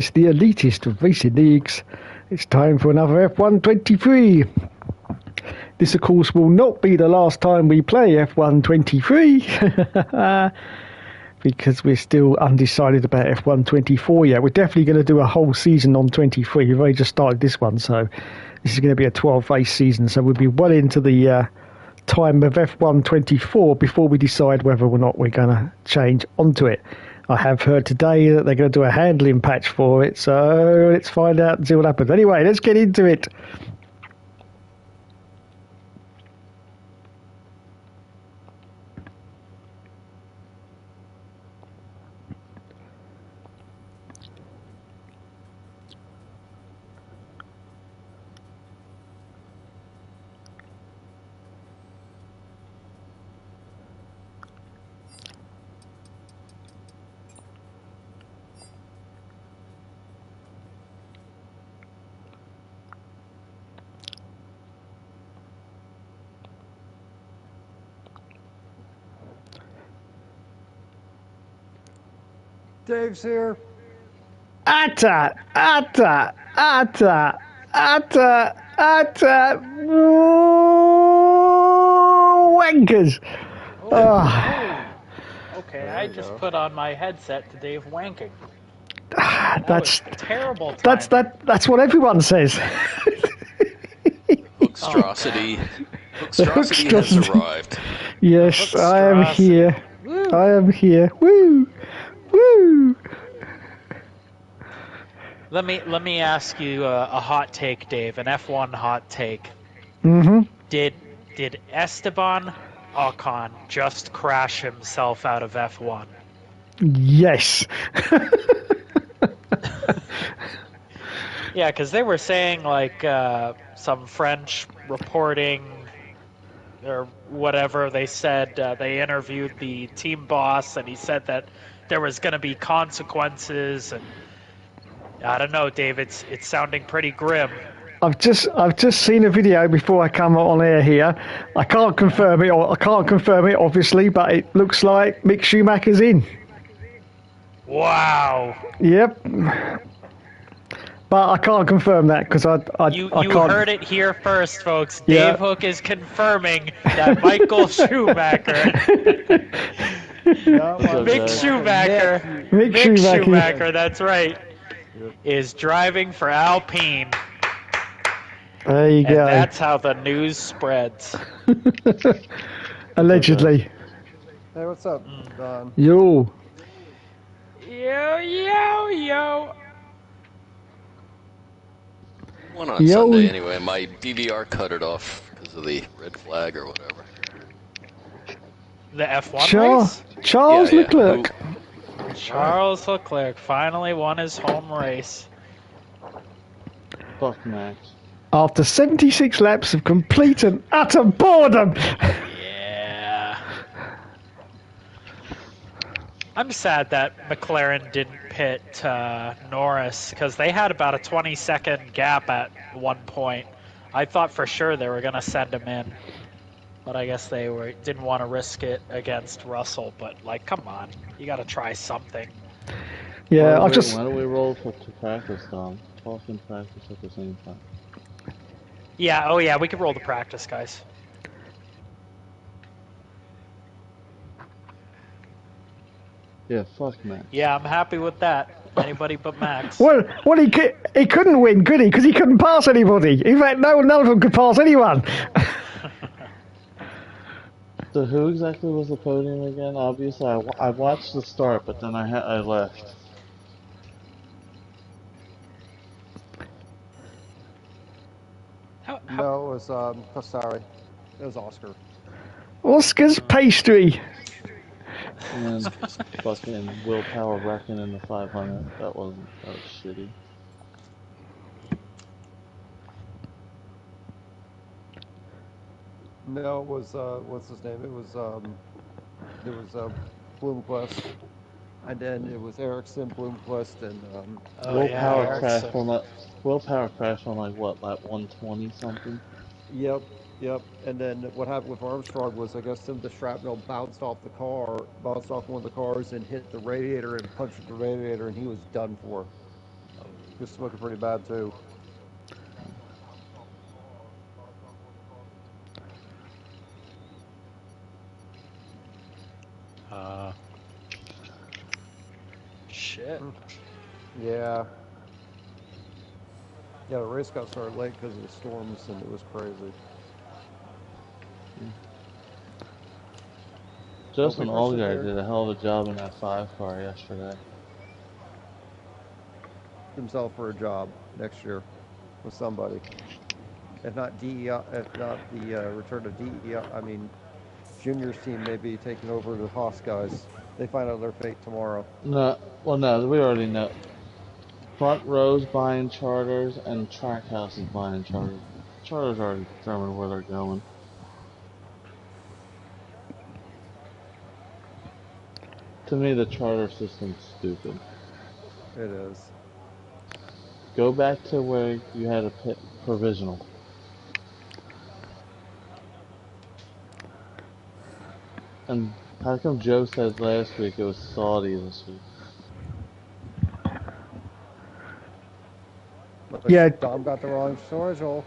It's the elitist of racing leagues. It's time for another F123. This, of course, will not be the last time we play F123 because we're still undecided about F124 yet. We're definitely going to do a whole season on 23. We've only just started this one, so this is going to be a 12-race season. So we'll be well into the time of F124 before we decide whether or not we're going to change onto it. I have heard today that they're going to do a handling patch for it, so let's find out and see what happens. Anyway, let's get into it. Dave's here. Atta. Wankers. Okay, I just put on my headset to Dave wanking. That's terrible. That's what everyone says. Hookstrosity. Hookstrosity has arrived. Yes, I am here. Woo. I am here. Woo! Woo! Let me ask you a hot take, Dave. An F1 hot take. Mm-hmm. Did Esteban Ocon just crash himself out of F1? Yes. Yeah, because they were saying like some French reporting or whatever. They said they interviewed the team boss, and he said that there was going to be consequences. And I don't know, Dave. It's sounding pretty grim. I've just seen a video before I come on air here. I can't confirm it, obviously, but it looks like Mick Schumacher's in. Wow. Yep. But I can't confirm that because I You can't. heard it here first, folks. Dave Hook is confirming that Michael Schumacher, Mick Schumacher, that's right, is driving for Alpine. There you go. That's how the news spreads. Allegedly. Hey, what's up, Don? Yo. Yo. One on Sunday anyway. My DVR cut it off because of the red flag or whatever. The F1 race? Charles Leclerc. Charles Leclerc finally won his home race. Fuck Max. After 76 laps of complete and utter boredom. Yeah. I'm sad that McLaren didn't pit Norris because they had about a 20-second gap at one point. I thought for sure they were going to send him in, but I guess they didn't want to risk it against Russell. But like, come on, you got to try something. Yeah, why don't we roll to practice, Dom? Talk and practice at the same time. Yeah, oh yeah, we could roll the practice, guys. Yeah, fuck Max. Yeah, I'm happy with that. Anybody but Max. Well, he couldn't win, could he? Because he couldn't pass anybody. In fact, none of them could pass anyone. So who exactly was the podium again? Obviously, I watched the start, but then I left. No, it was Sorry, it was Oscar. Oscar's pastry. And then fucking willpower wrecking in the 500. That was shitty. No, it was what's his name? It was Bloomquist, and then it was Ericsson, Bloomquist, and willpower crash on like what, lap 120 something. Yep. And then what happened with Armstrong was, I guess, some of the shrapnel bounced off one of the cars and hit the radiator and punctured the radiator, and he was done for. You're smoking pretty bad too. Shit. Yeah. Yeah, the race got started late because of the storms, and it was crazy. Justin Allgaier did a hell of a job in that 5-car yesterday. Himself for a job next year with somebody. If not DEI, if not the return of DEI, I mean, Junior's team may be taking over the Haas guys. They find out their fate tomorrow. No, well, no, we already know. Front Row's buying charters, and Trackhouse is buying charters. Charters already determined where they're going. To me, the charter system's stupid. It is. Go back to where you had a provisional. And how come Joe said last week it was Saudi this week? Yeah. Dom got the wrong schedule.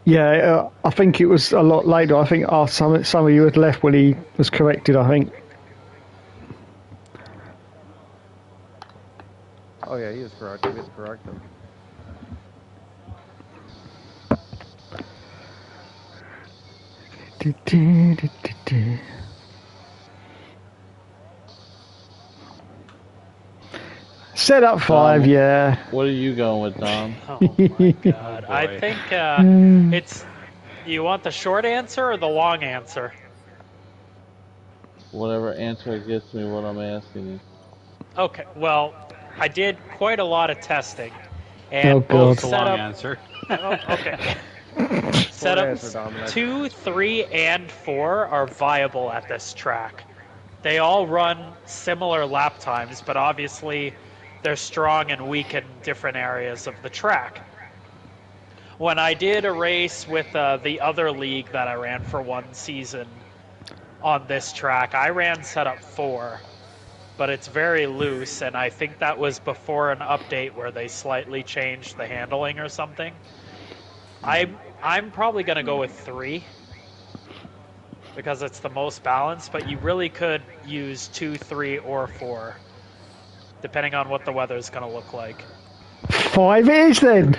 Yeah, I think it was a lot later. I think some of you had left when he was corrected, I think. Oh yeah, he was correct. We had to correct him. Set up 5, yeah. What are you going with, Dom? Oh my god. I think it's... You want the short answer or the long answer? Whatever answer gets me what I'm asking you. Okay, well, I did quite a lot of testing. And both setup... answer. Okay. Setups 2, 3, and 4 are viable at this track. They all run similar lap times, but obviously they're strong and weak in different areas of the track. When I did a race with the other league that I ran for one season on this track, I ran setup 4, but it's very loose, and I think that was before an update where they slightly changed the handling or something. I'm probably going to go with 3 because it's the most balanced, but you really could use 2, 3, or 4, depending on what the weather's going to look like. 5 it is then.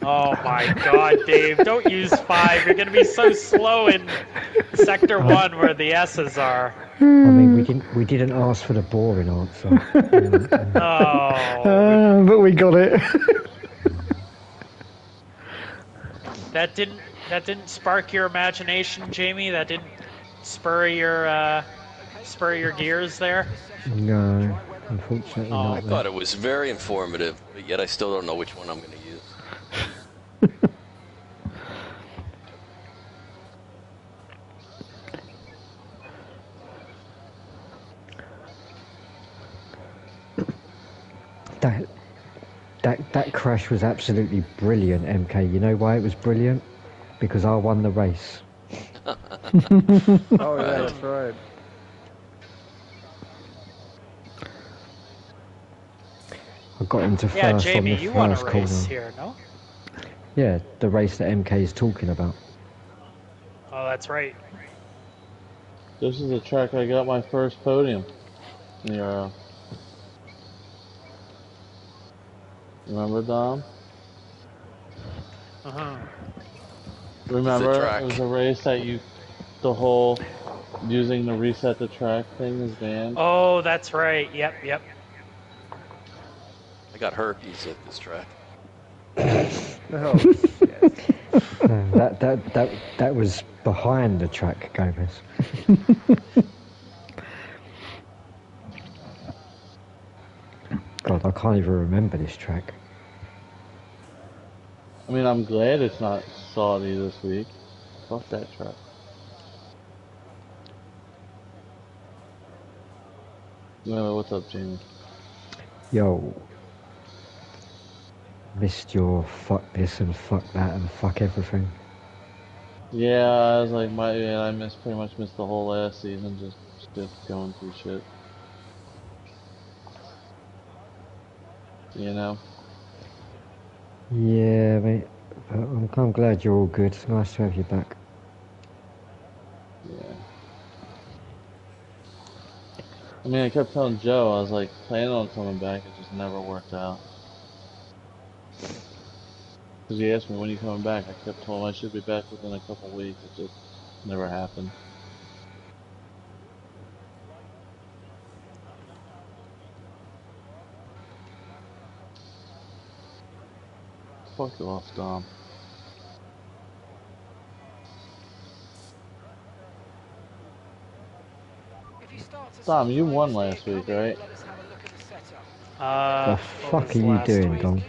Oh my god, Dave, don't use 5. You're going to be so slow in Sector 1 where the S's are. I mean, we didn't ask for the boring answer. Oh. But we got it. That didn't spark your imagination, Jamie? That didn't spur your gears there? No, unfortunately not. I thought it was very informative, but yet I still don't know which one I'm going to use. That crash was absolutely brilliant, MK. You know why it was brilliant? Because I won the race. Oh yeah, that's right. I got into yeah, first Jamie, on the you first won a corner. race here, no? Yeah, the race that MK is talking about. Oh, that's right. This is the track I got my first podium. Yeah. Remember, Dom? Remember, it was a race that the whole using the reset the track thing is banned. Oh, that's right. Yep. I got herpes at this track. Oh, shit. That was behind the track, Gomez. God, I can't even remember this track. I mean, I'm glad it's not Saudi this week. Fuck that track. What's up, Jamie? Yo. Missed your fuck this and fuck that and fuck everything. Yeah, I was like, I pretty much missed the whole last season just Stiff going through shit. You know? Yeah, mate. But I'm glad you're all good. It's nice to have you back. Yeah. I mean, I kept telling Joe, I was like, planning on coming back, it just never worked out. Because he asked me, when are you coming back? I kept telling him I should be back within a couple weeks. It just never happened. Fuck off, Dom. Dom, you won last week, right? The What fuck was are you last doing, week? Dom?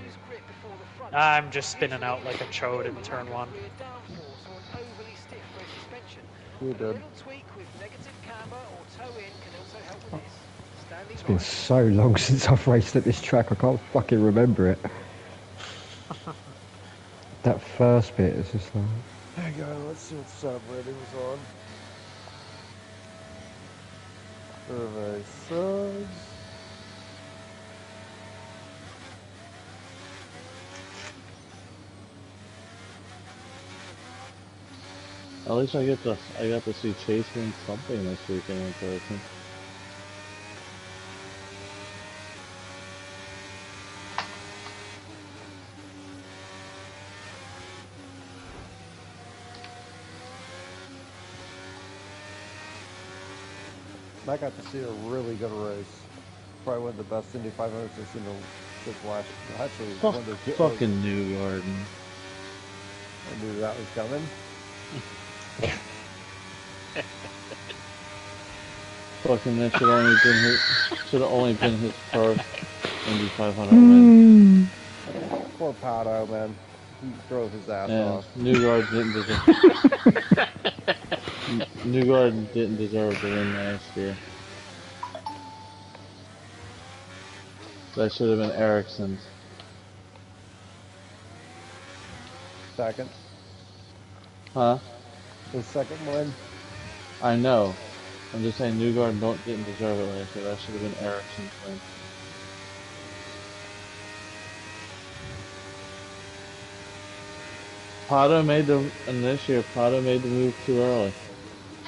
I'm just spinning out like a chode in turn 1. You did. It's been so long since I've raced at this track, I can't fucking remember it. That first bit is just like... Hang on, let's see what subreddit was on. Survey says... At least I got to see Chase win something this weekend in person. I got to see a really good race. Probably one of the best Indy 500s I've seen since last. Actually, Fuck, one of the fucking New Garden. I knew that was coming. Fucking that should have only been his first Indy 500 win. Poor Pato, man. He drove his ass Yeah, off. New Garden didn't deserve to win last year. That should have been Ericsson's. Second. Huh? His second win. I know. I'm just saying New Garden didn't deserve it last year. That should have been Ericsson's win. And this year, Pato made the move too early.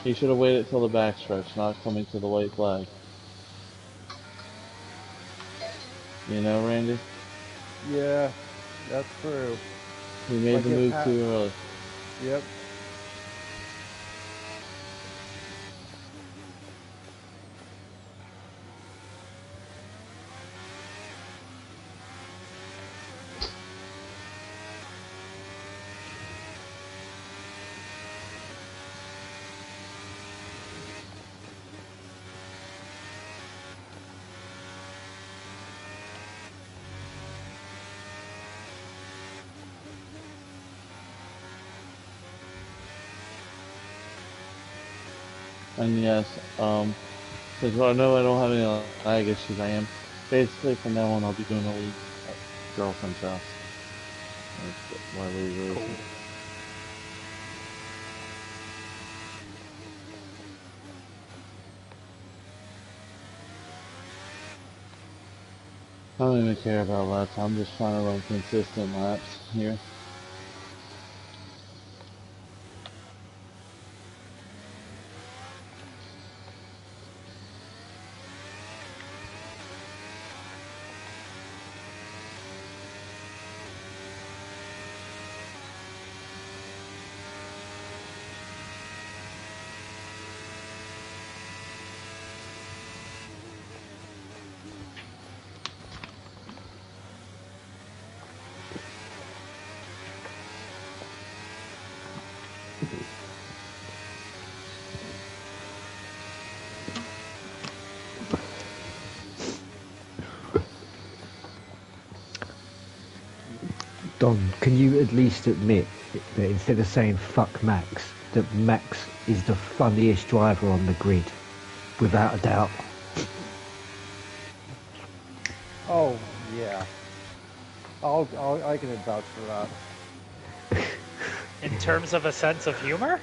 He should have waited till the backstretch, not coming to the white flag. You know, Randy? Yeah, that's true. He made the move too early. Yep. And yes, because I know I don't have any lag issues, I am. Basically, from now on, I'll be doing a league at girlfriend's house. That's my league racing. Cool. I don't even care about laps. I'm just trying to run consistent laps here. Don, can you at least admit that instead of saying fuck Max, that Max is the funniest driver on the grid, without a doubt? Oh yeah. I can vouch for that. In terms of a sense of humor?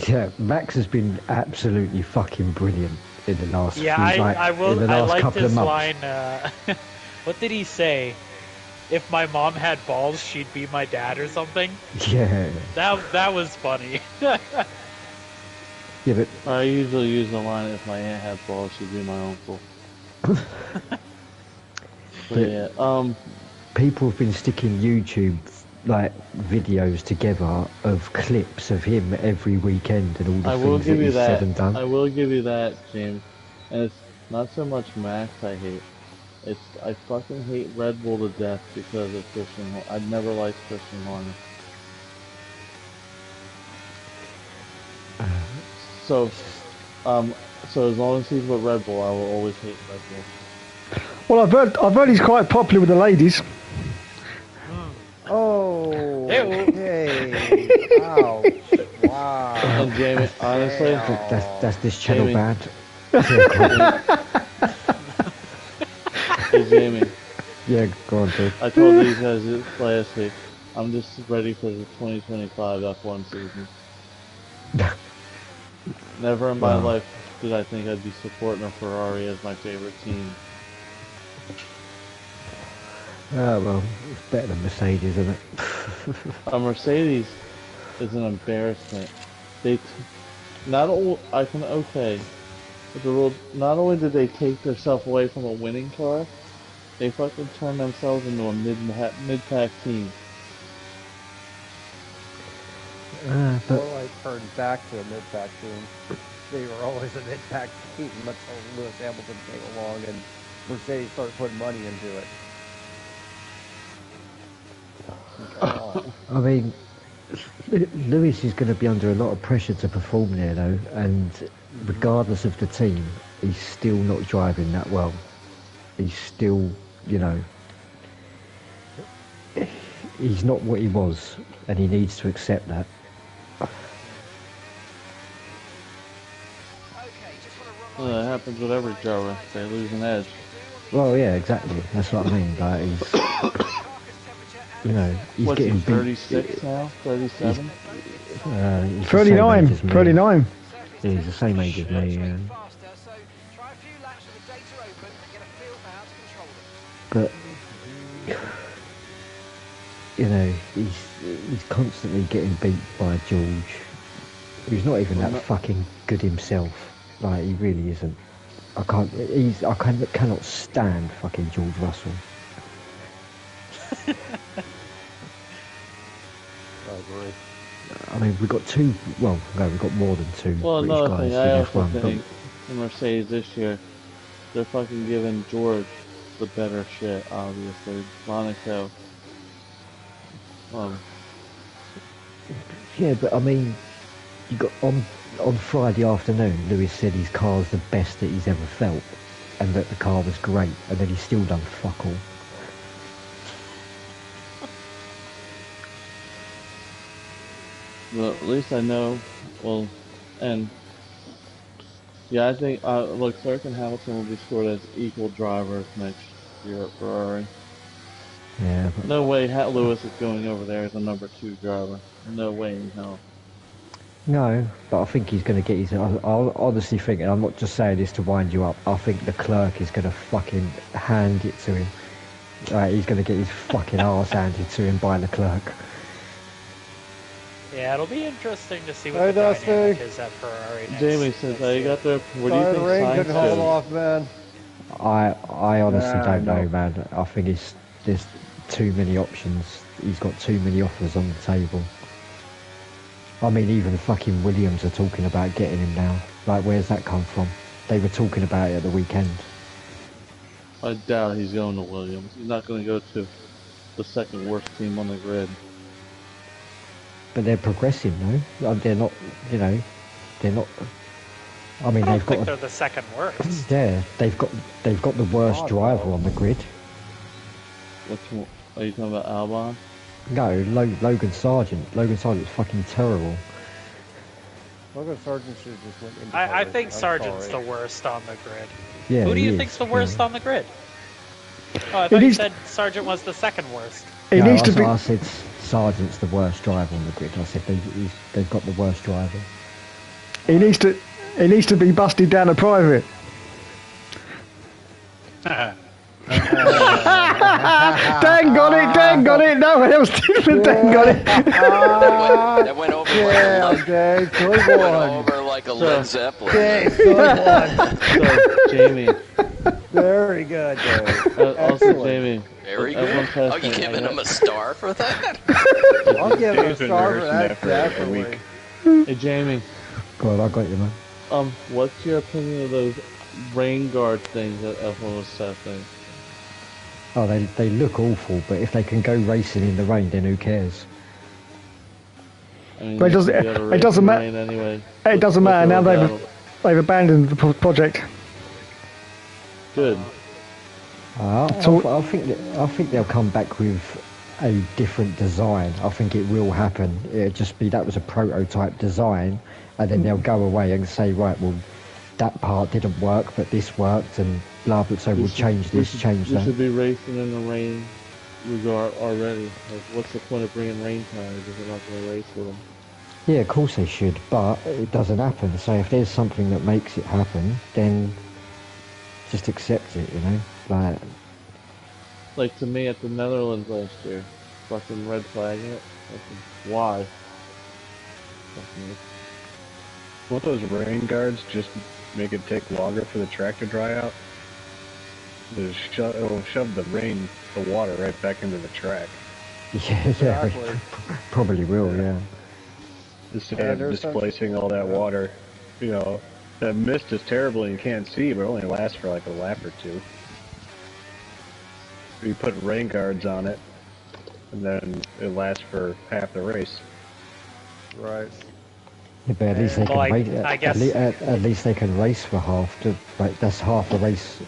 Yeah, Max has been absolutely fucking brilliant in the last Yeah, few, I in will. the I last liked couple of his months. line. What did he say? If my mom had balls, she'd be my dad or something. Yeah. That was funny. Yeah, but I usually use the line, if my aunt had balls, she'd be my uncle. But yeah, people have been sticking YouTube videos together of clips of him every weekend and all the I will things that give you he's said that. and done. I will give you that, James. And it's not so much Max I hate. It's I fucking hate Red Bull to death because of Christian Horner. I've never liked Christian Horner. So as long as he's with Red Bull, I will always hate Red Bull. Well, I've heard he's quite popular with the ladies. Oh, Ew. okay. Ouch. Wow. And Jamie, honestly, That's this channel Jamie. bad. Hey Jamie, Yeah, go on, dude. I told these guys this last week. I'm just ready for the 2025 F1 season. Never in my life did I think I'd be supporting a Ferrari as my favorite team. Well, it's better than Mercedes, isn't it? A Mercedes is an embarrassment. Not only not only did they take themselves away from a winning car, they fucking turned themselves into a mid-pack team. But Or like turned back to a mid-pack team. They were always a mid-pack team until Lewis Hamilton came along and Mercedes started putting money into it. I mean, Lewis is going to be under a lot of pressure to perform there, though, and regardless of the team, he's still not driving that well. He's still, he's not what he was, and he needs to accept that. Well, that happens with every driver. They lose an edge. Well, yeah, exactly. That's what I mean. Like, he's What's getting he, 36 now? 37? He's 39. the same age as me. 39. Yeah, he's the same age as me, yeah. But he's constantly getting beat by George, who's not even that fucking good himself. Like, he really isn't. I cannot stand fucking George Russell. I agree. I mean, we've got we've got more than two Well, British another guys thing, I in also F1. think in Mercedes this year, they're fucking giving George the better shit, obviously. Monaco. Yeah, but I mean, you got on Friday afternoon, Lewis said his car's the best that he's ever felt, and that the car was great, and then he's still done fuck all. Well, at least I know. Well, and yeah, I think Leclerc and Hamilton will be scored as equal drivers next year at Ferrari. Yeah. But No way Lewis is going over there as a number 2 driver. No way in hell. no, but I think he's going to get his. I honestly think, and I'm not just saying this to wind you up, I think Leclerc is going to fucking hand it to him. He's going to get his fucking arse handed to him by Leclerc. Yeah, it'll be interesting to see what Hey, the Dusty. dynamic is at Ferrari next. Jamie, since I got there, where do you Sorry, think the rain Sainz couldn't hold goes? off, man. I honestly Nah, don't know, no. man. I think there's too many options. He's got too many offers on the table. I mean, even fucking Williams are talking about getting him now. Like, where's that come from? They were talking about it at the weekend. I doubt he's going to Williams. He's not going to go to the second worst team on the grid. But they're progressing, though. They're not, they're not. I mean, I don't they've think got. they're the second worst. Yeah, they've got the worst driver on the grid. Which one? Are you talking about Albon? No, Logan Sargent. Logan Sargent's fucking terrible. Logan Sargent should have just went into I think I'm Sargent's sorry. the worst on the grid. Yeah, Who do he you is, think's the worst yeah. on the grid? Oh, I thought you needs- said Sargent was the second worst. It No, needs to be. I said Sargent's the worst driver on the grid. I said they've got the worst driver. He needs to be busted down to private. Dan got it. No one else did, but Dan got it. That went over like a Led Zeppelin. So, Jamie. Very good, Dave. Also, Jamie. Very good. Oh, you giving him a star for that? I'll give him a star for that, definitely. Hey, Jamie. God, I got you, man. What's your opinion of those rain guard things that F1 was testing? Oh, they look awful, but if they can go racing in the rain, then who cares? I mean, But it doesn't matter. Anyway. It doesn't matter now. They've abandoned the project. Good. I think they'll come back with a different design. I think it will happen. It'll just be that was a prototype design, and then they'll go away and say, right, well, that part didn't work, but this worked, and blah blah. So we'll change this, change that. We should be racing in the rain already. Like, what's the point of bringing rain tires if we're not going to race with them? Yeah, of course they should, but it doesn't happen. So if there's something that makes it happen, then just accept it, you know? Like to me at the Netherlands last year, fucking red flagging it. Why? Won't those rain guards just make it take longer for the track to dry out? It'll shove the water right back into the track. Yeah, Exactly. Probably will, yeah. Instead of displacing all that water, you know, that mist is terrible and you can't see, but it only lasts for like a lap or two. You put rain guards on it, and then it lasts for half the race. Right. Yeah, but at least they Well, can I guess at least they can race for half. That's half a race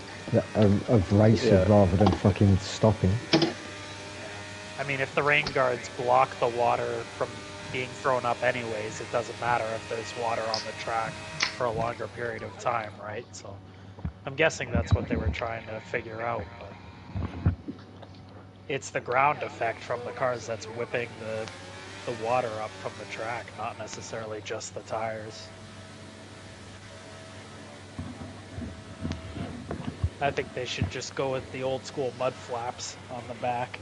of races rather than fucking stopping. I mean, if the rain guards block the water from being thrown up anyways, it doesn't matter if there's water on the track for a longer period of time, right? So I'm guessing that's what they were trying to figure out. But it's the ground effect from the cars that's whipping the water up from the track, not necessarily just the tires. I think they should just go with the old school mud flaps on the back.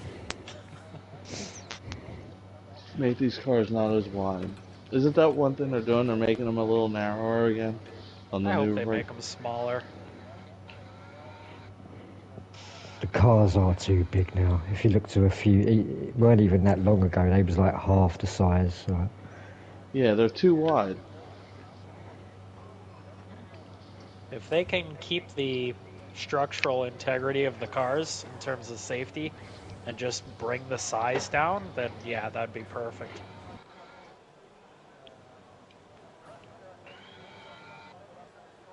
Make these cars not as wide. Isn't that one thing they're doing? They're making them a little narrower again. On the I hope new they make them smaller. The cars are too big now. If you look to a few, it weren't even that long ago. They was like half the size. Right? Yeah, they're too wide. If they can keep the structural integrity of the cars in terms of safety and just bring the size down, then yeah, that'd be perfect.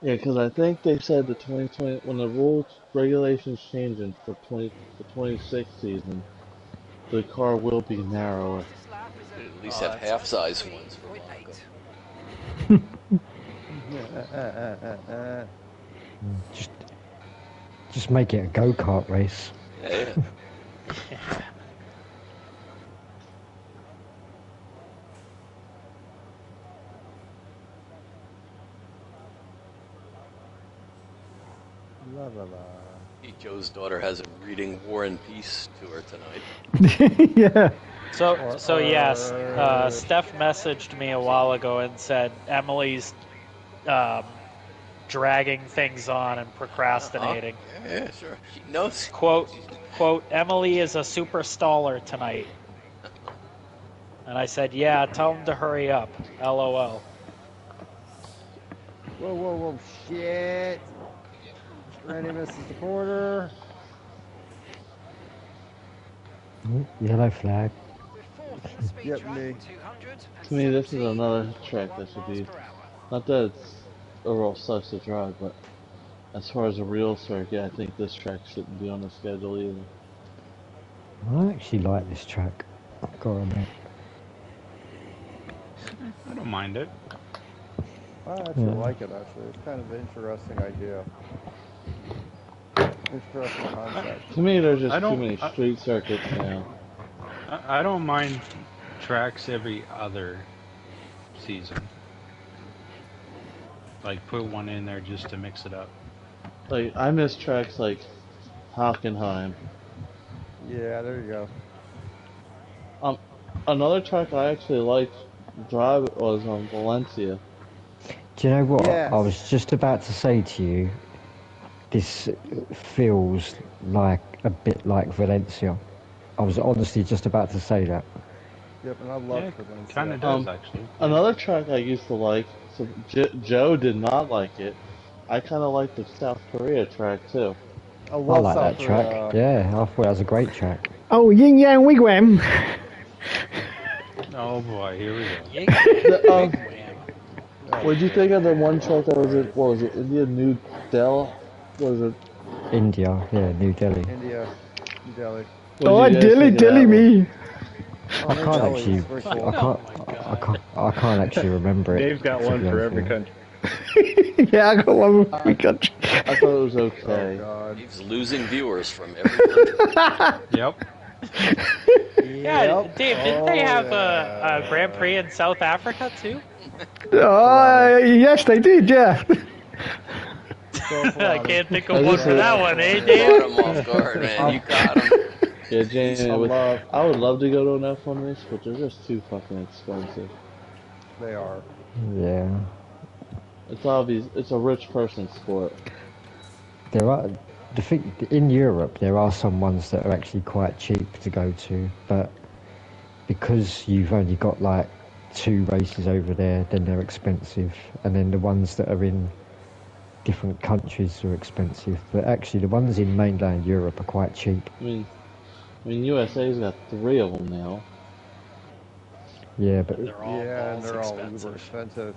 Yeah, because I think they said the 2020 when the regulations changing for the 26 season, the car will be narrower. At least have half-size ones for Monaco. Just make it a go-kart race. Yeah. La la la. Joe's daughter has a reading War and Peace tour tonight. Yeah. So yes, Steph messaged me a while ago and said Emily's dragging things on and procrastinating. Yeah, sure. She knows. Quote, Emily is a super staller tonight. And I said, yeah, tell him to hurry up. LOL. Whoa, shit. Ready, misses the quarter. Yellow flag. Yep, me. To me, this is another track that should be, not that it's overall sucks to drive, but as far as a real circuit, I think this track shouldn't be on the schedule either. I actually like this track. Gotta admit. I don't mind it. I actually like it, actually. It's kind of an interesting idea. Interesting concept. To me, there's just too many street circuits now. I don't mind tracks every other season. Like put one in there just to mix it up. Like I miss tracks like Hockenheim. Yeah, there you go. Another track I actually liked drive was Valencia. Do you know what? Yes. I was just about to say to you, this feels like a bit like Valencia. I was honestly just about to say that. Yep, and I love Valencia. Kind of does actually. Another track I used to like, so Joe did not like it. I kind of like the South Korea track too. I love like South that track. Korea. Yeah, I thought that was a great track. Oh, Yin Yang Wigwam. Oh boy, here we go. What did you think of the one track that was it? What was it? India New Delhi? What was it? India, yeah, New Delhi. India, New Delhi. Oh, Dilly me. I can't actually. I can't actually remember it. Dave's got one for every country. Yeah, I got one for every country. I thought it was okay. Oh, God. He's losing viewers from every country. Yep. Yeah, Dave, didn't they have a Grand Prix in South Africa too? Yes, they did. Yeah. I can't think of one for that one, eh, Dave? You got him off guard, man. You got him. Yeah, James, I would love to go to an F1 race, but they're just too fucking expensive. They are. Yeah. It's obvious. It's a rich person's sport. There are, in Europe, there are some ones that are actually quite cheap to go to, but because you've only got like 2 races over there, then they're expensive, and then the ones that are in different countries are expensive. But actually, the ones in mainland Europe are quite cheap. I mean, USA's got 3 of them now. Yeah, but they're all uber expensive.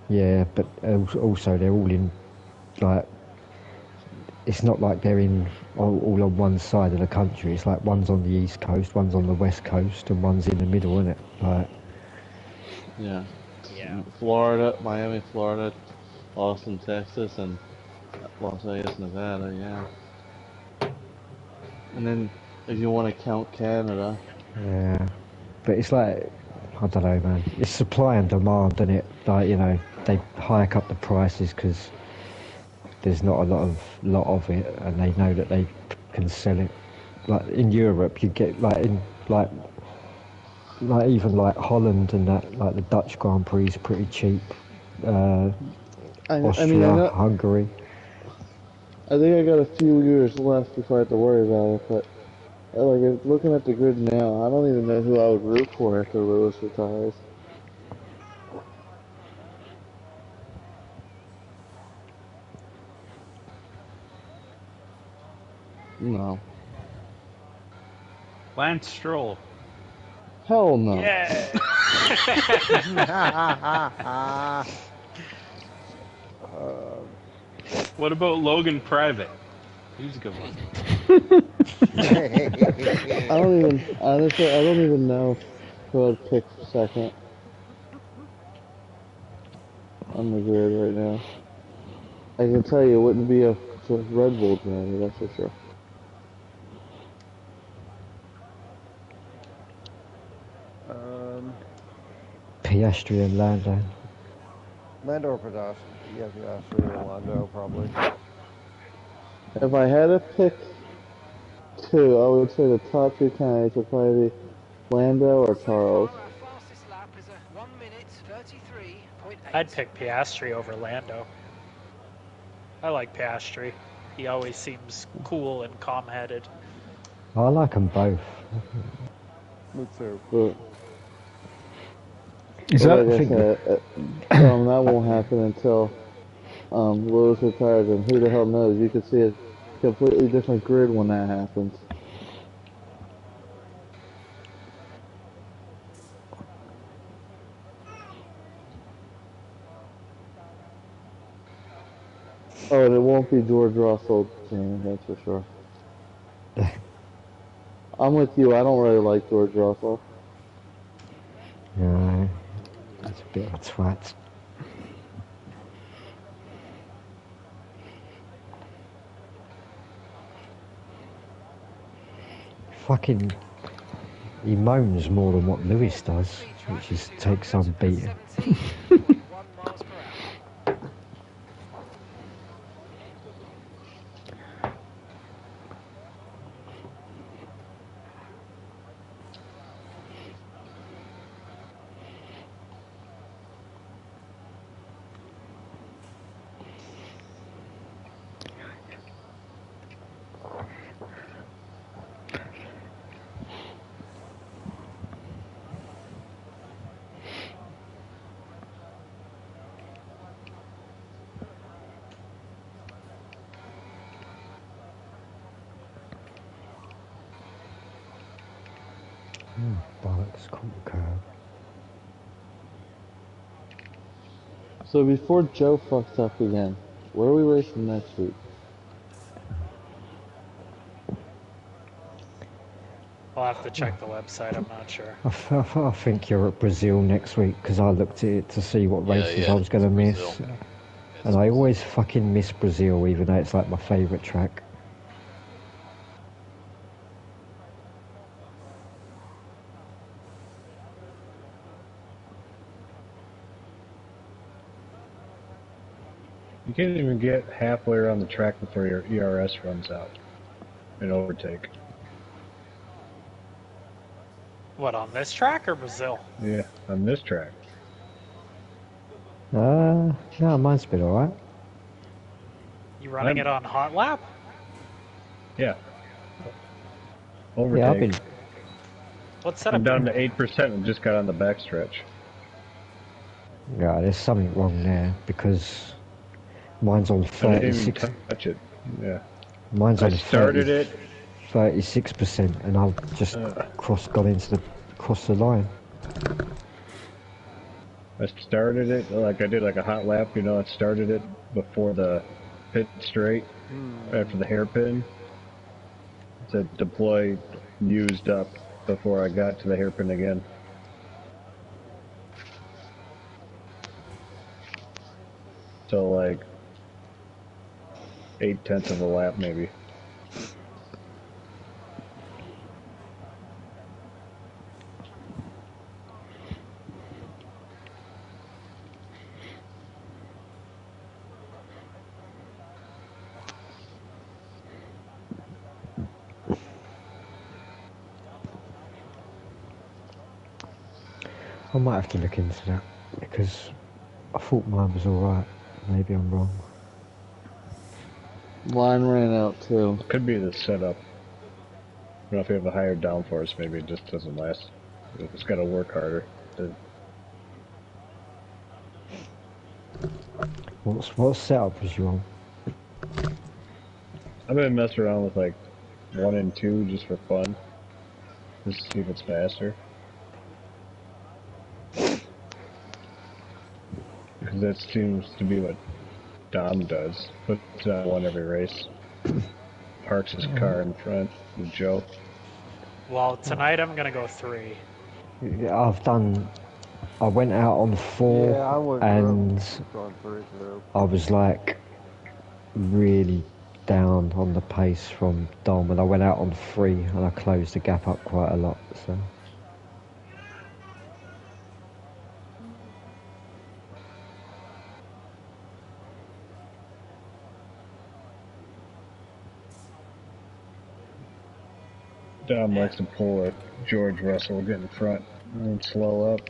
Yeah, but also they're all in, like, it's not like they're in all on one side of the country. It's like one's on the east coast, one's on the west coast, and one's in the middle, isn't it? Like, yeah. Florida, Miami, Florida, Austin, Texas, and Las Vegas, Nevada. Yeah. And then if you want to count Canada. Yeah, but it's like, I don't know, man. It's supply and demand, isn't it? Like, you know, they hike up the prices because there's not a lot of it, and they know that they can sell it. Like in Europe, you get like even like Holland and that, like the Dutch Grand Prix is pretty cheap. Austria, Hungary. I think I got a few years left before I have to worry about it, but like looking at the grid now, I don't even know who I would root for after Lewis retires. No. Lance Stroll. Hell no. Yeah. What about Logan Private? He's a good one. Honestly, I don't even know who I'd pick second on the grid right now. I can tell you it wouldn't be a Red Bull driver, that's for sure. Piastri and Lando. Lando or Piastri? Yeah, Piastri or Lando, probably. If I had to pick 2, I would say the top 2 candidates would probably be Lando or Charles. I'd pick Piastri over Lando. I like Piastri. He always seems cool and calm-headed. I like them both. Me too. But, Is that like I said, that won't happen until Lewis retires, and who the hell knows? You could see a completely different grid when that happens. Oh, and it won't be George Russell, Jamie, that's for sure. I'm with you, I don't really like George Russell. No, that's a bit of a twat. Fucking, he moans more than what Lewis does, which is take some beating. Bollocks, caught the curb. So before Joe fucks up again, where are we racing next week? I'll have to check the website, I'm not sure. I think you're at Brazil next week because I looked at it to see what races I was going to miss. And I always fucking miss Brazil, even though it's like my favourite track. You can't even get halfway around the track before your ERS runs out and overtake. What, on this track or Brazil? Yeah, on this track. No, mine's been alright. You running it on hot lap? Yeah. Overtake. Yeah, I've been... What setup? I'm down to 8% and just got on the backstretch. Yeah, there's something wrong there because mine's on 36. I didn't even touch it. Yeah. Mine's on 36%, and I've just crossed the line. I started it like I did like a hot lap, you know. I started it before the pit straight, after the hairpin. It said deploy used up before I got to the hairpin again. So like 0.8 of a lap maybe. I might have to look into that because I thought mine was alright. Maybe I'm wrong. Mine ran out too. Could be the setup. I don't know if you have a higher downforce, maybe it just doesn't last. It's got to work harder. What setup was you on? I've been messing around with like 1 and 2 just for fun. Just to see if it's faster. Because that seems to be what Dom does. Puts on one every race. Parks his car in front with Joe. Well, tonight I'm gonna go 3. Yeah, I went out on 4 and I was like really down on the pace from Dom, and I went out on 3 and I closed the gap up quite a lot. So. Dom likes to pull a George Russell, get in front, and slow up.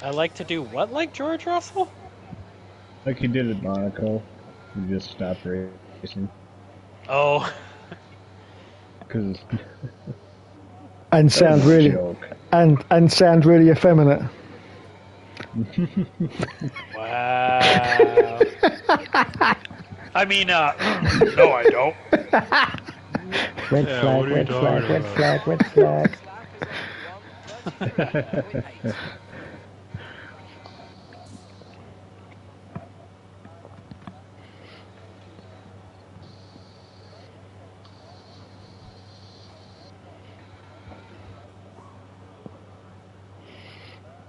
I like to do what, like George Russell? Like he did at Monaco. He just stopped racing. Oh. Because and sound really and sound really effeminate. Wow. I mean, no, I don't. Red flag, red flag, red flag, red flag.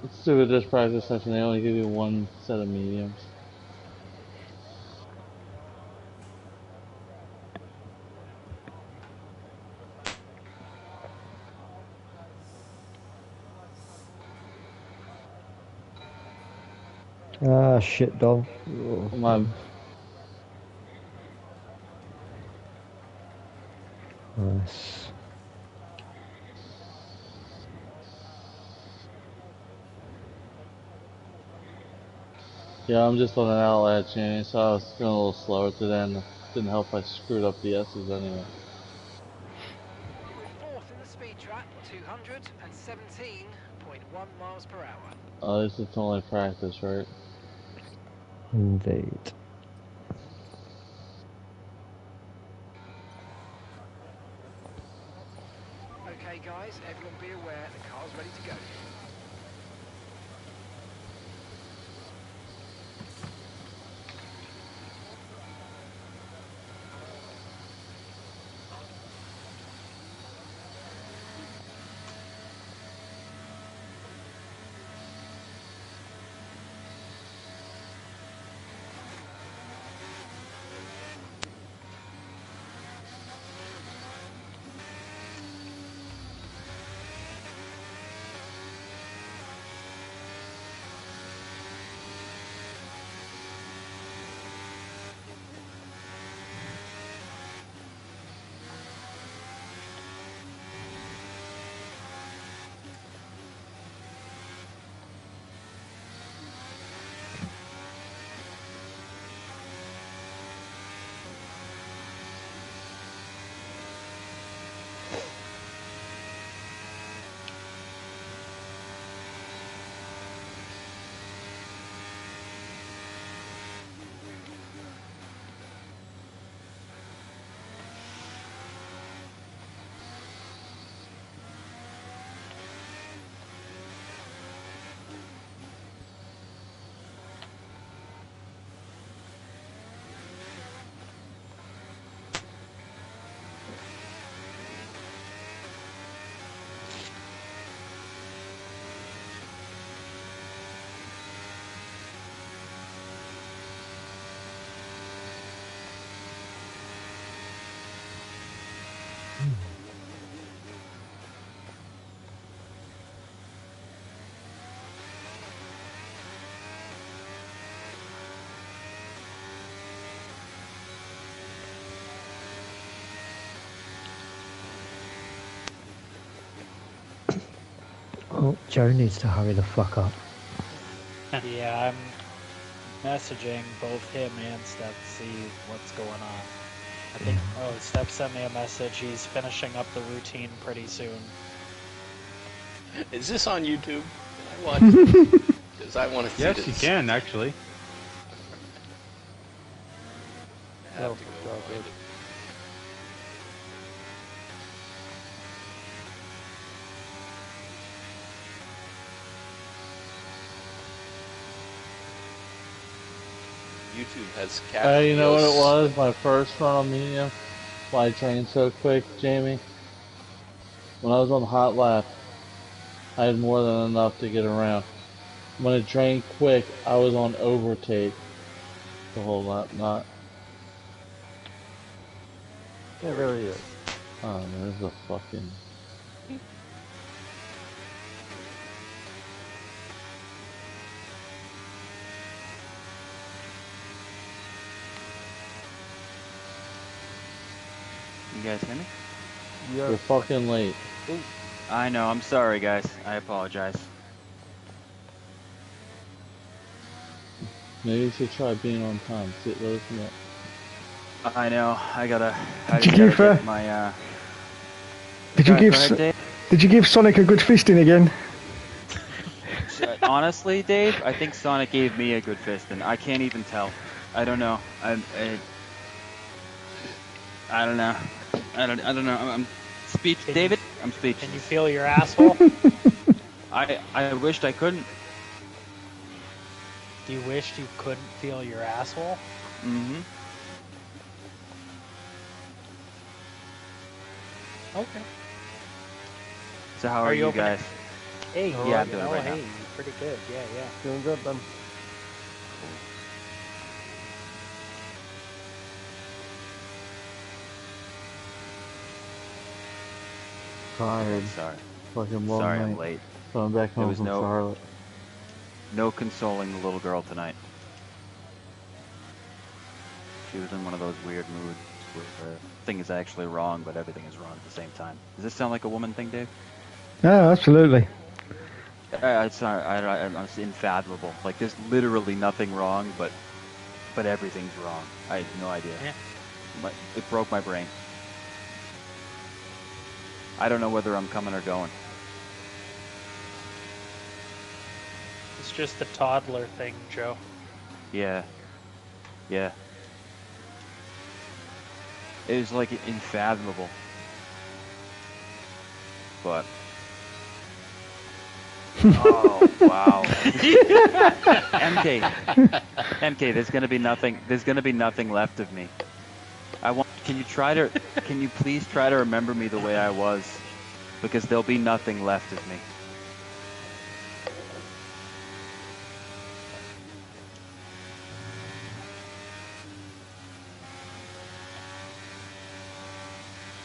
Let's do a disc practice session. They only give you 1 set of mediums. Ah, shit, Dom. Come on. Nice. Yeah, I'm just on an outlet change, so I was feeling a little slower today, and it didn't help I screwed up the S's anyway. We're 4th in the speed trap, 217.1 miles per hour. At least it's only practice, right? Indeed. guys. Everyone be aware, the car's ready to go. Oh, Joe needs to hurry the fuck up. Yeah, I'm messaging both him and Steph to see what's going on. I think, Steph sent me a message. He's finishing up the routine pretty soon. Is this on YouTube? Can I watch it? Because I want to see Yes, this. you can actually. I have to go find it. YouTube has Hey, you know what it Captios. was? My first run on medium, why I trained so quick, Jamie? When I was on hot lap, I had more than enough to get around. When it trained quick, I was on overtake the whole lap, not... Yeah, there he is. Oh, there's a fucking... You guys hear me? Yeah. You're fucking late. I know, I'm sorry guys. I apologize. Maybe you should try being on time. Sit low from it. I know, I Did just you gotta give, get my, Did you Go give ahead, Dave. Did you give Sonic a good fisting again? Honestly, Dave, I think Sonic gave me a good fist, and I can't even tell. I don't know. I don't know. I don't know. I'm speechless. David, I'm speechless. Can you feel your asshole? I wished I couldn't. You wished you couldn't feel your asshole? Mm-hmm. Okay. So how are you opening- guys? Hey, Yeah, I'm doing it right now. hey, pretty good. Yeah. Doing good, then. Tired. Sorry. Fucking long Sorry, night. I'm late. Going back There home was from Charlotte. no consoling the little girl tonight. She was in one of those weird moods where thing is actually wrong, but everything is wrong at the same time. Does this sound like a woman thing, Dave? No, absolutely. It's unfathomable. Like there's literally nothing wrong, but everything's wrong. I had no idea. Yeah. It broke my brain. I don't know whether I'm coming or going. It's just a toddler thing, Joe. Yeah. Yeah. It was like unfathomable. But Oh wow. MK, there's gonna be nothing. There's gonna be nothing left of me. Can you please try to remember me the way I was, because there'll be nothing left of me.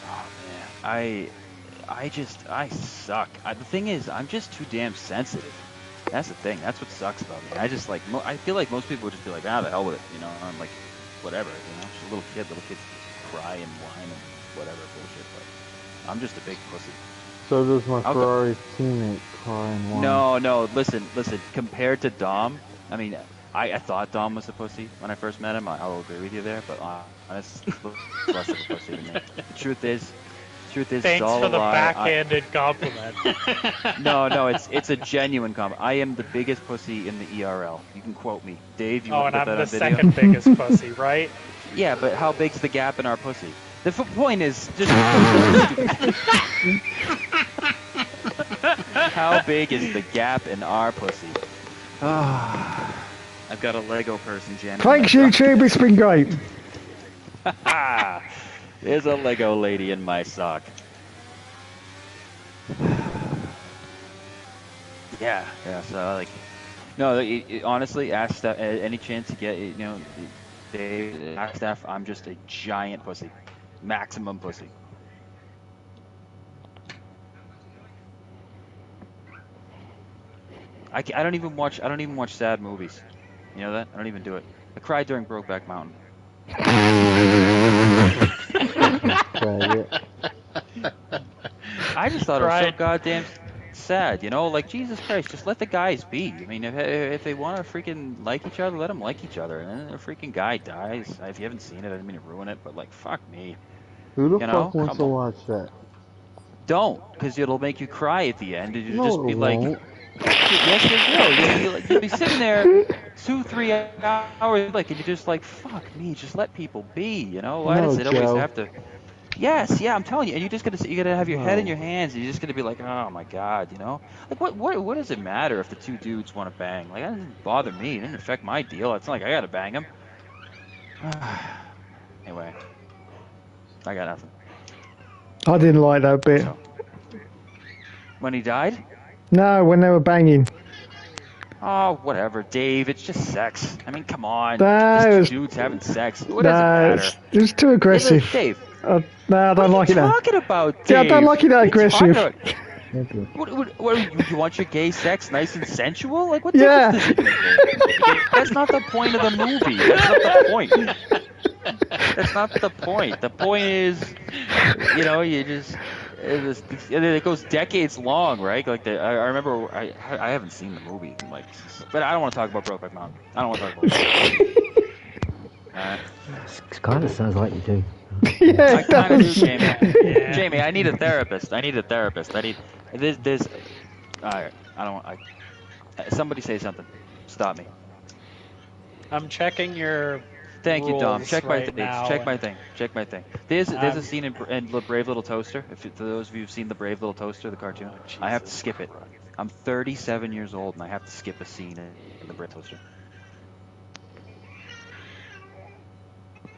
Oh man, I suck. The thing is, I'm just too damn sensitive. That's the thing. That's what sucks about me. I just like, I feel like most people would just be like, the hell with it, you know. I'm like, whatever, you know. Just a little kid. Little kids cry and whine and whatever bullshit. But I'm just a big pussy. So does my Ferrari teammate cry and whine. No. Listen. Compared to Dom, I mean, I thought Dom was a pussy when I first met him. I'll agree with you there, but honestly, less of a pussy than me. The truth is, thanks all for a the lie. backhanded compliment. No, it's a genuine compliment. I am the biggest pussy in the ERL. You can quote me, Dave. You want to put that on video? I'm the second biggest pussy, right? Yeah, but how big's the gap in our pussy? The point is just how big is the gap in our pussy? I've got a Lego person jamming. Thanks, YouTube. It's been great. There's a Lego lady in my sock. Yeah. So like, no. Honestly, ask Steph. Any chance you get, you know, Dave, ask Steph. I'm just a giant pussy, maximum pussy. I don't even watch sad movies. You know that? I don't even do it. I cried during Brokeback Mountain. I just thought it was so goddamn sad, you know? Like, Jesus Christ, just let the guys be. I mean, if they want to freaking like each other, let them like each other. And then a freaking guy dies. If you haven't seen it, I didn't mean to ruin it, but like, fuck me. Who the fuck wants to watch that? Don't, because it'll make you cry at the end. You'll just be like, yes, it will. You'll be sitting there 2-3 hours, like, and you're just like, fuck me, just let people be, you know? Why does it always have to? Yes, yeah, I'm telling you, and you're gonna have your head in your hands, and you're just gonna be like, oh my god, you know? Like, what does it matter if the two dudes want to bang? Like, that doesn't bother me. It didn't affect my deal. It's not like I gotta bang him. Anyway, I got nothing. I didn't like that bit. So, when he died? No, when they were banging. Oh, whatever, Dave. It's just sex. I mean, come on. No, dudes having sex. What does it matter? It's too aggressive. Dave. No, I don't like it. What are you talking about, Dave? Yeah, I don't like it that aggressive. What, you want your gay sex nice and sensual? Like, what difference does it make? That's not the point of the movie. That's not the point. That's not the point. The point is, you know, it goes decades long, right? Like, I remember, I haven't seen the movie, like, but I don't want to talk about Brokeback Mountain. I don't want to talk about it. It kind of sounds like you do. Yeah, I kind of do, Jamie. Yeah. Jamie, I need a therapist. There's. Alright, I don't want. Somebody say something. Stop me. I'm checking your. Thank you, Dom. Check my thing. Check my thing. There's a scene in The Brave Little Toaster. For those of you who've seen The Brave Little Toaster, the cartoon, I have to skip it. I'm 37 years old and I have to skip a scene in The Brave Toaster.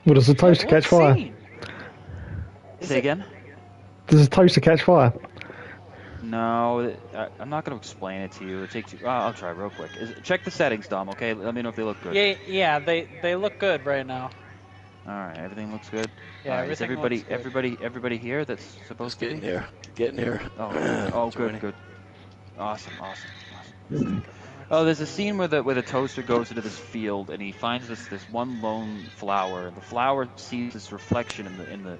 Well, does the toaster catch fire? Say again? Does the toaster catch fire? No, I'm not going to explain it to you. It takes you. I'll try real quick. Check the settings, Dom. Okay, let me know if they look good. Yeah, they look good right now. All right, everything looks good. Yeah, right, everything looks good. Everybody here that's supposed to be getting here. Oh, good. Awesome. Oh, there's a scene where the toaster goes into this field and he finds this one lone flower. The flower sees this reflection in the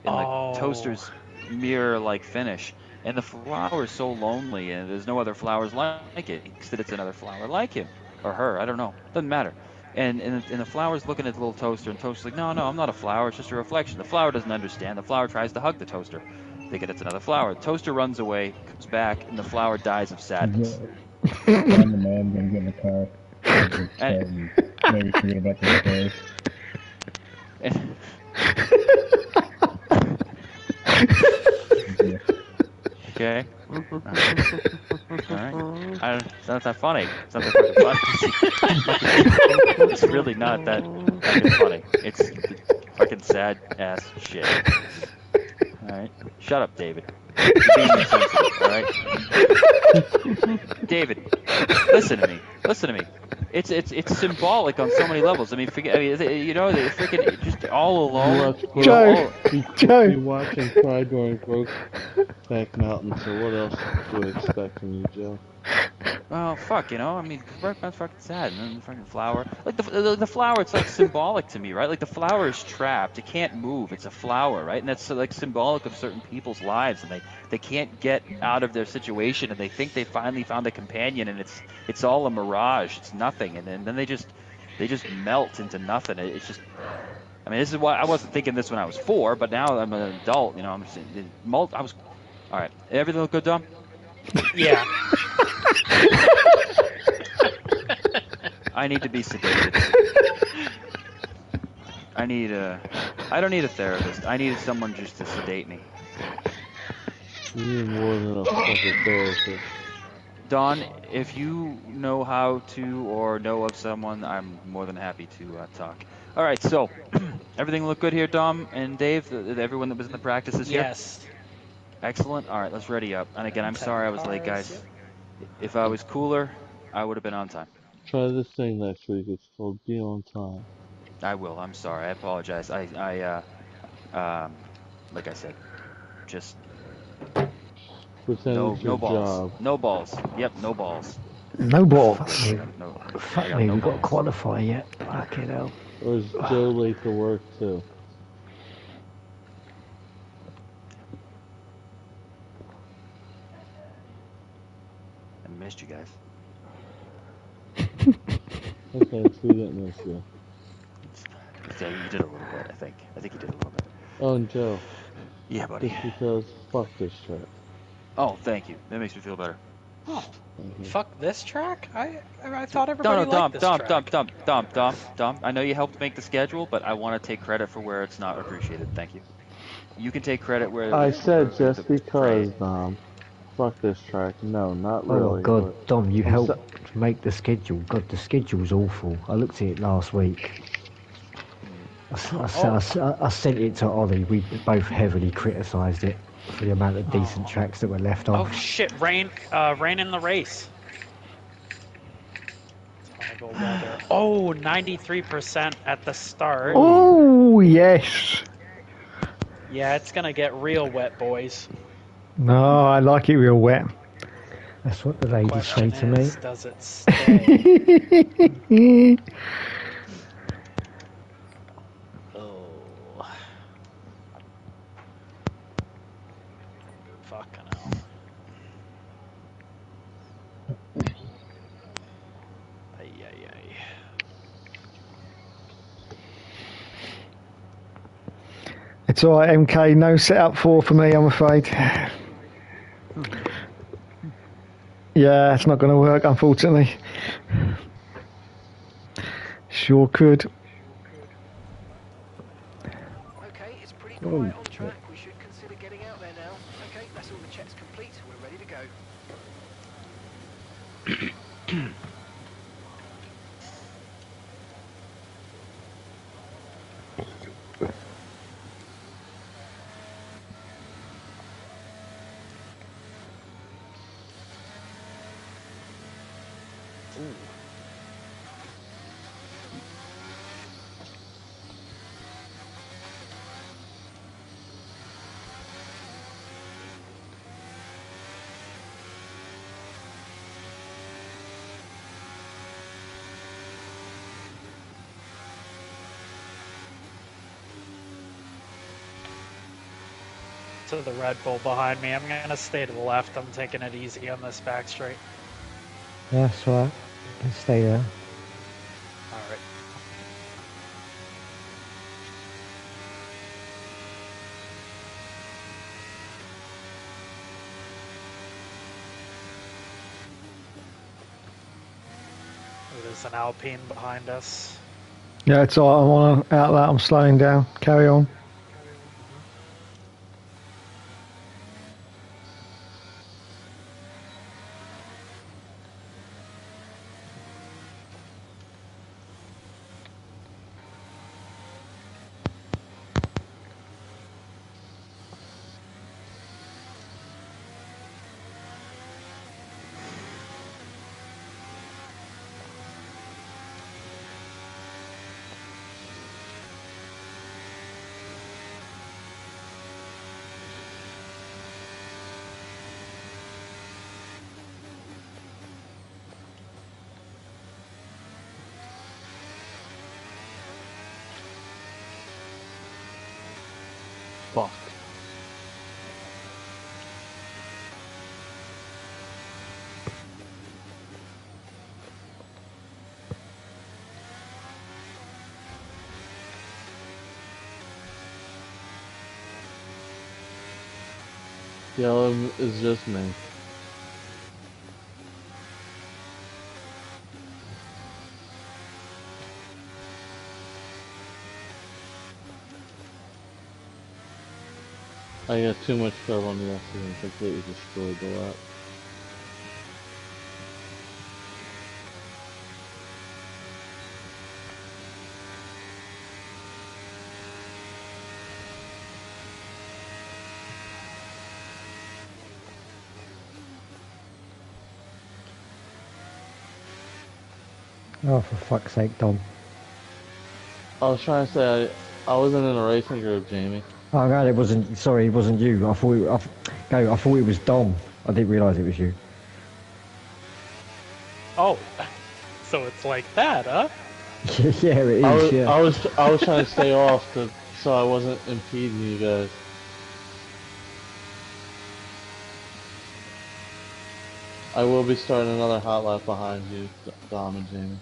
toaster's mirror-like finish. And the flower is so lonely, and there's no other flowers like it. He thinks that it's another flower like him, or her, I don't know. Doesn't matter. And the flower's looking at the little toaster, and the toaster's like, no, I'm not a flower, it's just a reflection. The flower doesn't understand. The flower tries to hug the toaster. Thinking it's another flower. The toaster runs away, comes back, and the flower dies of sadness. I'm the man, gonna get in the car. And maybe forget about the story. Okay. Alright? It's not that funny. It's not that fucking funny. It's really not that fucking funny. It's fucking sad ass shit. Alright? Shut up, David. You're being insensitive, alright? David, listen to me. Listen to me. It's symbolic on so many levels. I mean, forget. I mean, you know, they freaking just all alone. Joe. You watching Pride during Brokeback Mountain. So what else do we expect from you, Joe? Well, fuck, you know. I mean, Brokeback's fucking sad, and then the fucking flower. Like the flower, it's like symbolic to me, right? Like the flower is trapped. It can't move. It's a flower, right? And that's like symbolic of certain people's lives, and they can't get out of their situation, and they think they finally found a companion, and it's all a mirage. It's nothing, and then they just melt into nothing. It's just. I mean, this is why I wasn't thinking this when I was 4, but now I'm an adult. You know, I'm saying I was. All right, everything look good, Dom? Yeah. I need to be sedated. I don't need a therapist. I need someone just to sedate me. You need more than a fucking therapist. Don, if you know how to or know of someone, I'm more than happy to talk. All right, so everything look good here, Dom and Dave? Everyone that was in the practice is here? Yes. Excellent. All right, let's ready up. And again, I'm sorry I was late, guys. If I was cooler, I would have been on time. Try this thing next week. It's called Be On Time. I will. I'm sorry. I apologize. Like I said, just no balls. Job. No balls. Yep, no balls. No balls. No. Fuck me, we've got to qualify yet. Fucking hell. Or is Joe late to work too? I missed you guys. Okay, so we didn't miss you. You did a little bit, I think. I think you did a little bit. Oh, and Joe. Yeah, buddy. Just because, fuck this track. Oh, thank you. That makes me feel better. Oh, fuck this track? I thought everybody liked this track. Dom. I know you helped make the schedule, but I want to take credit for where it's not appreciated. Thank you. You can take credit where... I said just because, Dom. Fuck this track. No, not really. Oh, God, Dom, you helped make the schedule. God, the schedule's awful. I looked at it last week. I sent it to Ollie. We both heavily criticised it for the amount of decent tracks that were left on. Oh shit! Rain in the race. Oh, 93% at the start. Oh yes. Yeah, it's gonna get real wet, boys. No, I like it real wet. That's what the ladies say to me. Does it stay? It's alright, MK. No setup 4 for me, I'm afraid. Yeah, it's not going to work, unfortunately. Sure could. Okay, it's pretty quiet on track. We should consider getting out there now. Okay, that's all the checks complete. We're ready to go. To the Red Bull behind me. I'm gonna stay to the left. I'm taking it easy on this back straight. Yeah, that's all right. You can stay there. Alright. There's an Alpine behind us. Yeah, it's alright. I'm on outlet. I'm slowing down. Carry on. Fuck. Yellow is just me. I got too much cover on the exit and completely destroyed the lap. Oh, for fuck's sake, Dom. I was trying to say I wasn't in a racing group, Jamie. Oh, no, it wasn't. Sorry, it wasn't you. I thought it was Dom. I didn't realise it was you. Oh, so it's like that, huh? Yeah, it is. Yeah. I was trying to stay off so I wasn't impeding you guys. I will be starting another hot lap behind you, Dom and Jamie.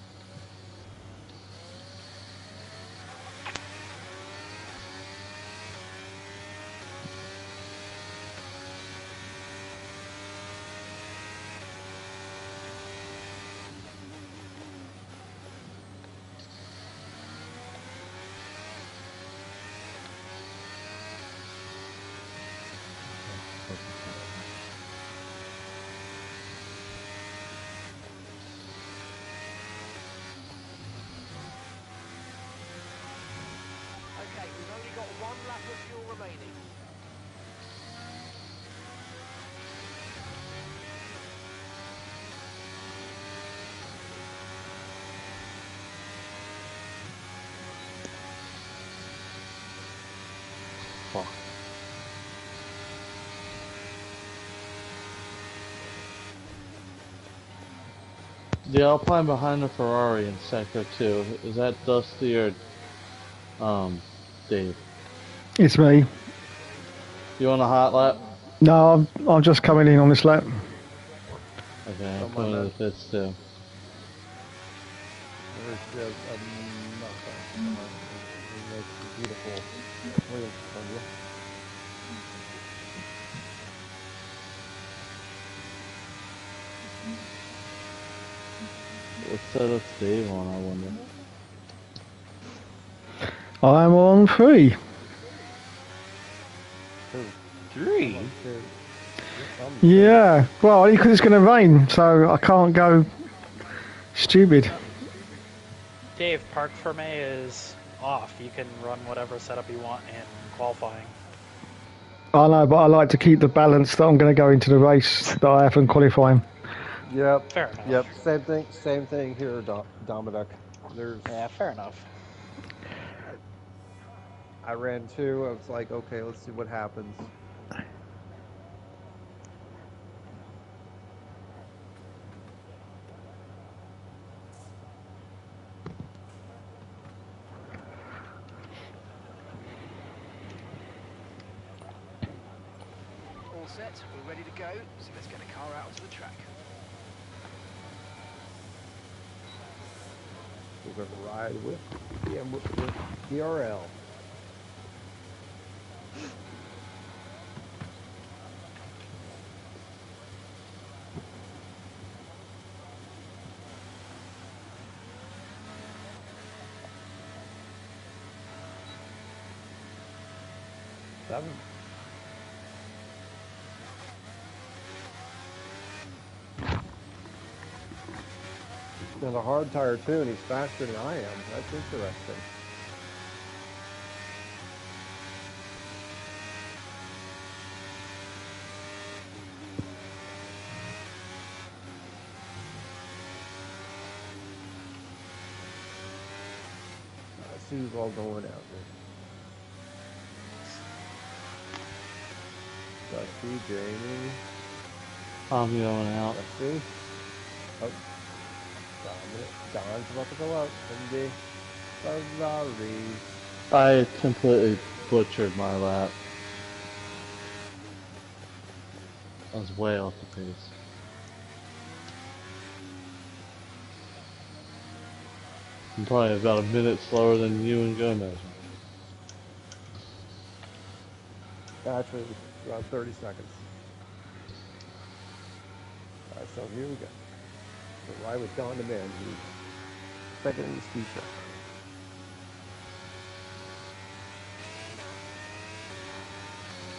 Okay, we've only got one lap of fuel remaining. Fuck. The Alpine behind the Ferrari in Sector 2, is that Dusty or Dave? It's me. You want a hot lap? No, I'm just coming in on this lap. Okay, I'm coming to the pits too. There's nothing. Beautiful. What setup's Dave on, I wonder? I'm on 3. 3? Yeah, well, only because it's going to rain, so I can't go stupid. Dave, Park for May is off. You can run whatever setup you want in qualifying. I know, but I like to keep the balance that I'm going to go into the race that I have in qualifying. Yep. Fair enough. Yep. Same thing here, Dominic. Yeah, fair enough. I ran 2. I was like, okay, let's see what happens. All set, we're ready to go, so let's get the car out onto the track. We're going to ride with ERL. Seven. And a hard tire too, and he's faster than I am. That's interesting. Let's see who's all going out there. Dusty, Jamie. I'm going out. Dusty. Oh. Don's about to go out. Ferrari. I completely butchered my lap. I was way off the pace. I'm probably about a minute slower than you and Gomez. Actually, around 30 seconds. All right, so here we go. The ride with Don the Man, who's better than the speed show.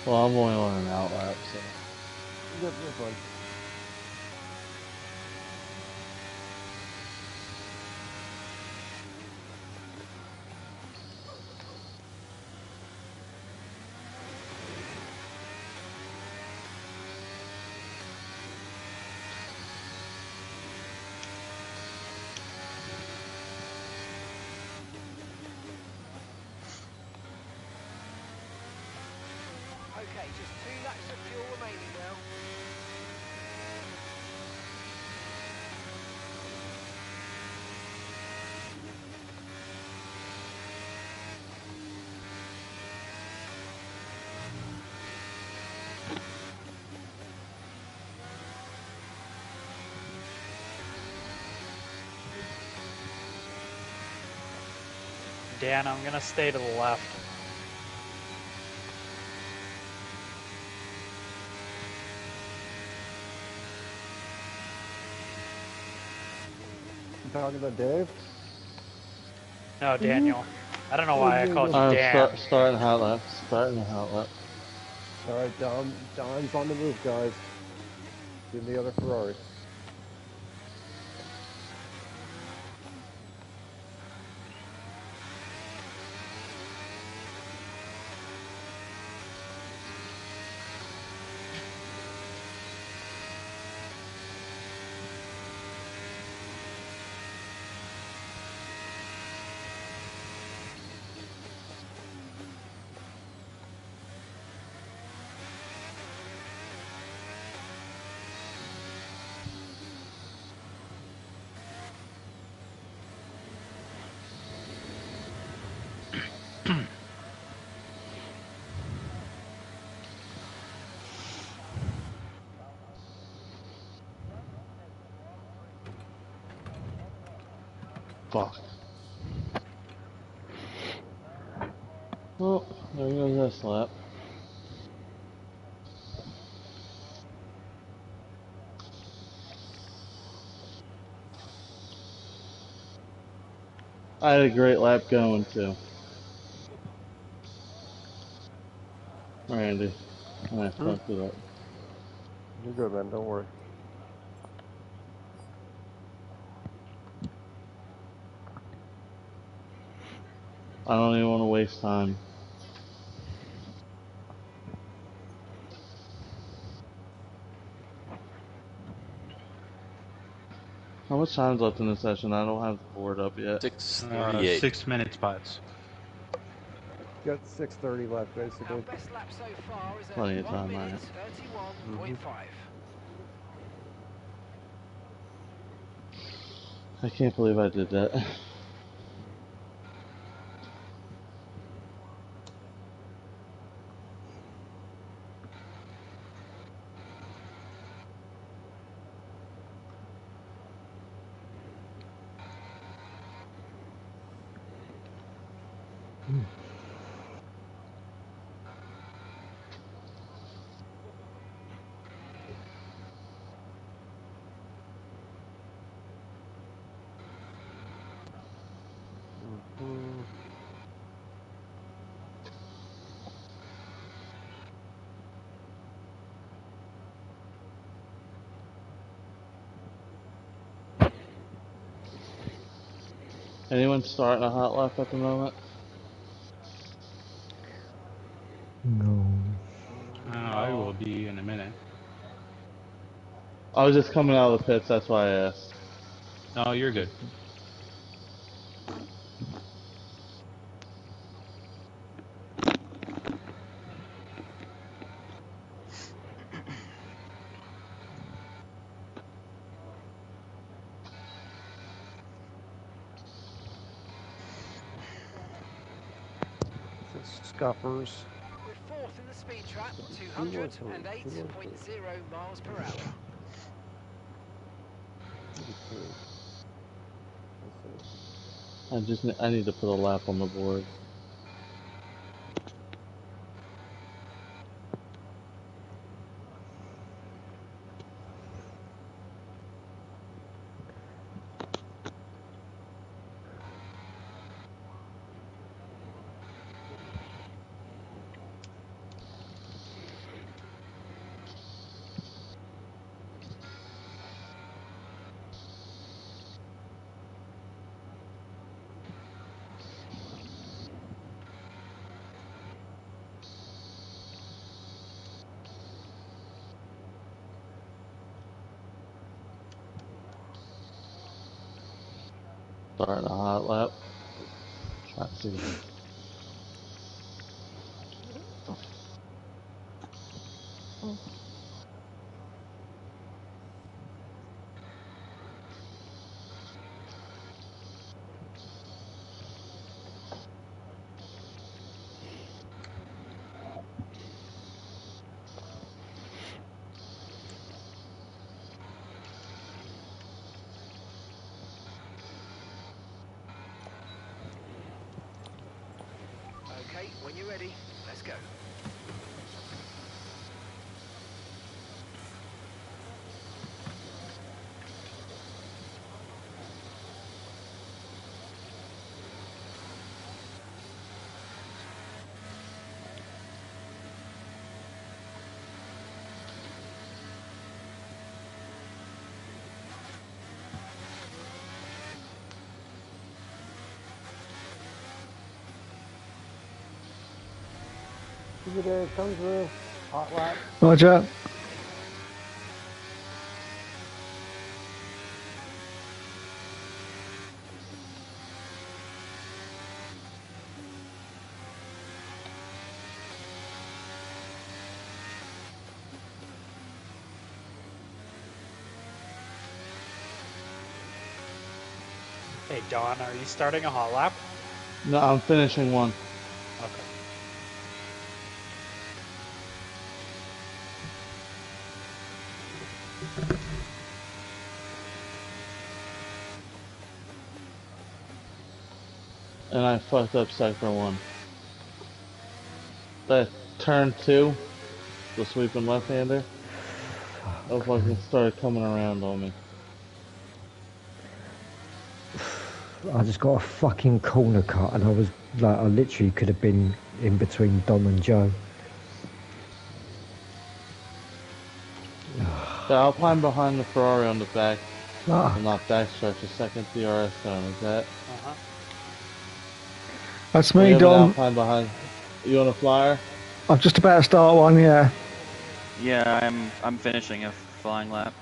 Well, I'm only on an out lap, so. Yep, you're fine. Okay, just 2 laps of fuel remaining now. Dan, I'm gonna stay to the left. You talking about Dave? No, Daniel. I don't know why I called you Dan. Starting the hot lap. Starting the hot lap. All right, Don's on the move, guys. In the other Ferrari. Fuck. Oh, there goes this lap. I had a great lap going too. Randy. I fucked it up. You're good, man. Don't worry. I don't even want to waste time. How much time's left in the session? I don't have the board up yet. 6:38. 6 minute spots. Got 6:30 left, basically. Our best lap so far is at Plenty of 1 time, minute right? 31.5. I can't believe I did that. Anyone starting a hot lap at the moment? No. I will be in a minute. I was just coming out of the pits, that's why I asked. No, you're good. The scuffers. With 4 north in the speed trap, 208.0 miles per hour. I need to put a lap on the board. Starting a hot lap. Track season. Okay, when you're ready, let's go. There comes the hot lap. Roger. Hey, Don, are you starting a hot lap? No, I'm finishing one. Okay. And I fucked up sector one. That turn 2, the sweeping left-hander, that fucking started coming around on me. I just got a fucking corner cut, and I was like, I literally could have been in between Dom and Joe. The Alpine behind the Ferrari on the back, Ah. well, not backstretch, the second DRS turn, is that? That's We me, have an Dom. Alpine behind. You on a flyer? I'm just about to start one, yeah. Yeah, I'm finishing a flying lap.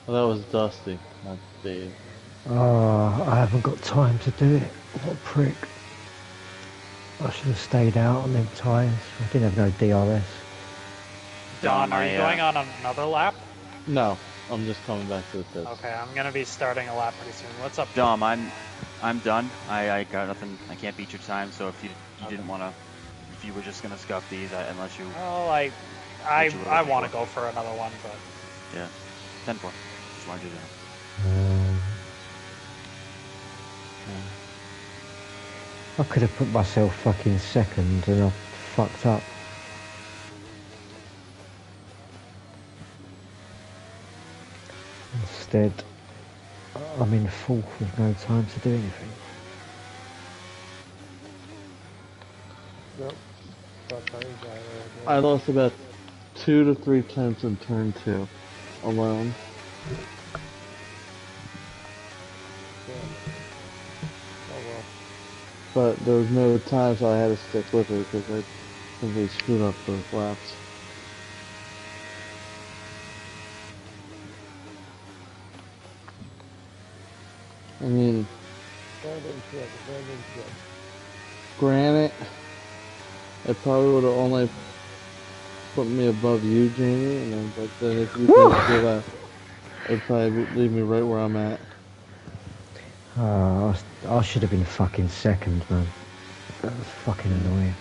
Well, that was Dusty, not Dave. Oh, I haven't got time to do it. What a prick. I should have stayed out on them tyres. I didn't have no DRS. Don, are you going on another lap? No, I'm just coming back to the pits. Okay, I'm gonna be starting a lap pretty soon. What's up, Dom? I'm done. I got nothing. I can't beat your time. So if you didn't want to, if you were just gonna scuff these, unless you. Oh, I want to go for another one, but. Yeah, 10-4. Just wanted you to know. I could have put myself fucking second, and I fucked up. Instead, I'm in fourth with no time to do anything. Yep. I lost about 2 to 3 tenths in turn 2 alone. But there was no time, so I had to stick with it because I simply screwed up those laps. I mean, granted, it probably would have only put me above you, Jamie, and then, but then if you did give out, it'd probably leave me right where I'm at. I should have been fucking second, man. That was fucking annoying.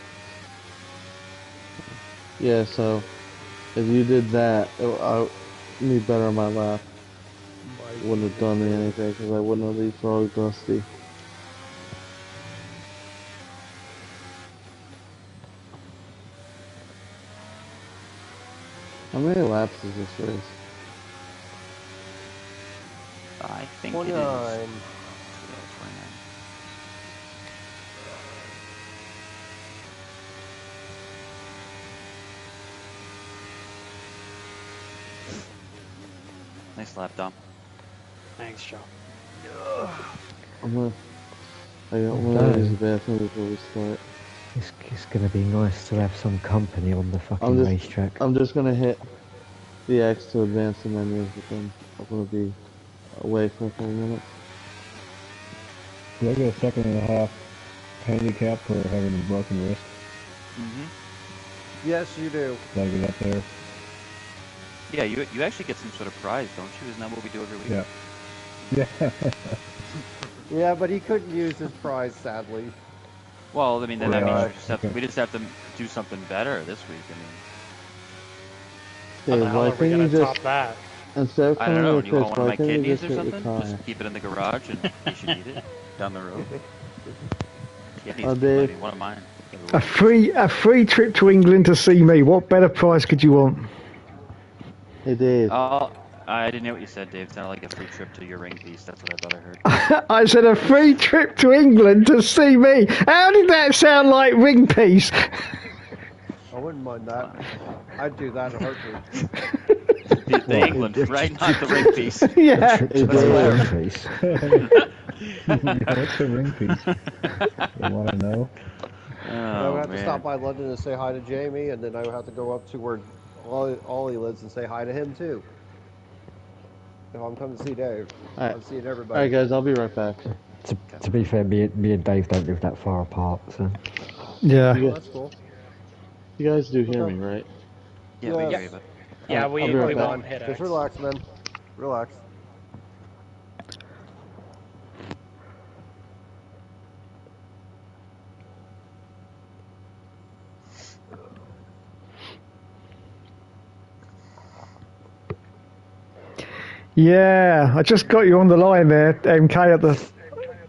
Yeah, so if you did that, me better on my lap. Wouldn't have done me anything because I wouldn't have leapfrogged Dusty. How many laps is this race? I think 29. it is. Yeah, 29. Nice lap, Dom. Thanks, Joe. I got one of these bathroom before we start. It's gonna be nice to have some company on the fucking racetrack. I'm just gonna hit the X to advance the menus, but then I'm gonna be away for a couple minutes. Do I get a second and a half handicap for having a broken wrist? Yes, you do. Gotta get up there. Yeah, you actually get some sort of prize, don't you? Isn't that what we do every week? Yeah. Yeah, but he couldn't use his prize, sadly. Well, I mean, then that means we just have to do something better this week. I mean, How the hell are we gonna top that? Instead of I don't know. Do you want one of my can you kidneys just or hit something? the Just keep it in the garage and you should eat it down the road. Kidneys, Dave. maybe one of mine. A free trip to England to see me. What better prize could you want? Hey, Dave. I didn't hear what you said, Dave. It sounded like a free trip to your ring piece. That's what I thought I heard. I said a free trip to England to see me. How did that sound like ring piece? I wouldn't mind that. I'd do that in a heartbeat. The England, right? Not the ring piece. Yeah. What's the ring piece? You want to know? I would have to stop by London and say hi to Jamie, and then I would have to go up to where Ollie lives and say hi to him too. If I'm coming to see Dave, I'm seeing everybody. Alright guys, I'll be right back. To be fair, me and Dave don't live that far apart, so. Yeah. That's cool. You guys do hear me, right? Yeah, we hear you, but... Yeah, we won't hit Just X. relax, man. Relax. Yeah, I just got you on the line there, MK, at the...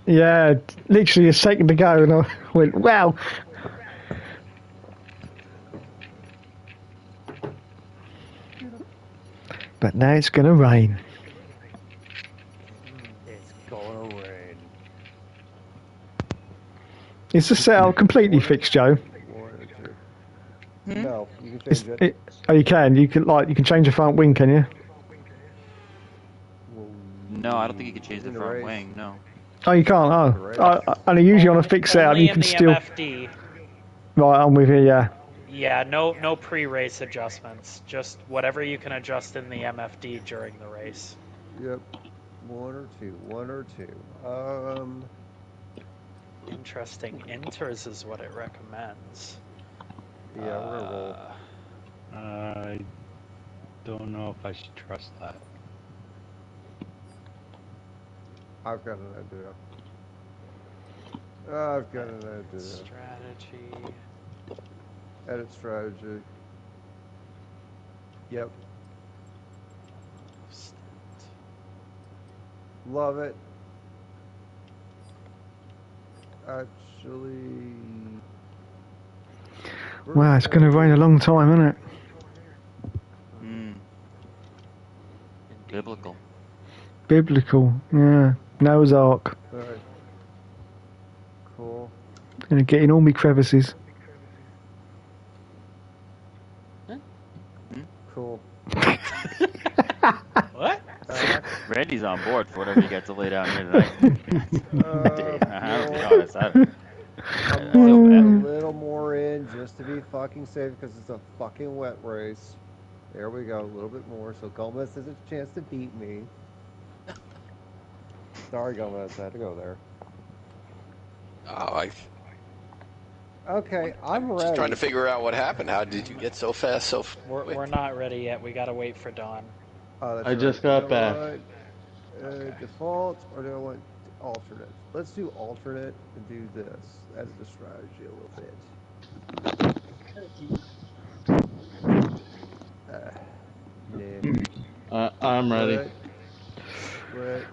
Yeah, literally a second ago, and I went, wow. But now it's going to rain. It's gonna rain. Is the setup completely fixed, Joe? No, you can change it. Oh, you can. You can change the front wing, can you? No, I don't think you can change the front wing, no. Oh, you can't? Oh. And usually on a fixed setup, you can still... MFD. Right, I'm with you, yeah. Yeah, no pre-race adjustments. Just whatever you can adjust in the MFD during the race. Yep. One or two. Interesting. Inters is what it recommends. Yeah, we're gonna roll. I don't know if I should trust that. I've got an idea. Strategy. Edit strategy. Yep. Love it. Actually... Wow, it's going to rain a long time, isn't it? Biblical, yeah. Noah's Ark. Alright. Cool. Going to get in all my crevices. Cool. What? Randy's on board for whatever you got to lay down here tonight. I'll be honest. I'm a little more in just to be fucking safe because it's a fucking wet race. There we go, a little bit more. So Gomez has a chance to beat me. Sorry, Gomez, I had to go there. Oh, Okay, I'm ready. Just trying to figure out what happened. How did you get so fast so quick? We're not ready yet. We gotta wait for Dawn. Oh, that's I just right. got back. Default, or do I want alternate? Let's do alternate and do this as a strategy a little bit. Name. I'm ready. Split.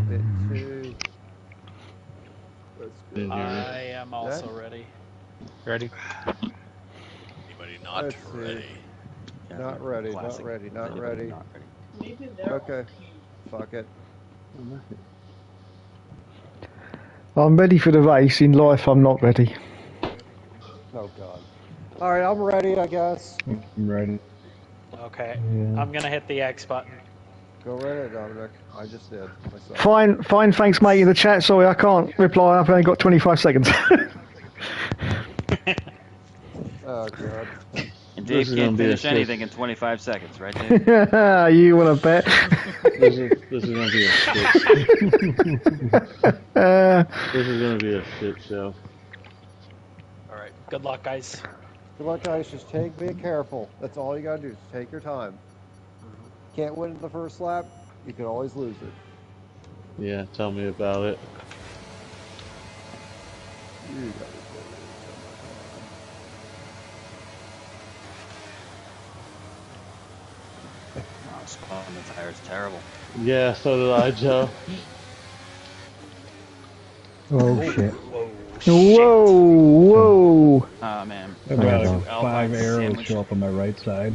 Bit 2. Let's go. I am also ready. Ready? Anybody not ready? Not ready, not ready, not ready. Okay. Fuck it. I'm ready for the race. In life, I'm not ready. Oh, God. All right, I'm ready, I guess. I'm ready. Okay. Yeah. I'm gonna hit the X button. Go right ahead, Dominic. I just did myself. Fine, thanks, mate, in the chat. Sorry, I can't reply. I've only got 25 seconds. Oh, God. And Dave can't finish anything in 25 seconds, right, Dave? You want to bet? This is gonna be a shit. This is gonna be a shit show. All right. Good luck, guys. Good luck, guys. Just be careful. That's all you gotta do. Just take your time. Can't win the first lap. You can always lose it. Yeah, tell me about it. You got it. Oh, spun the tire is terrible. Yeah, so did I, Joe. Oh shit. Whoa. Ah, man. About 5 arrows show up on my right side.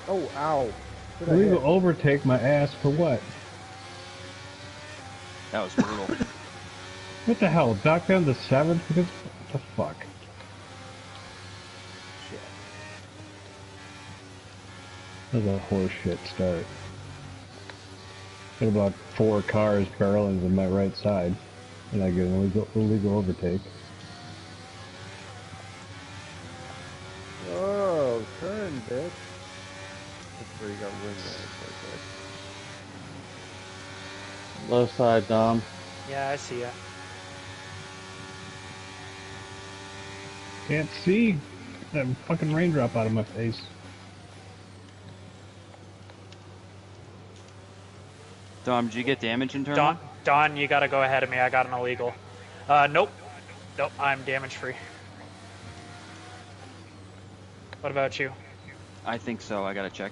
Oh, ow. Illegal overtake my ass for what? That was brutal. What the hell? Dock down to 7th? What the fuck? Shit. That was a horse shit start. Got about 4 cars barreling on my right side. And I get an illegal overtake. Oh, turn, bitch. That's where you got wind on it. Left side, Dom. Yeah, I see ya. Can't see that fucking raindrop out of my face. Dom, did you get damage in turn one? Dawn, you gotta go ahead of me. I got an illegal. Nope. Nope, I'm damage free. What about you? I think so. I gotta check.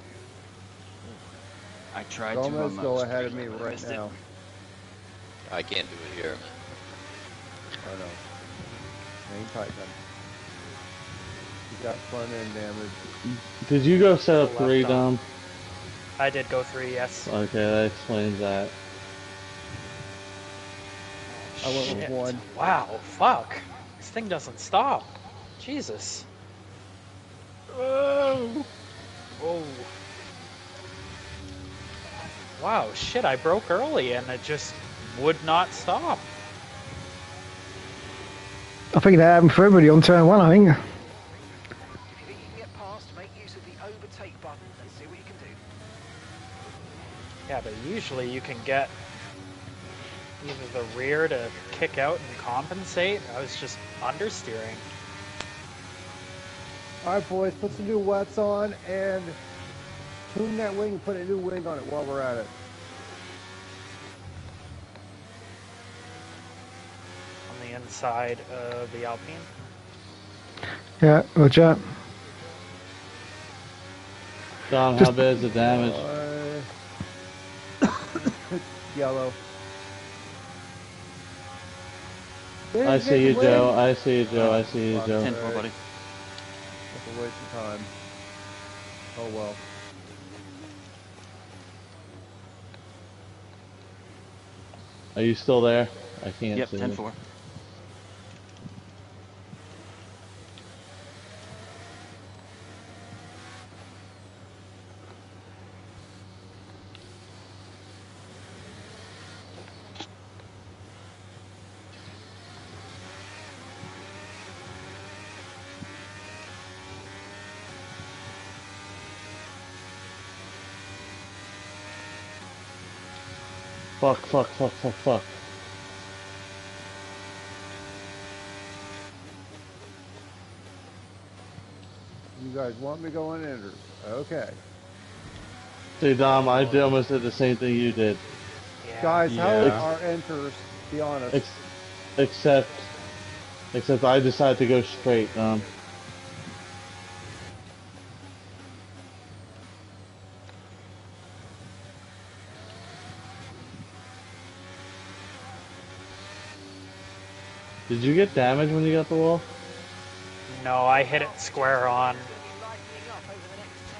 I tried Gomez, to. go ahead of me right now. I can't do it here, man. I know. Hang tight, then. You got front end damage. Did you go set up 3, Dom? I did go 3, yes. Okay, that explains that. I went with 1. Wow, fuck. This thing doesn't stop. Jesus. Oh. Whoa. Wow, shit, I broke early and it just would not stop. I think that happened for everybody on turn 1, I think. If you think you can get past, make use of the overtake button and see what you can do. Yeah, but usually you can get either the rear to kick out and compensate. I was just understeering. Alright, boys, put some new wets on and tune that wing, put a new wing on it while we're at it. On the inside of the Alpine. Yeah, roger. Dom, how bad is the damage? Yellow. I see you, Joe. I see you, Joe. I see you, Joe. 10-4, buddy. That's a waste of time. Oh well. Are you still there? I can't Yep, see. 10-4. Fuck. You guys want me going enters? Okay. See, Dom, I almost did the same thing you did. Yeah. Guys, how Yeah. are enters? Be honest. Except I decided to go straight. Did you get damage when you got the wall? No, I hit it square on,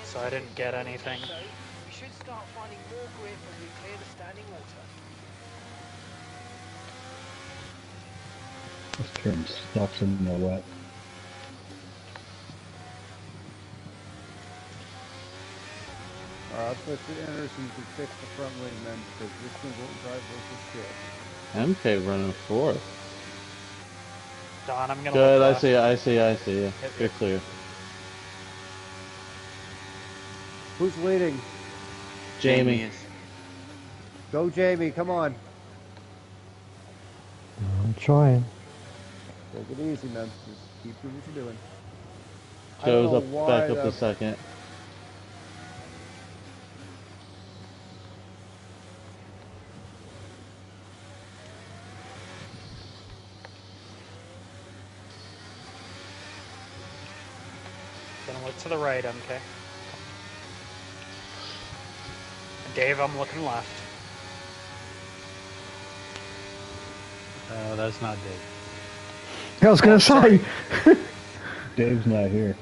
so I didn't get anything. We should start finding more grip as we clear the standing water. This turn sucks in the wet. Alright, I'll switch to enters so you can fix the front wing then, because this thing won't drive versus shit. MK running fourth. Don, I'm gonna Good, look I left. see. Yeah. Good clear. Who's leading? Jamie. is. Go, Jamie, come on. I'm trying. Take it easy, man. Just keep doing what you're doing. Joe's back up the second. Gonna look to the right, MK. Dave, I'm looking left. That's not Dave. I was going to say. Dave's not here.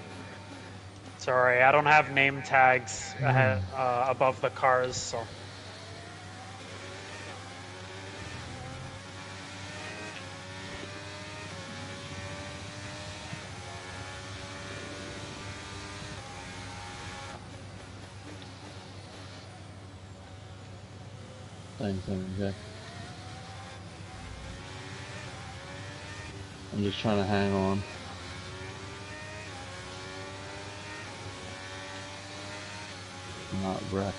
Sorry, I don't have name tags ahead, above the cars, so. Thanks, MK. I'm just trying to hang on. Not wreck.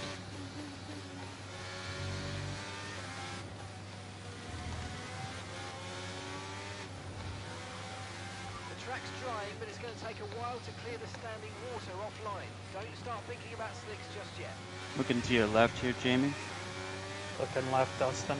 The track's drying, but it's going to take a while to clear the standing water offline. Don't start thinking about slicks just yet. Looking to your left here, Jamie. Looking left, Dustin.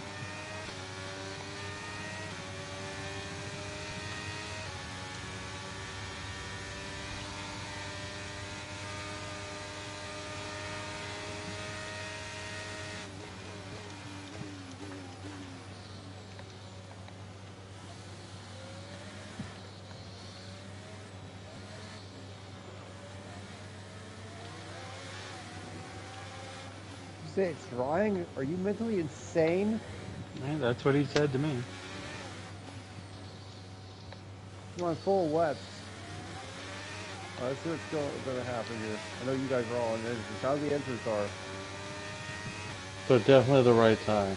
You say it's drying? Are you mentally insane? Yeah, that's what he said to me. Come on, full wets. Let's see what's going to happen here. I know you guys are all on enters. How the enters are. So definitely the right tire.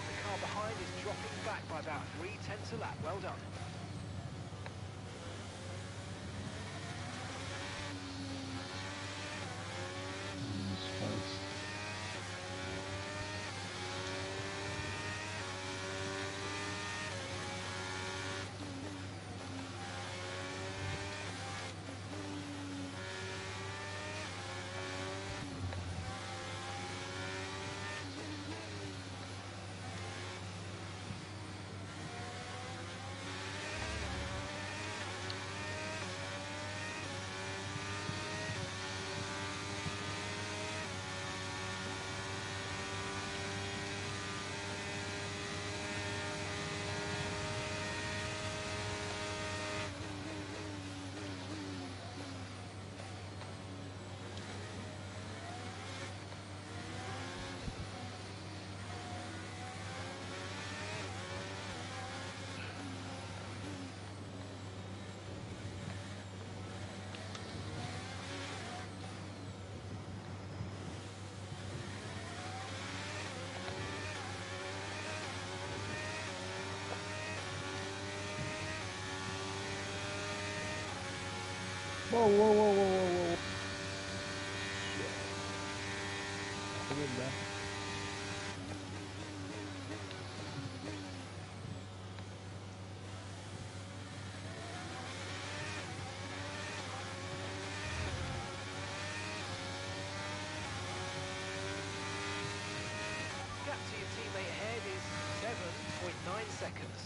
The car behind is dropping back by about 3/10 a lap. Well done. Whoa, whoa, whoa, whoa, whoa, whoa. Shit. Come in, man. Gap to your teammate ahead is 7.9 seconds.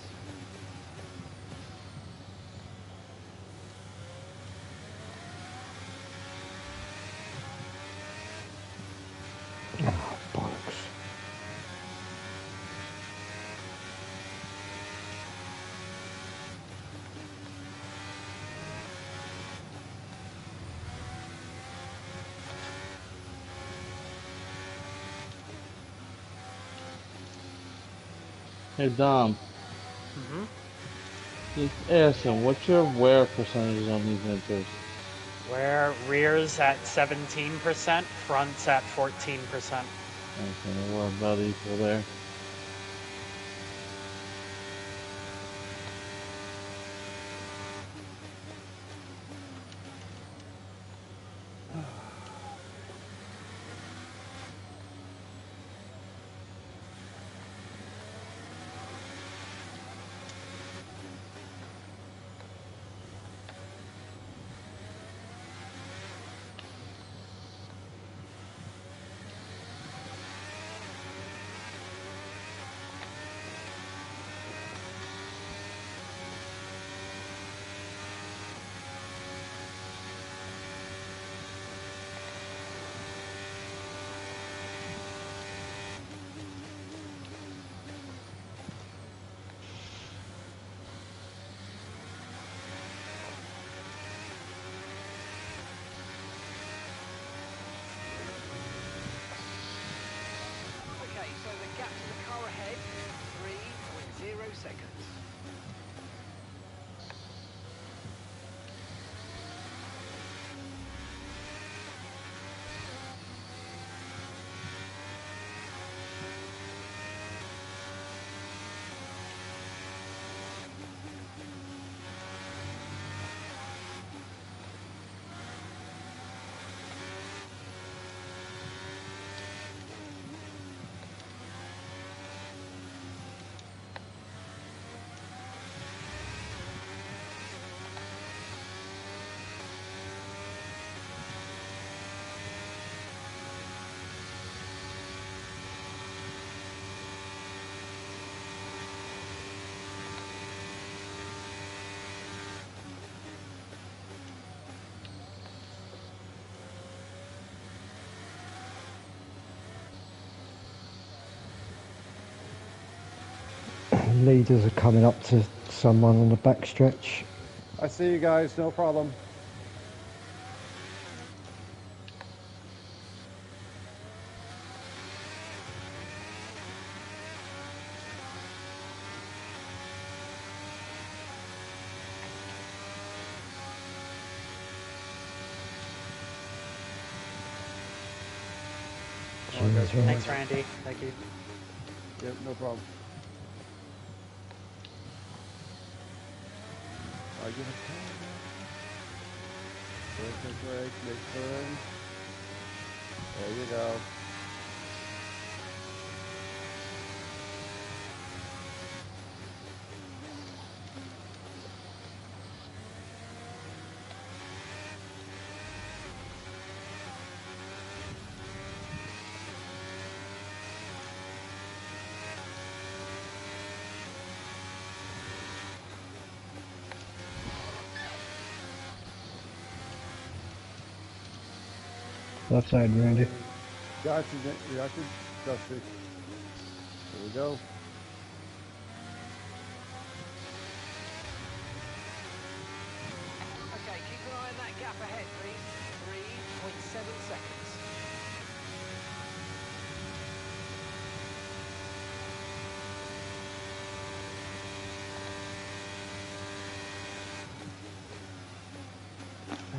Oh, bollocks. Hey Dom, Mm-hmm. just asking, what's your wear percentage on these inters? Where rears at 17%, fronts at 14%. Okay, we're about equal there. Okay, so the gap to the car ahead, 3.0 seconds. Leaders are coming up to someone on the back stretch. I see you guys, no problem. Cheers, right. Thanks, Randy. Thank you. Yep, no problem. I give a break, make turn. There you go. Left side, Randy. Gotcha, gotcha, Dusty. Here we go. Okay, keep an eye on that gap ahead, please. 3.7 seconds.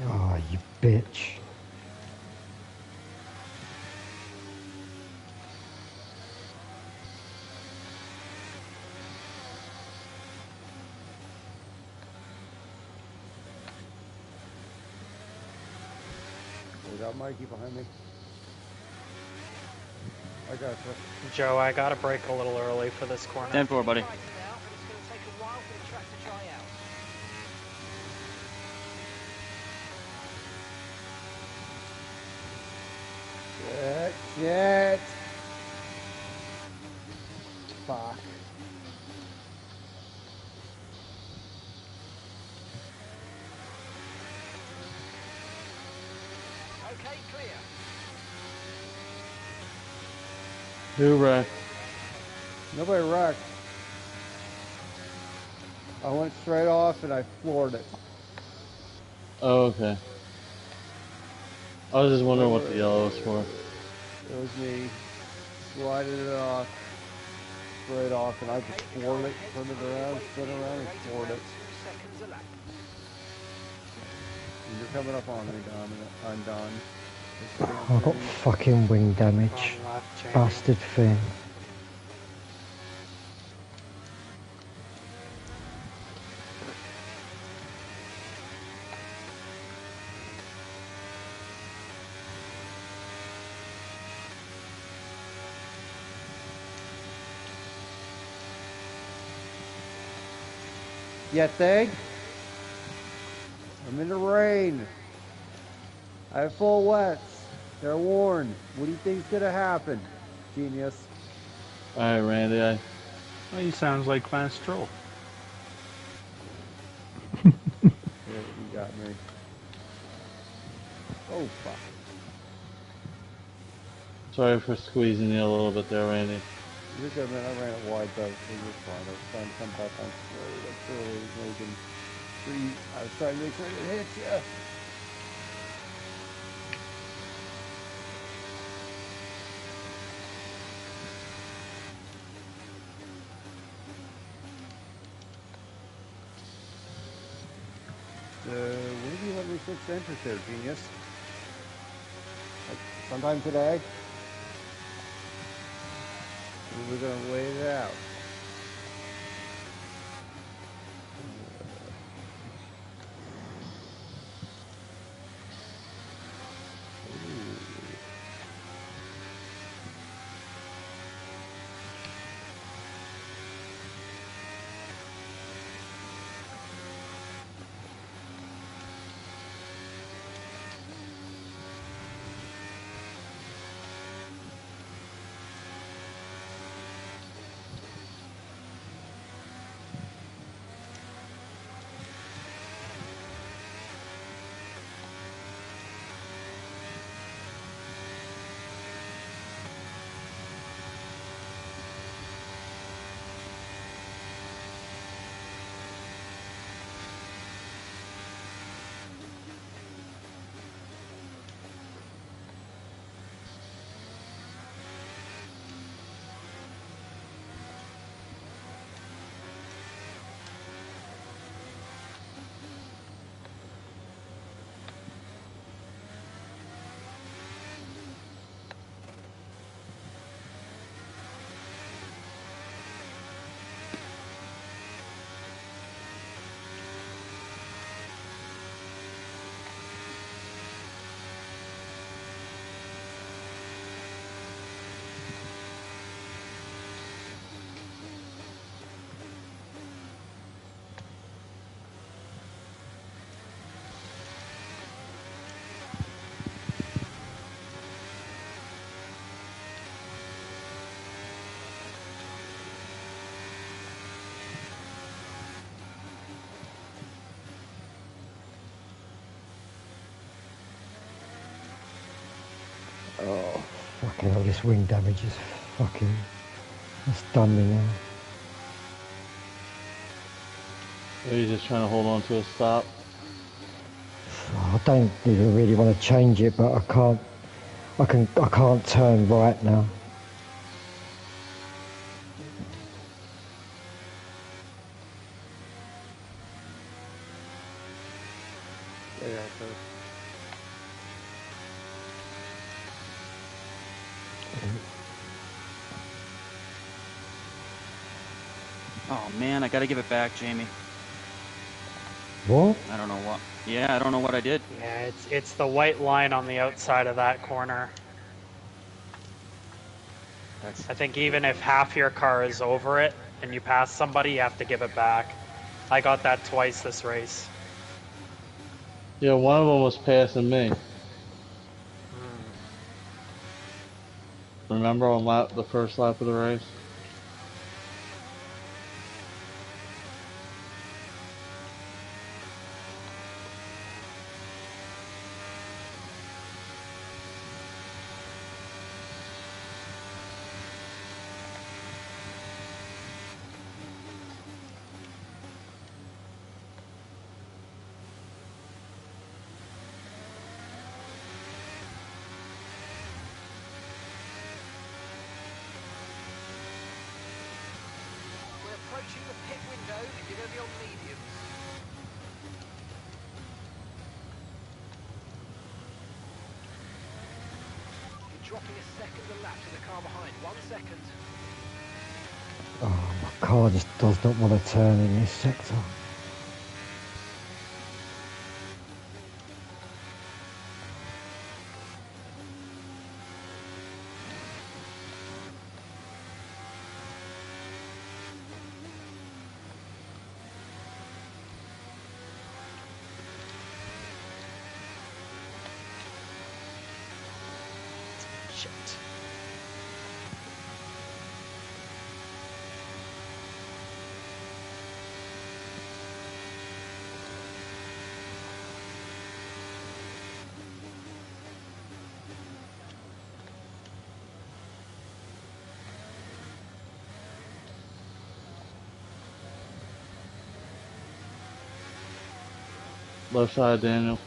Oh, you bitch. I got Mikey behind me. I got you. Joe, I gotta break a little early for this corner. 10-4, buddy. Shit. Fuck. Okay, clear. Who wrecked? Nobody wrecked. I went straight off and I floored it. Oh, okay. I was just wondering what the yellow was for. It was me. Slided it off. Straight off, and I just floored it, turned it around, spin around, and floored it. And you're coming up on me, Don. I'm Don. I've got fucking wing damage. Bastard thing. You think? I'm in the rain. I have full wets. They're warned. What do you think's gonna happen? Genius. Alright, Randy, Well, he sounds like Van Stroll. Yeah, you got me. Oh, fuck. sorry for squeezing you a little bit there, Randy. You're good, man. I ran it wide, though, so you're fine. I was trying to come back on slow. That's early. I was trying to make sure I didn't hit you. What do you let me switch to entrance there, genius? Like, sometime today? We're gonna wait it out. Oh, fucking hell, this wing damage is fucking... It's done me now. Are you just trying to hold on to a stop? I don't even really want to change it, but I can't turn right now. Yeah, so. Oh man, I gotta give it back, Jamie. What? I don't know what. Yeah, I don't know what I did. Yeah, it's the white line on the outside of that corner. I think even if half your car is over it and you pass somebody, you have to give it back. I got that twice this race. Yeah, one of them was passing me. Remember on the first lap of the race? We're approaching the pit window. You're going to be on mediums. You're dropping a second a lap to the car behind. 1 second. Oh, my car just does not want to turn in this sector. Shit. Left side, Daniel. The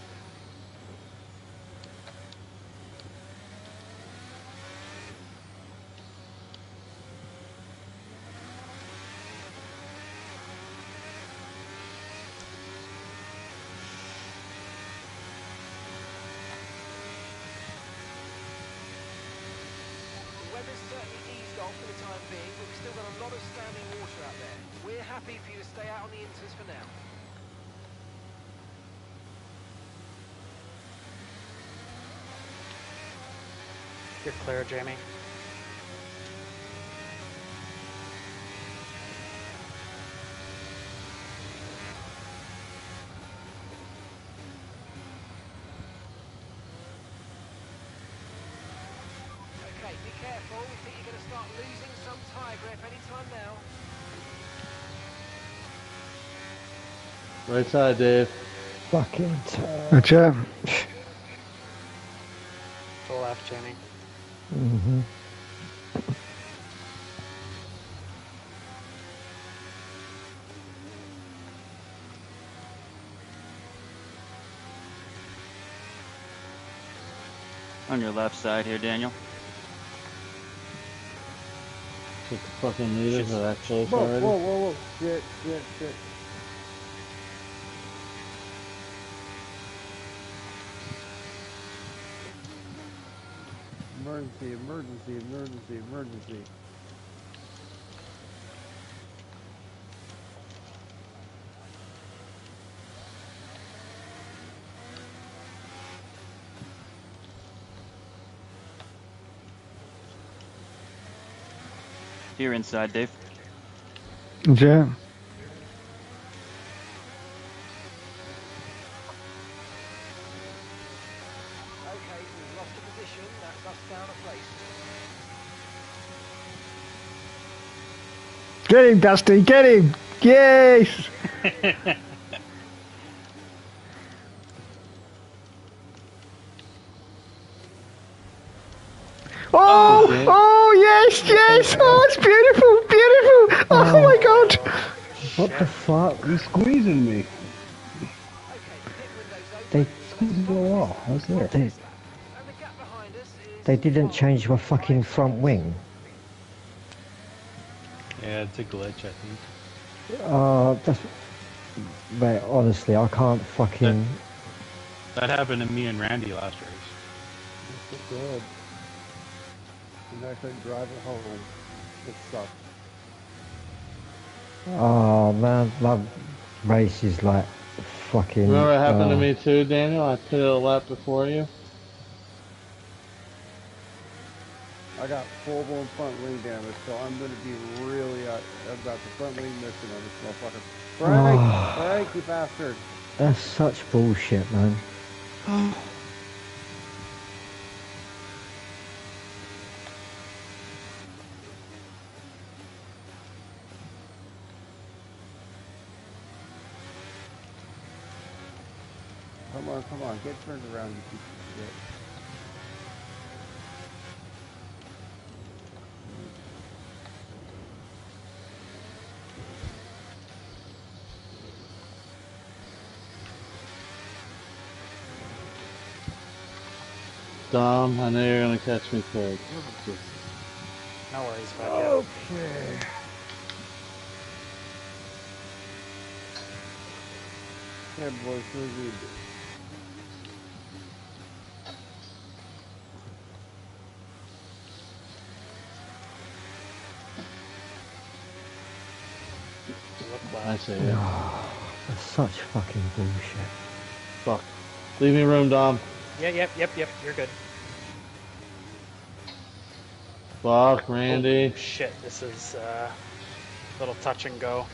weather's certainly eased off for the time being, but we've still got a lot of standing water out there. We're happy for you to stay out on the inters for now. You're clear, Jamie. Okay, be careful. We think you're going to start losing some tyre grip anytime now. Right side, Dave. Fucking turn. Gotcha. To the left, Jamie. Mm-hmm. On your left side here, Daniel. Took the fucking meters are that close Whoa, already. whoa, whoa, whoa. Shit, shit, shit. Emergency, emergency, emergency, emergency. Here inside, Dave. Yeah. Okay, we've lost a position. That's us down a place. Get him, Dusty, get him! Yes! Oh! Oh, yes, yes! Oh, it's beautiful, beautiful! Oh my god! What the fuck? You're squeezing me. They Squeezing me a lot. I was there. they didn't change my fucking front wing. Yeah, it's a glitch, I think. That's... Mate, honestly, I can't fucking... That happened to me and Randy last race. It's good. And I couldn't drive it home. It sucked. Oh man, my race is like fucking. Remember what happened to me too, Daniel? I put it a lap before you. I got full-blown front wing damage, so I'm going to be really I've got the front wing missing on this motherfucker. Break, you bastard! That's such bullshit, man. Come on, get turned around, you piece of shit. Dom, I know you're gonna catch me quick. No worries, bud. Okay. Yeah, boys, so good. I see it. That's such fucking bullshit. Fuck. Leave me room, Dom. Yep. You're good. Fuck, Randy. Oh, shit, this is a little touch and go.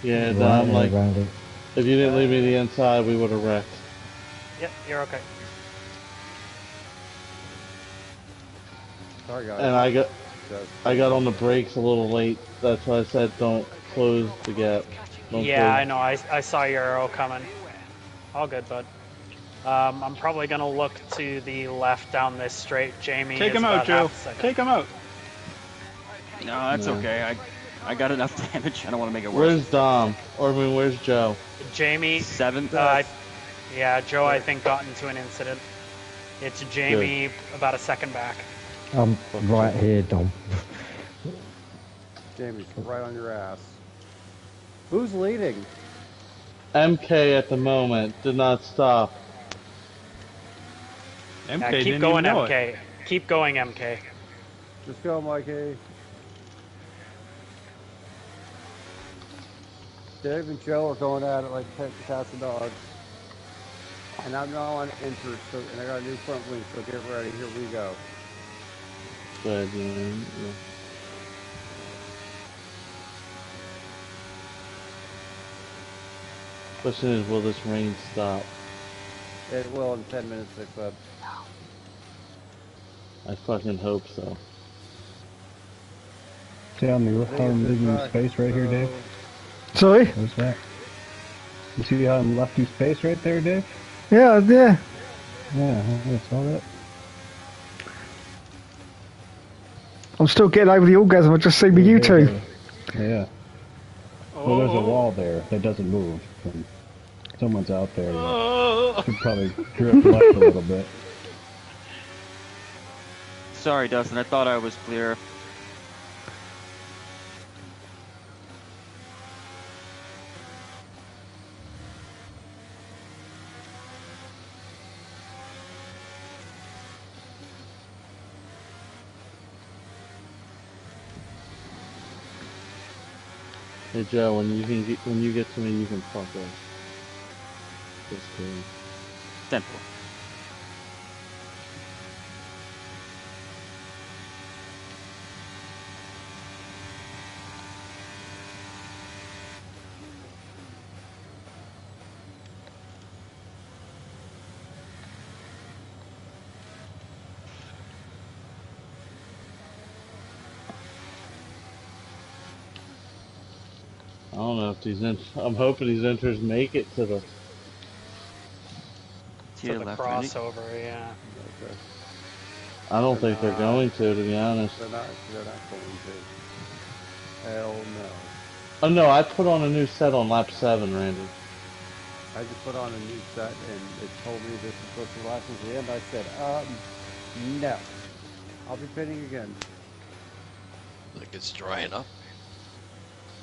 Yeah, Dom, like, Randy. if you didn't leave me the inside, we would have wrecked. Yep, you're okay. Sorry, guys. And I got on the brakes a little late. That's why I said don't close the gap. I know. I saw your arrow coming. All good, bud. I'm probably gonna look to the left down this straight. Jamie, take him out, Joe. Take him out. No, that's okay. I got enough damage. I don't want to make it worse. Where's Dom? Or I mean, where's Joe? Jamie. 7th. Yeah, Joe, I think, got into an incident. It's Jamie about a second back. I'm right here, Dom. Jamie's right on your ass. Who's leading? MK at the moment did not stop. MK keep going, MK. Keep going, MK. Just go, Mikey. Dave and Joe are going at it like cats and dogs. And I'm now on enter, and I got a new front wing, so get ready. Here we go. Good, yeah. Question is, will this rain stop? It will in 10 minutes, they said. I fucking hope so. See how I'm leaving space right here, Dave? Sorry? What's that? You see how I'm left you space right there, Dave? Yeah. Yeah, I saw that. I'm still getting over the orgasm. I just seen with you two. Yeah. Well, there's a wall there that doesn't move. And someone's out there that could probably drift left a little bit. Sorry, Dustin. I thought I was clear. Hey Joe, when you get to me, you can fuck off. Just kidding. 10-4. I don't know if I'm hoping these enters make it to the crossover, yeah. Okay. I don't think they're going to be honest. They're not going to. Hell no. Oh no, I put on a new set on lap 7, Randy. I just put on a new set and it told me this is supposed to last until the end. I said, no. I'll be pitting again. Like it's drying up.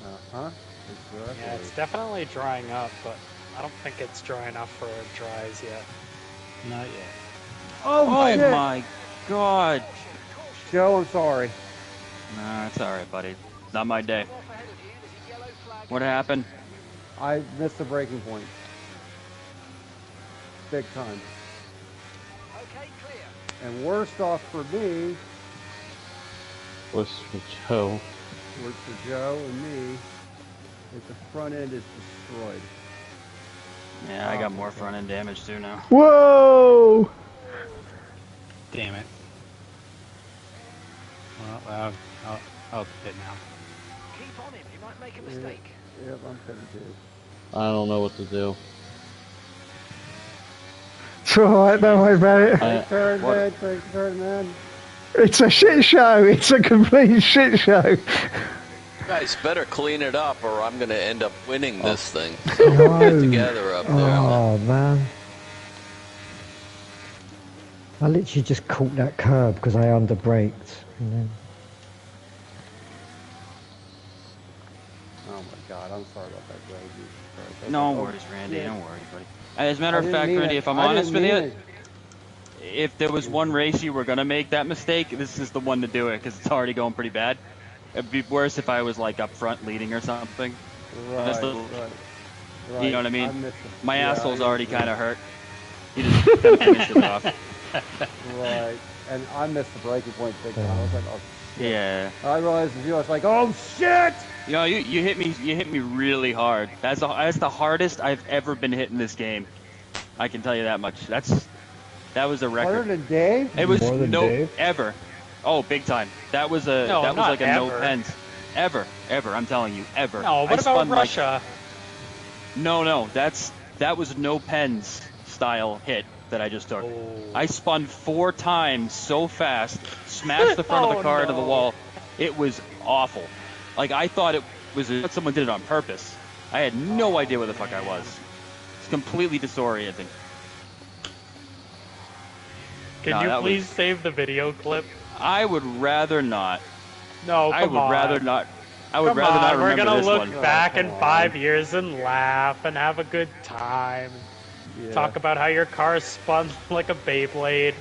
Uh-huh. Exactly. Yeah, it's definitely drying up, but I don't think it's dry enough for it dries yet. Not yet. Oh my god. Joe, I'm sorry. Nah, it's alright, buddy. Not my day. What happened? I missed the breaking point. Big time. Okay, clear. And worst off for me, Worst for Joe. worst for Joe and me, is the front end is destroyed. Yeah, I got more front end damage too now. Whoa! Damn it. Well, I'll pit now. Keep on him. He might make a mistake. Yep, I'm pitting too. I don't know what to do. It's alright, don't worry about it. Take turn, man. Take turn, man. It's a shit show. It's a complete shit show. You guys better clean it up or I'm going to end up winning this thing. No. So get together up there. Oh, man. I literally just caught that curb because I underbraked. And then... Oh my God, I'm sorry about that, Greg. No worries, Randy. Yeah. Don't worry, buddy. As a matter I of didn't fact, mean Randy, it. if I'm I honest with didn't you, mean if there was one race you were going to make that mistake, this is the one to do it because it's already going pretty bad. It'd be worse if I was like up front leading or something. Right, You know what I mean? My asshole's already kind of hurt. You just kind of finished it off. Right, and I missed the breaking point big time. I was like, oh shit. Yeah. I realized as you, I was like, oh shit! You know, you hit me really hard. That's the hardest I've ever been hit in this game. I can tell you that much. That was a record. Harder than Dave? It was More than Dave? ever. Oh, big time. That was like a no pens. Ever. I'm telling you, ever. No, what about Russia? No, that was no pens style hit that I just took. Oh. I spun 4 times so fast, smashed the front of the car to the wall. It was awful. Like I thought someone did it on purpose. I had no idea where the fuck I was. It's completely disorienting. Can you please save the video clip? I would rather not. No, I would rather not. I would Come rather on, not we're remember gonna this look one. back in 5 years and laugh and have a good time. Yeah. Talk about how your car spun like a Beyblade.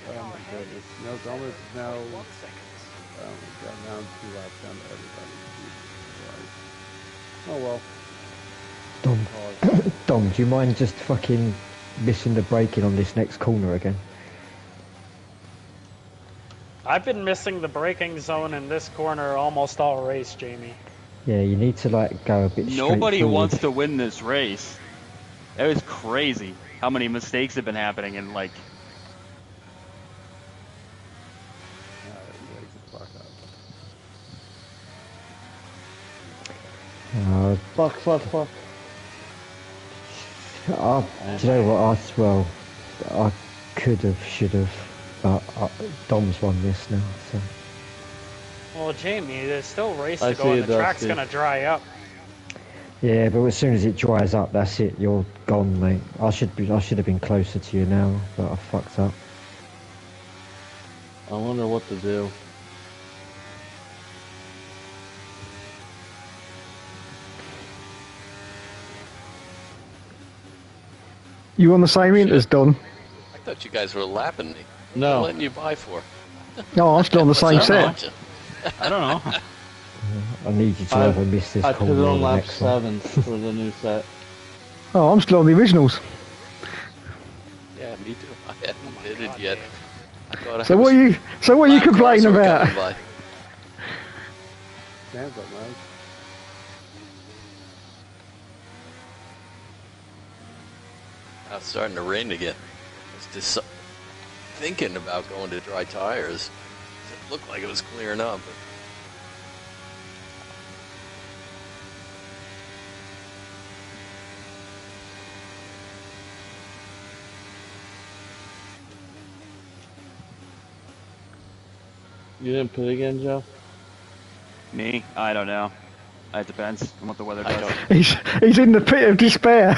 Oh my goodness. No, it's almost now. Oh my God, now I'm 2 laps down to everybody. Jesus Christ. Oh well. Dom, do you mind just fucking missing the braking on this next corner again? I've been missing the braking zone in this corner almost all race, Jamie. Yeah, you need to like go a bit straight Nobody forward. wants to win this race. It was crazy how many mistakes have been happening and like. Fuck. Do you know what? I could have, should have, but Dom's won this now, so. Well, Jamie, there's still a race I to go see and it, the track's Dusty. gonna dry up. Yeah, but as soon as it dries up, that's it. You're gone, mate. I should have been closer to you now, but I fucked up. I wonder what to do. You on the same int as Don? I thought you guys were lapping me. No. What am I letting you by for? No, I'm still on the same What's that set. about you? I don't know. I need you to never miss this I corner put it or on the lap next one. 7 for the new set. Oh, I'm still on the originals. Yeah, me too. I hadn't did it yet. I thought So what are you complaining about? Stands up, man. Now it's starting to rain again. I was just thinking about going to dry tires. It looked like it was clearing up. But You didn't put it again, Joe? Me? I don't know. It depends on what the weather does. He's in the pit of despair.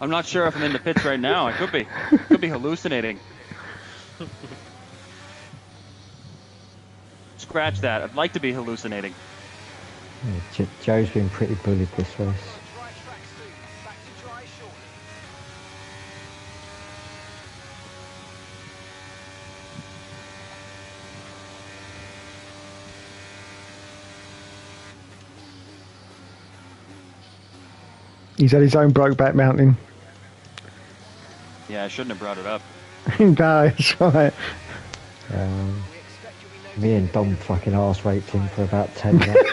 I'm not sure if I'm in the pits right now. I could be. Could be hallucinating. Scratch that. I'd like to be hallucinating. Yeah, Joe's been pretty bullied this race. Dry track soon. Back to dry shortly. He's had his own Brokeback Mountain. Yeah, I shouldn't have brought it up. No, that's right. Me and Dom fucking arse raped him for about 10 laps.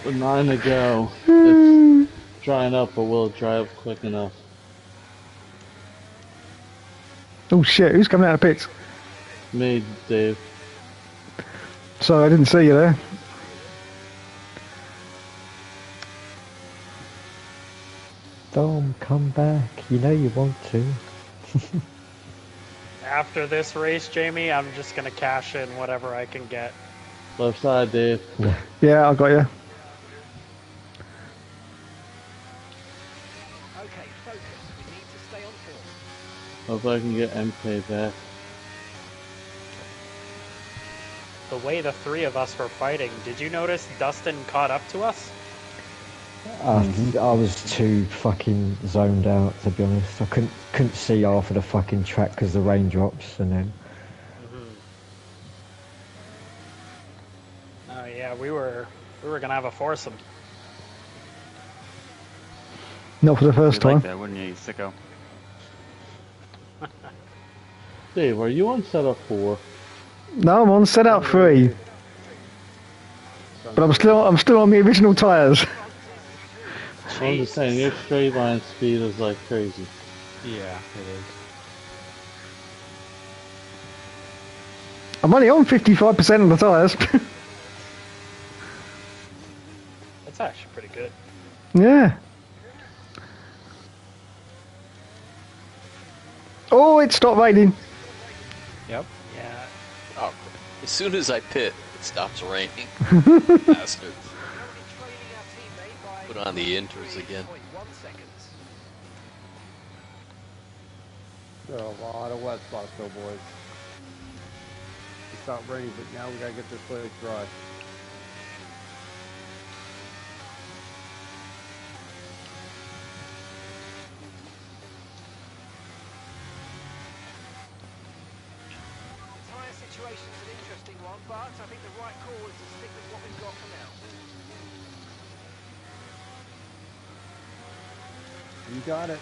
With 9 to go, it's drying up, but will it dry up quick enough? Oh shit, who's coming out of the pits? Me, Dave. Sorry, I didn't see you there. Dom, come back. You know you want to. After this race, Jamie, I'm just gonna cash in whatever I can get. Left side, Dave. Yeah, I got you. Okay, focus. We need to stay on form. Hope I can get MK back. The way the three of us were fighting, did you notice Dustin caught up to us? I was too fucking zoned out, to be honest. I couldn't see half of the fucking track because the raindrops, and then... Oh yeah, we were gonna have a foursome. Not for the first You'd time. like that, wouldn't you, you sicko? Dave, are you on setup 4? No, I'm on setup 3. But I'm still on the original tyres. I'm just saying, your straight line speed is like crazy. Yeah, it is. I'm only on 55% of the tyres. That's actually pretty good. Yeah. Oh, it stopped raining. Yep. Yeah. Oh, as soon as I pit, it stops raining. Bastards. Put on the inters again. There are a lot of wet spots though, boys. It stopped raining, but now we gotta get this place dry. Tyre situation's an interesting one, but I think the right call is to stick with what we've got for now. You got it.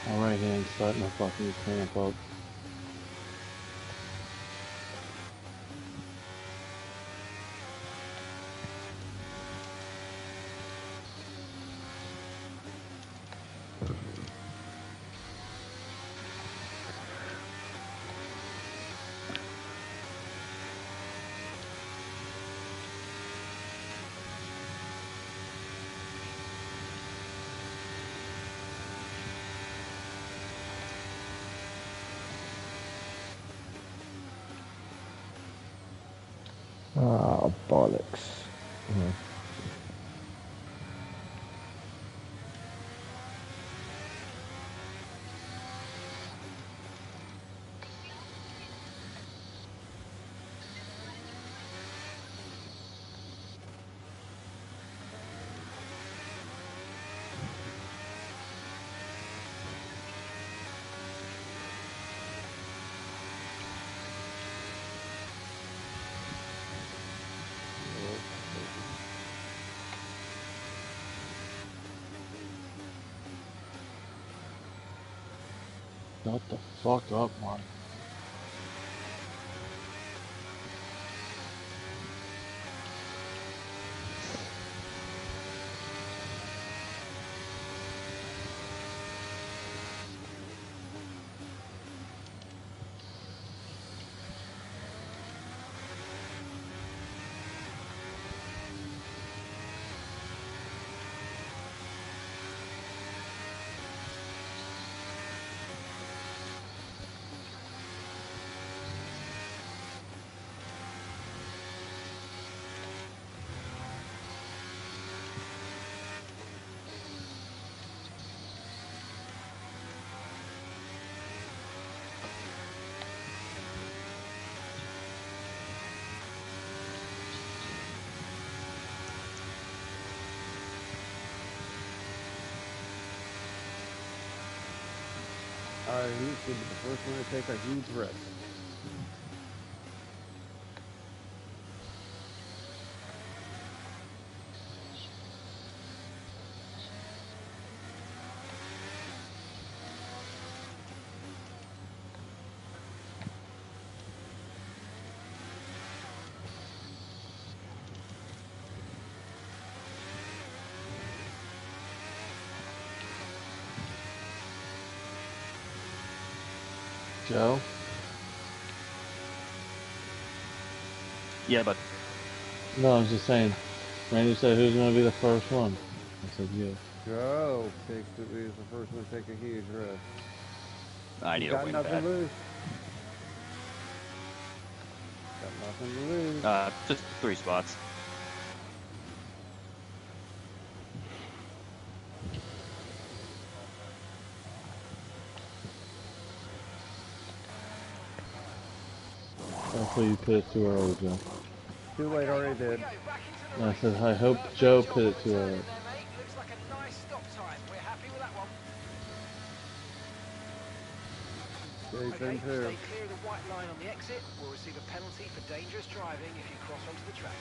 My right hand starting to fucking cramp up. Ah, bollocks. Yeah. Shut the fuck up, Mark. Alright, who's going to be the first one to take a huge risk? Joe? Yeah, but No, I was just saying. Randy said who's gonna be the first one? I said you. Joe is the first one to take a huge risk. I He's need a got win nothing bet. to lose. Got nothing to lose. Just 3 spots. Hopefully you put it too early, Joe. Too late, already did. And I said I hope Joe put it too early. Looks like a nice stop time. We're happy with that one. Jason too. Stay clear of the white line on the exit. We'll receive a penalty for dangerous driving if you cross onto the track.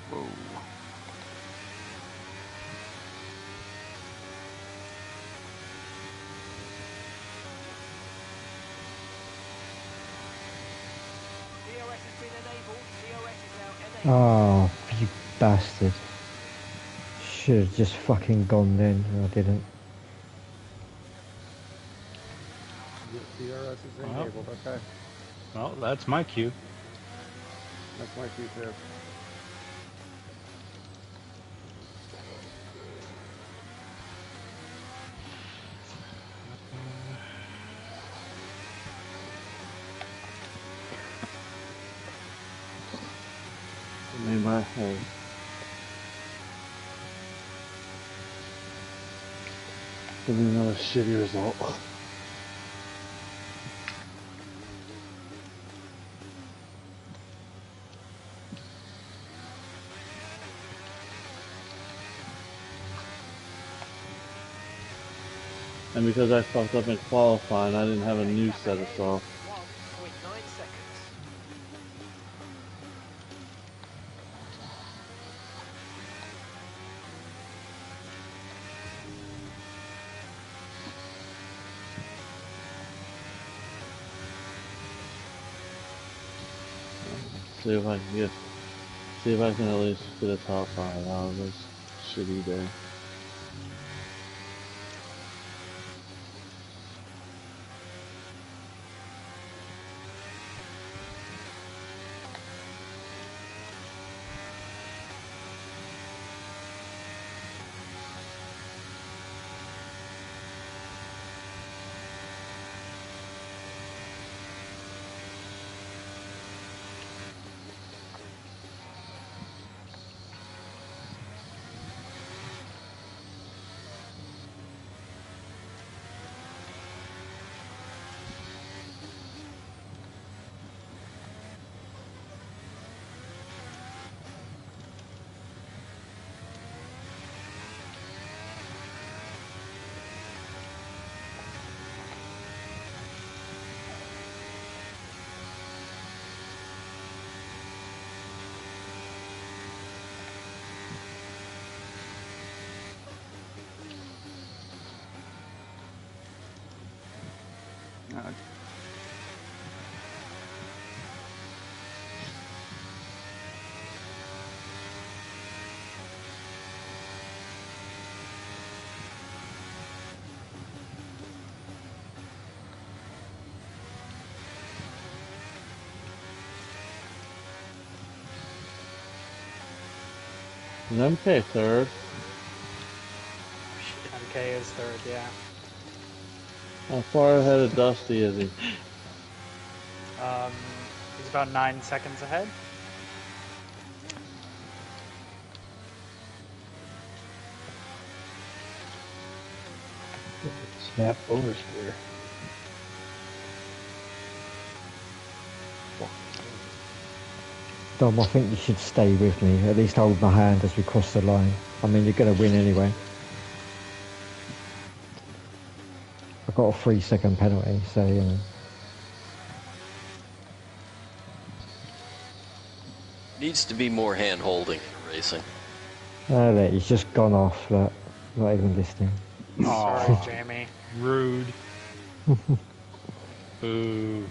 Whoa. DRS has been enabled. COS is now enabled. Oh, you bastard. Should have just fucking gone then. I didn't. DRS is enabled, okay. Well, that's my cue. That's my cue too. I made my head. Give me another shitty result. And because I fucked up in qualifying, I didn't have a new set of soft. 1.9 seconds. See if I can at least get a top 5 out of this shitty day. And MK third. MK is third, yeah. How far ahead of Dusty is he? He's about 9 seconds ahead. Snap oversteer. Dom, I think you should stay with me. At least hold my hand as we cross the line. I mean, you're going to win anyway. I got a 3-second penalty, so you know. Needs to be more hand holding in racing. Oh, look, he's just gone off. Look, not even listening. Sorry, Jamie. Rude. Boo.